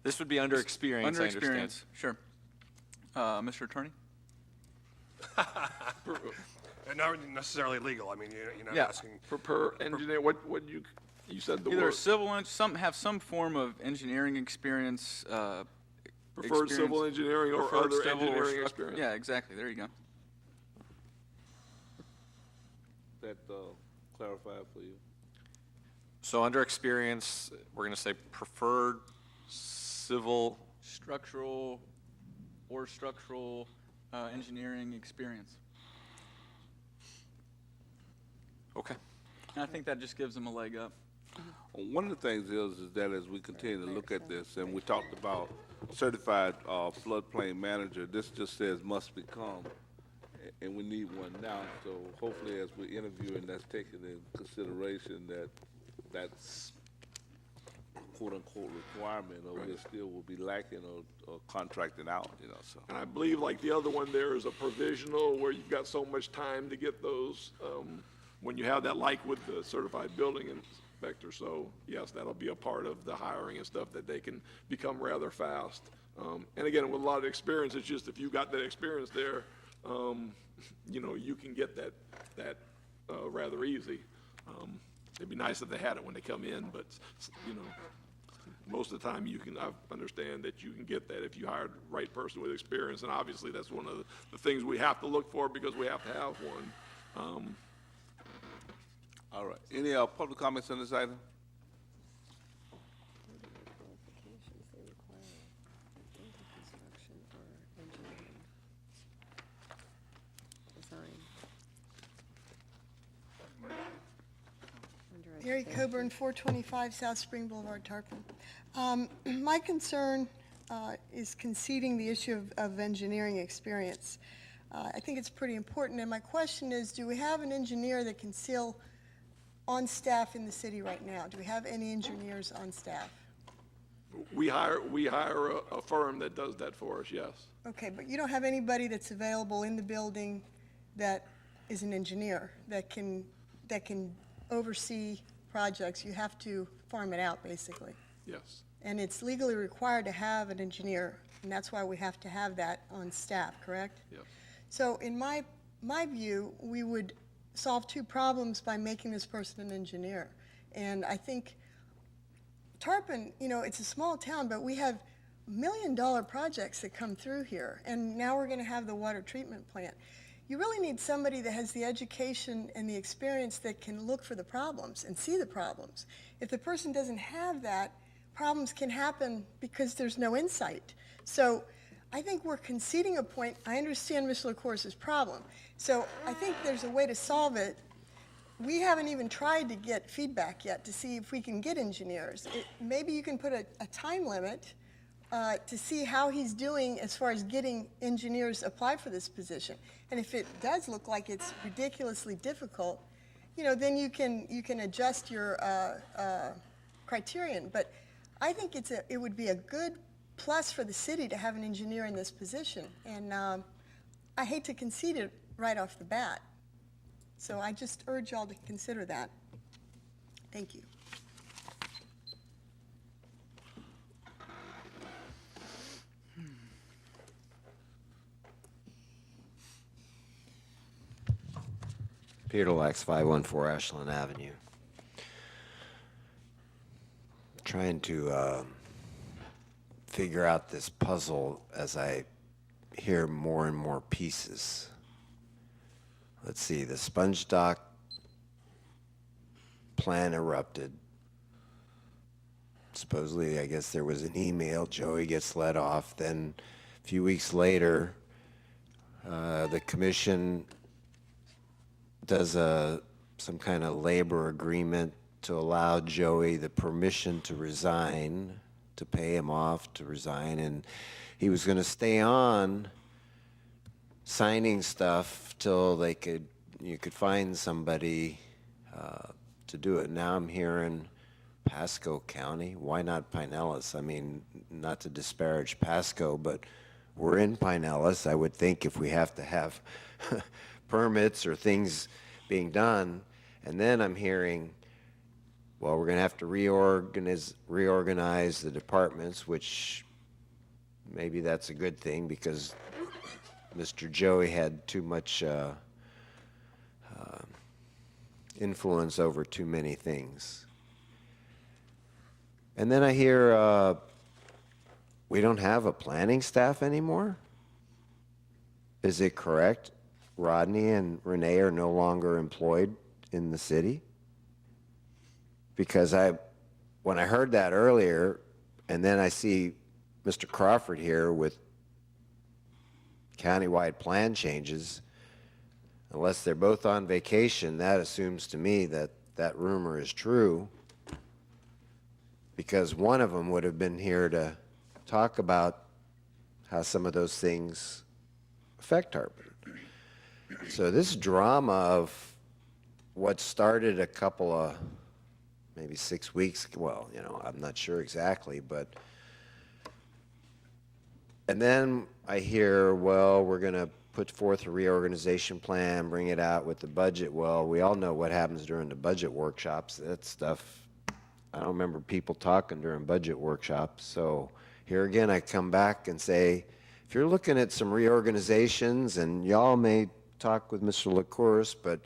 Speaker 21: This would be under experience,
Speaker 19: Under
Speaker 21: I understand.
Speaker 19: experience, sure. Mr. Attorney?
Speaker 22: And not necessarily legal. I mean, you're not
Speaker 19: Yeah.
Speaker 22: asking.
Speaker 18: Per engineer, what you said the
Speaker 19: Either
Speaker 18: word.
Speaker 19: civil, have some form of engineering experience.
Speaker 18: Preferred civil engineering or
Speaker 19: preferred
Speaker 18: other
Speaker 19: civil
Speaker 18: engineering
Speaker 19: struc-
Speaker 18: experience.
Speaker 19: Yeah, exactly, there you go.
Speaker 1: That clarified for you.
Speaker 21: So under experience, we're going to say preferred civil.
Speaker 19: Structural engineering experience.
Speaker 21: Okay.
Speaker 19: And I think that just gives them a leg up.
Speaker 1: One of the things is that as we continue to look at this, and we talked about certified floodplain manager, this just says must become, and we need one now. So hopefully as we're interviewing, that's taken in consideration that's quote-unquote requirement, or we still will be lacking or contracting out, so.
Speaker 18: And I believe like the other one, there is a provisional where you've got so much time to get those, when you have that, like with the certified building inspector. So yes, that'll be a part of the hiring and stuff, that they can become rather fast. And again, with a lot of experience, it's just if you got that experience there, you can get that rather easy. It'd be nice if they had it when they come in, but most of the time I understand that you can get that if you hire the right person with experience, and obviously that's one of the things we have to look for because we have to have one.
Speaker 1: All right. Any public comments on this item?
Speaker 23: Mary Coburn, 425 South Spring Boulevard, Tarpon. My concern is conceding the issue of engineering experience. I think it's pretty important, and my question is, do we have an engineer that can seal on staff in the city right now? Do we have any engineers on staff?
Speaker 18: We hire a firm that does that for us, yes.
Speaker 23: Okay, but you don't have anybody that's available in the building that is an engineer, that can oversee projects. You have to farm it out, basically.
Speaker 18: Yes.
Speaker 23: And it's legally required to have an engineer, and that's why we have to have that on staff, correct?
Speaker 18: Yes.
Speaker 23: So in my view, we would solve two problems by making this person an engineer. And I think Tarpon, it's a small town, but we have $1 million projects that come through here, and now we're going to have the water treatment plant. You really need somebody that has the education and the experience that can look for the problems and see the problems. If the person doesn't have that, problems can happen because there's no insight. So I think we're conceding a point. I understand Mr. LaCourse's problem. So I think there's a way to solve it. We haven't even tried to get feedback yet to see if we can get engineers. Maybe you can put a time limit to see how he's doing as far as getting engineers apply for this position. And if it does look like it's ridiculously difficult, then you can adjust your criterion. But I think it would be a good plus for the city to have an engineer in this position. And I hate to concede it right off the bat. So I just urge y'all to consider that. Thank you.
Speaker 7: Peter Lax, 514 Ashland Avenue. Trying to figure out this puzzle as I hear more and more pieces. Let's see, the sponge dock plan erupted. Supposedly, I guess there was an email, Joey gets let off. Then a few weeks later, the commission does some kind of labor agreement to allow Joey the permission to resign, to pay him off to resign, and he was going to stay on signing stuff till you could find somebody to do it. Now I'm hearing Pasco County. Why not Pinellas? I mean, not to disparage Pasco, but we're in Pinellas. I would think if we have to have permits or things being done, and then I'm hearing, well, we're going to have to reorganize the departments, which maybe that's a good thing because Mr. Joey had too much influence over too many things. And then I hear we don't have a planning staff anymore. Is it correct? Rodney and Renee are no longer employed in the city? Because when I heard that earlier, and then I see Mr. Crawford here with countywide plan changes, unless they're both on vacation, that assumes to me that that rumor is true, because one of them would have been here to talk about how some of those things affect Tarpon. So this drama of what started a couple of, maybe 6 weeks, well, I'm not sure exactly, but, and then I hear, well, we're going to put forth a reorganization plan, bring it out with the budget. Well, we all know what happens during the budget workshops. That stuff, I don't remember people talking during budget workshops. So here again, I come back and say, if you're looking at some reorganizations, and y'all may talk with Mr. LaCourse, but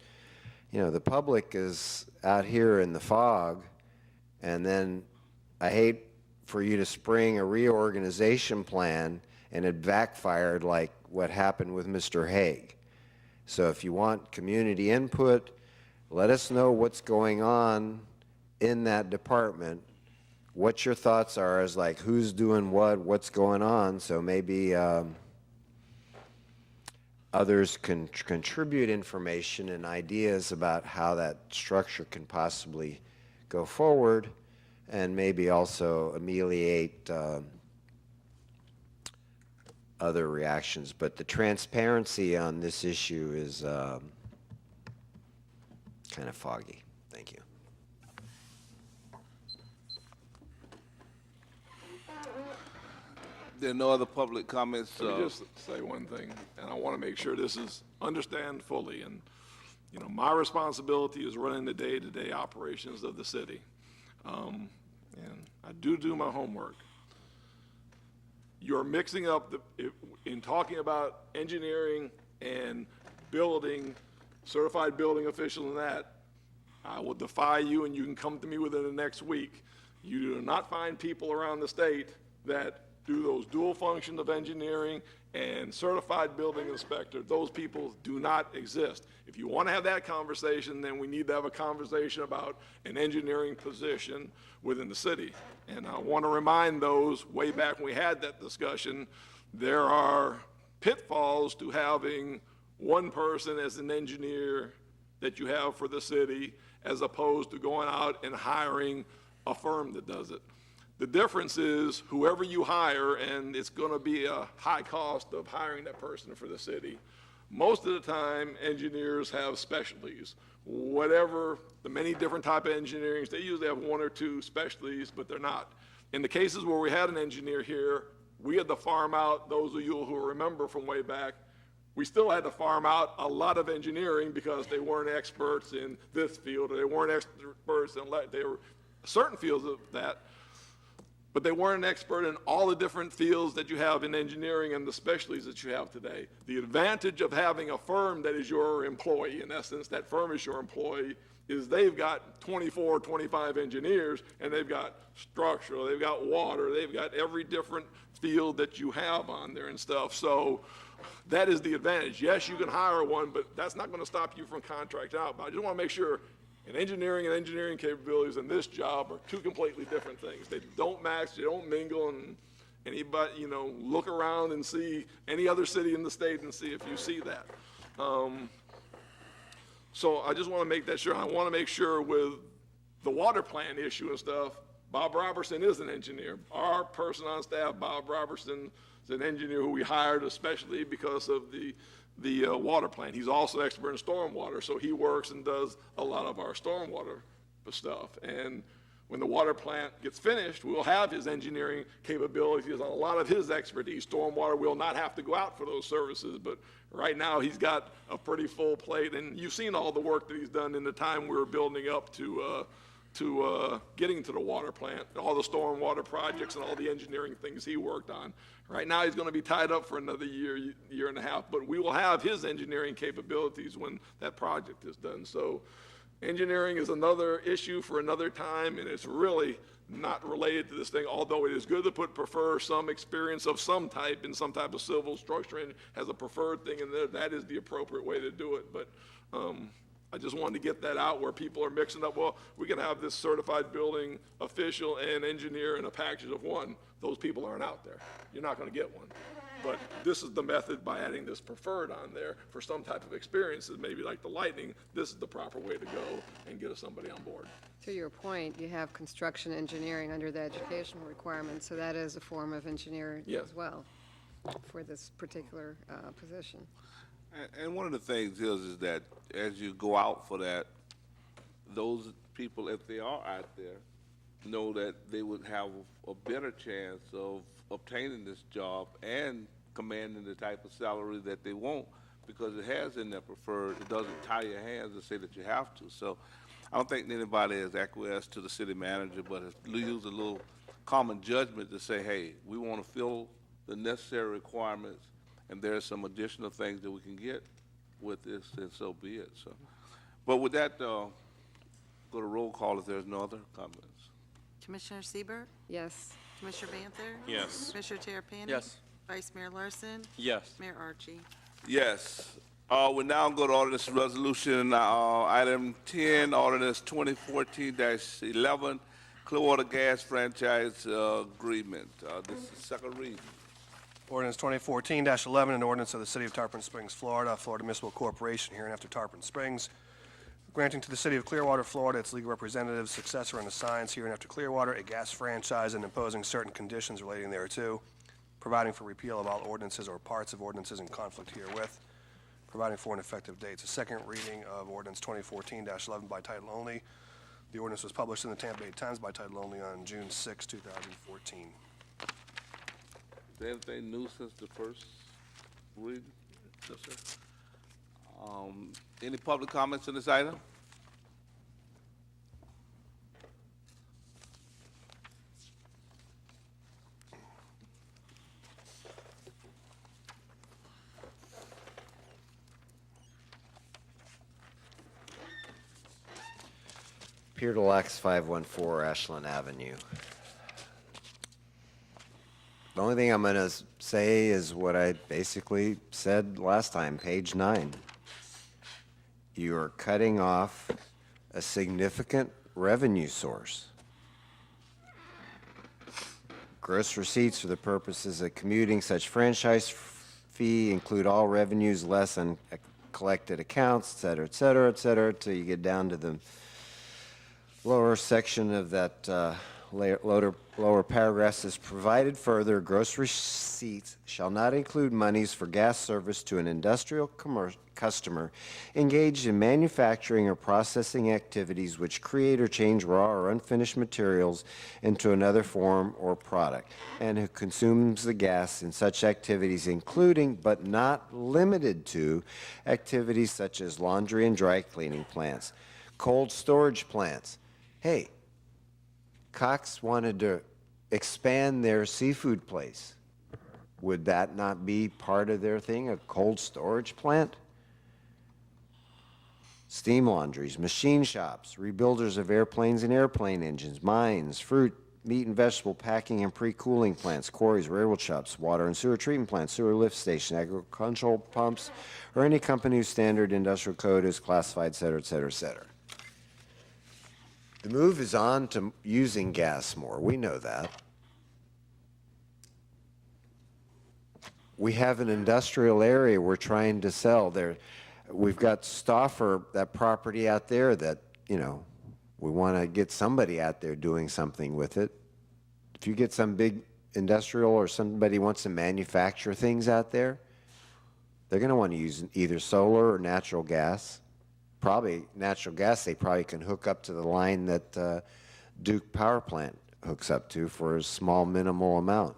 Speaker 7: the public is out here in the fog, and then I hate for you to spring a reorganization plan and it backfired like what happened with Mr. Haig. So if you want community input, let us know what's going on in that department, what your thoughts are as like who's doing what's going on, so maybe others can contribute information and ideas about how that structure can possibly go forward, and maybe also ameliorate other reactions. But the transparency on this issue is kind of foggy. Thank you.
Speaker 1: There are no other public comments.
Speaker 18: Let me just say one thing, and I want to make sure this is understand fully. And my responsibility is running the day-to-day operations of the city, and I do my homework. You're mixing up in talking about engineering and building, certified building official and that. I will defy you, and you can come to me within the next week. You do not find people around the state that do those dual functions of engineering and certified building inspector. Those people do not exist. If you want to have that conversation, then we need to have a conversation about an engineering position within the city. And I want to remind those, way back when we had that discussion, there are pitfalls to having one person as an engineer that you have for the city, as opposed to going out and hiring a firm that does it. The difference is whoever you hire, and it's going to be a high cost of hiring that person for the city. Most of the time, engineers have specialties. Whatever the many different type of engineering, they usually have one or two specialties, but they're not. In the cases where we had an engineer here, we had to farm out, those of you who remember from way back, we still had to farm out a lot of engineering because they weren't experts in this field, or they weren't experts in, they were certain fields of that, but they weren't an expert in all the different fields that you have in engineering and the specialties that you have today. The advantage of having a firm that is your employee, in essence, that firm is your employee, is they've got 24, 25 engineers, and they've got structural, they've got water, they've got every different field that you have on there and stuff. So that is the advantage. Yes, you can hire one, but that's not going to stop you from contracting out. But I just want to make sure engineering and engineering capabilities in this job are two completely different things. They don't match, they don't mingle, Anybody, look around and see any other city in the state and see if you see that. So I just want to make that sure. I want to make sure with the water plant issue and stuff, Bob Robertson is an engineer. Our person on staff, Bob Robertson, is an engineer who we hired especially because of the water plant. He's also expert in stormwater, so he works and does a lot of our stormwater stuff. And when the water plant gets finished, we'll have his engineering capabilities on a lot of his expertise. Stormwater will not have to go out for those services, but right now he's got a pretty full plate, and you've seen all the work that he's done in the time we were building up to getting to the water plant, all the stormwater projects and all the engineering things he worked on. Right now he's going to be tied up for another year and a half, but we will have his engineering capabilities when that project is done. So engineering is another issue for another time, and it's really not related to this thing, although it is good to prefer some experience of some type in some type of civil structure and has a preferred thing in there. That is the appropriate way to do it. But I just wanted to get that out where people are mixing up, well, we can have this certified building official and engineer in a package of one. Those people aren't out there. You're not going to get one. But this is the method by adding this preferred on there for some type of experiences, maybe like the lighting. This is the proper way to go and get somebody on board.
Speaker 20: To your point, you have construction engineering under the educational requirements, so that is a form of engineering
Speaker 1: Yes.
Speaker 20: as well for this particular position.
Speaker 1: And one of the things is that as you go out for that, those people, if they are out there, know that they would have a better chance of obtaining this job and commanding the type of salary that they want, because it has in their preferred, it doesn't tie your hands and say that you have to. So I don't think anybody has acquiesced to the city manager, but has used a little common judgment to say, hey, we want to fill the necessary requirements, and there are some additional things that we can get with this, and so be it. So, but with that, go to roll call if there's no other comments.
Speaker 2: Commissioner Siebert,
Speaker 20: Yes.
Speaker 2: Commissioner Banther?
Speaker 21: Yes.
Speaker 2: Commissioner Terrapini?
Speaker 19: Yes.
Speaker 2: Vice Mayor Larson?
Speaker 21: Yes.
Speaker 2: Mayor Archie?
Speaker 1: Yes. We now go to ordinance resolution, item 10, ordinance 2014-11, Clearwater Gas Franchise Agreement. This is second reading.
Speaker 22: Ordinance 2014-11, an ordinance of the City of Tarpon Springs, Florida, Florida Municipal Corporation, hereinafter Tarpon Springs, granting to the City of Clearwater, Florida, its legal representative, successor, and assigns hereinafter Clearwater a gas franchise and imposing certain conditions relating thereto, providing for repeal of all ordinances or parts of ordinances in conflict herewith, providing for an effective date. It's a second reading of ordinance 2014-11 by title only. The ordinance was published in the Tampa Bay Times by title only on June 6, 2014.
Speaker 1: Is there anything new since the first reading? No, sir. Any public comments on this item?
Speaker 7: Pier Deluxe 514 Ashland Avenue. The only thing I'm going to say is what I basically said last time, page 9. You are cutting off a significant revenue source. Gross receipts for the purposes of commuting such franchise fee include all revenues less than collected accounts, et cetera, et cetera, et cetera, till you get down to the lower section of that lower paragraph. Says, provided further, gross receipts shall not include monies for gas service to an industrial customer engaged in manufacturing or processing activities which create or change raw or unfinished materials into another form or product, and who consumes the gas in such activities, including but not limited to activities such as laundry and dry cleaning plants, cold storage plants. Hey, Cox wanted to expand their seafood place. Would that not be part of their thing, a cold storage plant? Steam laundries, machine shops, rebuilders of airplanes and airplane engines, mines, fruit, meat and vegetable packing and pre-cooling plants, quarries, railroad shops, water and sewer treatment plants, sewer lift station, agricultural pumps, or any company whose standard industrial code is classified, et cetera, et cetera, et cetera. The move is on to using gas more. We know that. we have an industrial area we're trying to sell there. We've got Stauffer, that property out there that, you know, we want to get somebody out there doing something with it. If you get some big industrial or somebody wants to manufacture things out there, they're going to want to use either solar or natural gas. Probably natural gas, they probably can hook up to the line that Duke Power Plant hooks up to for a small minimal amount.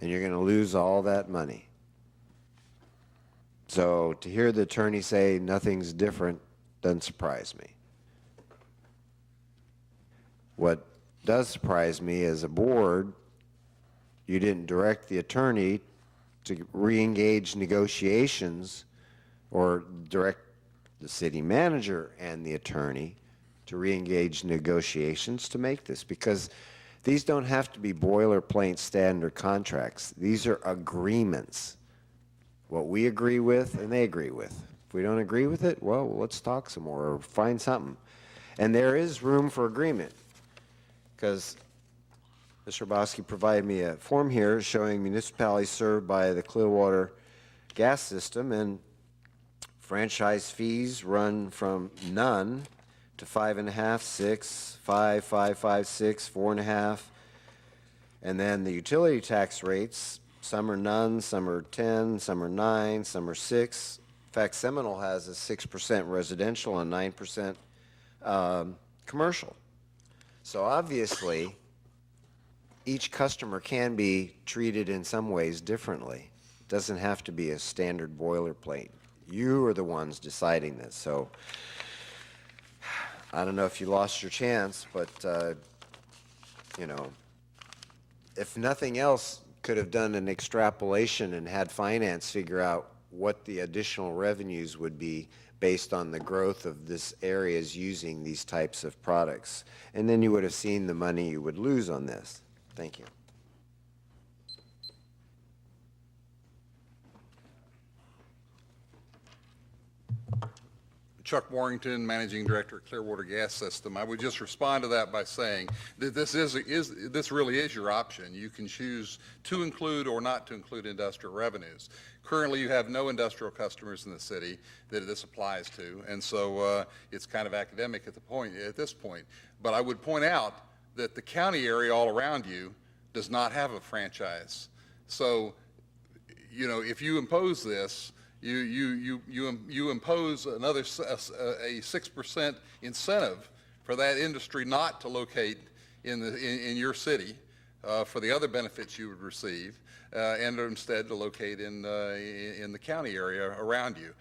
Speaker 7: And you're going to lose all that money. So to hear the attorney say nothing's different doesn't surprise me. What does surprise me as a board, you didn't direct the attorney to re-engage negotiations or direct the city manager and the attorney to re-engage negotiations to make this, because these don't have to be boilerplate standard contracts. These are agreements. What we agree with and they agree with. If we don't agree with it, well, let's talk some more or find something. And there is room for agreement, because Mr. Bosky provided me a form here showing municipalities served by the Clearwater gas system, and franchise fees run from none to 5.5, 6, 5, 5, 5, 6, 4.5. And then the utility tax rates, some are none, some are 10, some are 9, some are 6. In fact, Seminole has a 6% residential and 9% commercial. So obviously, each customer can be treated in some ways differently. It doesn't have to be a standard boilerplate. You are the ones deciding this. So I don't know if you lost your chance, but, you know, if nothing else, could have done an extrapolation and had finance figure out what the additional revenues would be based on the growth of this areas using these types of products. And then you would have seen the money you would lose on this. Thank you.
Speaker 3: Chuck Warrington, Managing Director at Clearwater Gas System. I would just respond to that by saying that this really is your option. You can choose to include or not to include industrial revenues. Currently, you have no industrial customers in the city that this applies to, and so it's kind of academic at this point. But I would point out that the county area all around you does not have a franchise. So, you know, if you impose this, you impose another a 6% incentive for that industry not to locate in your city for the other benefits you would receive, and instead to locate in the county area around you.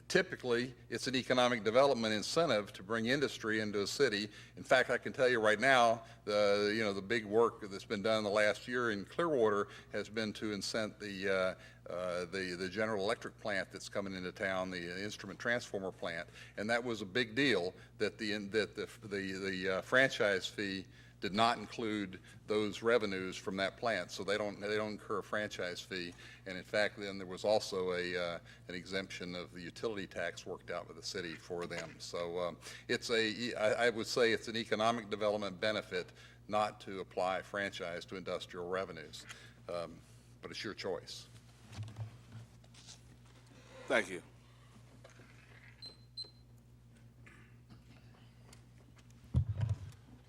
Speaker 3: Typically it's an economic development incentive to bring industry into a city. In fact, I can tell you right now, the big work that's been done in the last year in Clearwater has been to incent the General Electric plant that's coming into town, the instrument transformer plant, and that was a big deal that the franchise fee did not include those revenues from that plant, so they don't incur a franchise fee. And in fact, then there was also an exemption of the utility tax worked out with the city for them. So I would say it's an economic development benefit not to apply franchise to industrial revenues, but it's your choice.
Speaker 1: Thank you.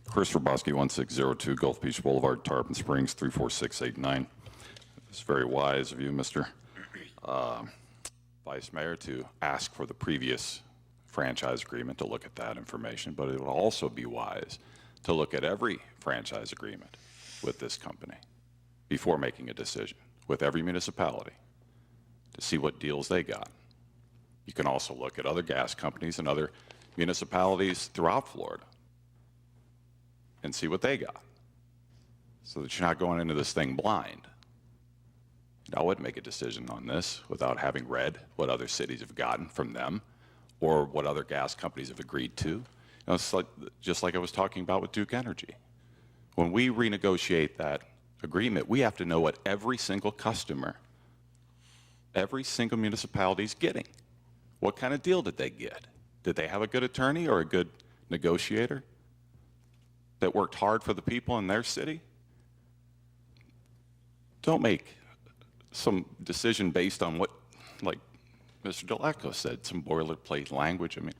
Speaker 4: Chris Rabowski, 1602 Gulf Beach Boulevard, Tarpon Springs, 34689. It's very wise of you, Mr. Vice Mayor, to ask for the previous franchise agreement to look at that information, but it would also be wise to look at every franchise agreement with this company before making a decision, with every municipality, to see what deals they got. You can also look at other gas companies and other municipalities throughout Florida and see what they got, so that you're not going into this thing blind. I wouldn't make a decision on this without having read what other cities have gotten from them or what other gas companies have agreed to. You know, it's like, just like I was talking about with Duke Energy. When we renegotiate that agreement, we have to know what every single customer, every single municipality is getting. What kind of deal did they get? Did they have a good attorney or a good negotiator that worked hard for the people in their city? don't make some decision based on what, like Mr. Delaco said, some boilerplate language. I mean,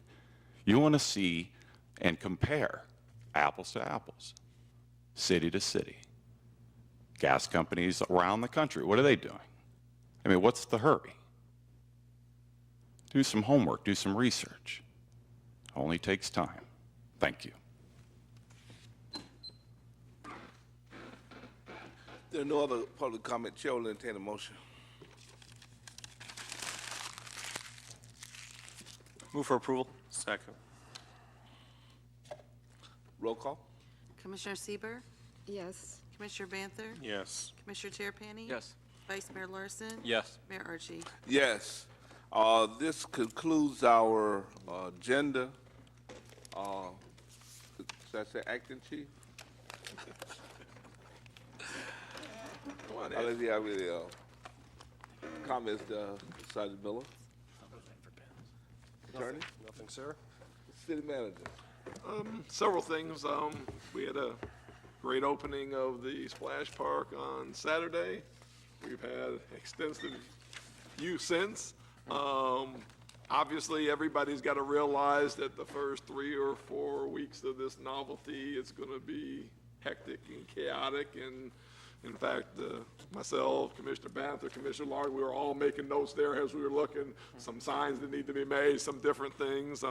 Speaker 4: you want to see and compare apples to apples, city to city. Gas companies around the country, what are they doing? I mean, what's the hurry? Do some homework, do some research. Only takes time. Thank you.
Speaker 1: There are no other public comment. Chair will entertain a motion.
Speaker 21: Move for approval.
Speaker 11: Second.
Speaker 1: Roll call.
Speaker 2: Commissioner Sieber,
Speaker 20: Yes.
Speaker 2: Commissioner Banther,
Speaker 11: Yes.
Speaker 2: Commissioner Terrapini.
Speaker 19: Yes.
Speaker 2: Vice Mayor Larson.
Speaker 21: Yes.
Speaker 2: Mayor Archie.
Speaker 1: Yes. This concludes our agenda. Should I say acting chief?
Speaker 18: Come on,
Speaker 1: Let's see how many comments, Sergeant Miller. Attorney?
Speaker 22: Nothing, sir.
Speaker 1: City manager.
Speaker 18: Several things. We had a great opening of the splash park on Saturday. We've had extensive use since. Obviously, everybody's got to realize that the first 3 or 4 weeks of this novelty is going to be hectic and chaotic. And in fact, myself, Commissioner Banther, Commissioner Larg, we were all making notes there as we were looking, some signs that need to be made, some different things.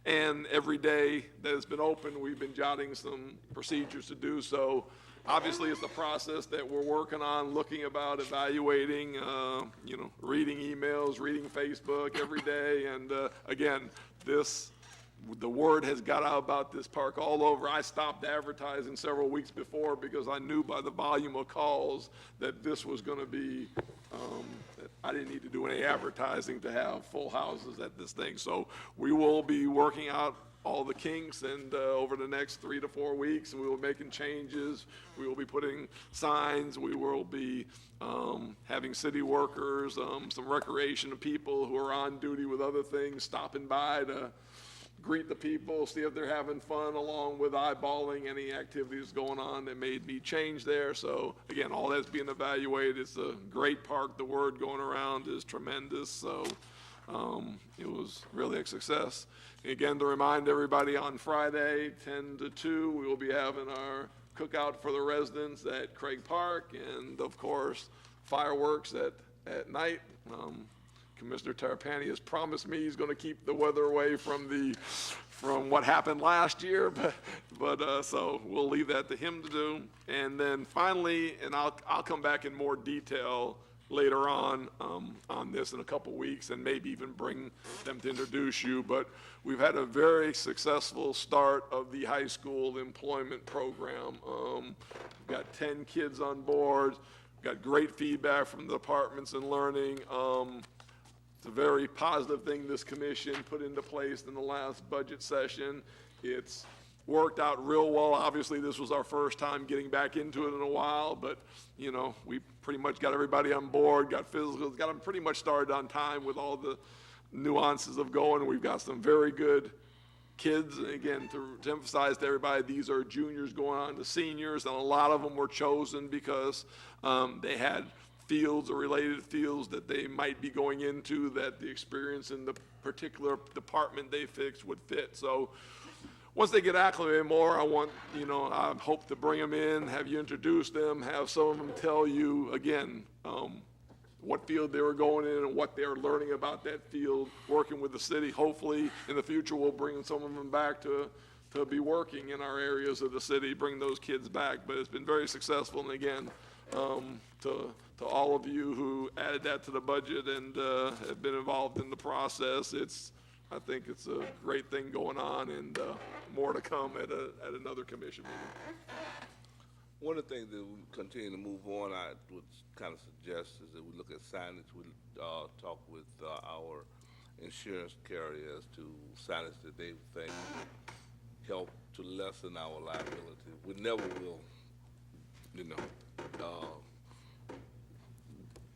Speaker 18: And every day that it's been open, we've been jotting some procedures to do so. Obviously, it's a process that we're working on, looking about, evaluating, reading emails, reading Facebook every day. And again, the word has got out about this park all over. I stopped advertising several weeks before because I knew by the volume of calls that this was going to be, that I didn't need to do any advertising to have full houses at this thing. So we will be working out all the kinks, and over the next 3 to 4 weeks, we will be making changes. We will be putting signs. We will be having city workers, some recreation people who are on duty with other things, stopping by to greet the people, see if they're having fun, along with eyeballing any activities going on that may need change there. So again, all that's being evaluated. It's a great park. The word going around is tremendous. So it was really a success. Again, to remind everybody, on Friday, 10 to 2, we will be having our cookout for the residents at Craig Park, and of course, fireworks at night. Commissioner Tarpani has promised me he's going to keep the weather away from what happened last year, but so we'll leave that to him to do. And then finally, and I'll come back in more detail later on this in a couple weeks, and maybe even bring them to introduce you. But we've had a very successful start of the high school employment program. We've got 10 kids on board. We've got great feedback from the departments in learning. It's a very positive thing this commission put into place in the last budget session. It's worked out real well. Obviously, this was our first time getting back into it in a while, but we pretty much got everybody on board, got physicals, got them pretty much started on time with all the nuances of going. We've got some very good kids. And again, to emphasize to everybody, these are juniors going on to seniors, and a lot of them were chosen because they had fields or related fields that they might be going into that the experience in the particular department they fixed would fit. So once they get acclimated more, I hope to bring them in, have you introduce them, have some of them tell you, again, what field they were going in and what they're learning about that field, working with the city. Hopefully, in the future, we'll bring some of them back to be working in our areas of the city, bring those kids back. But it's been very successful, and again, to all of you who added that to the budget and have been involved in the process, I think it's a great thing going on, and more to come at another commission meeting.
Speaker 1: One of the things that we continue to move on, I would kind of suggest is that we look at signage. We talk with our insurance carriers to signage that they think help to lessen our liability. We never will,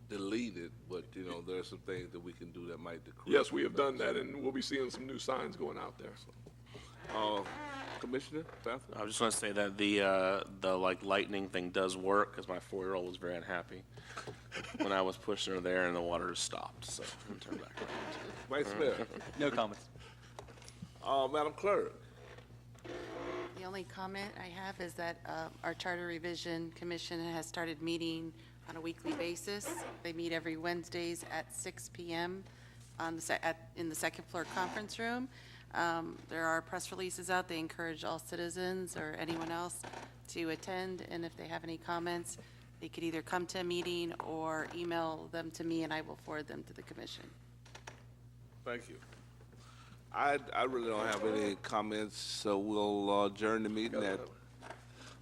Speaker 1: delete it, but there are some things that we can do that might decrease.
Speaker 18: Yes, we have done that, and we'll be seeing some new signs going out there. So.
Speaker 1: Commissioner Bethel?
Speaker 11: I was just going to say that the like lightning thing does work, because my 4-year-old was very unhappy when I was pushing her there and the water stopped, so I'm gonna turn back around.
Speaker 1: Vice Mayor?
Speaker 19: No comments.
Speaker 1: Madam Clerk?
Speaker 2: The only comment I have is that our Charter Revision Commission has started meeting on a weekly basis. They meet every Wednesdays at 6 p.m. In the second floor conference room. There are press releases out. They encourage all citizens or anyone else to attend, and if they have any comments, they could either come to a meeting or email them to me, and I will forward them to the commission.
Speaker 1: Thank you. I really don't have any comments, so we'll adjourn the meeting at.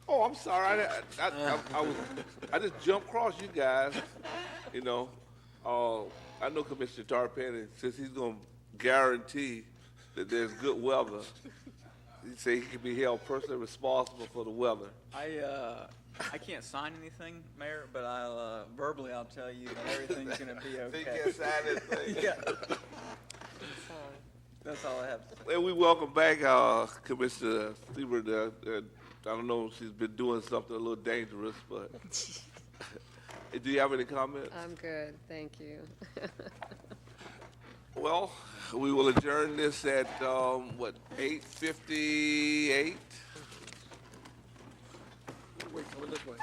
Speaker 1: Oh, I'm sorry. I just jumped across you guys. You know, I know Commissioner Tarpon, since he's going to guarantee that there's good weather, he said he can be held personally responsible for the weather.
Speaker 19: I can't sign anything, Mayor, but verbally I'll tell you that everything's going to be okay.
Speaker 1: They can't sign anything.
Speaker 19: Yeah. That's all I have to say.
Speaker 1: And we welcome back Commissioner Siebert. I don't know if she's been doing something a little dangerous, but do you have any comments?
Speaker 20: I'm good, thank you.
Speaker 1: Well, we will adjourn this at, 8:58?
Speaker 17: Wait, coming this way.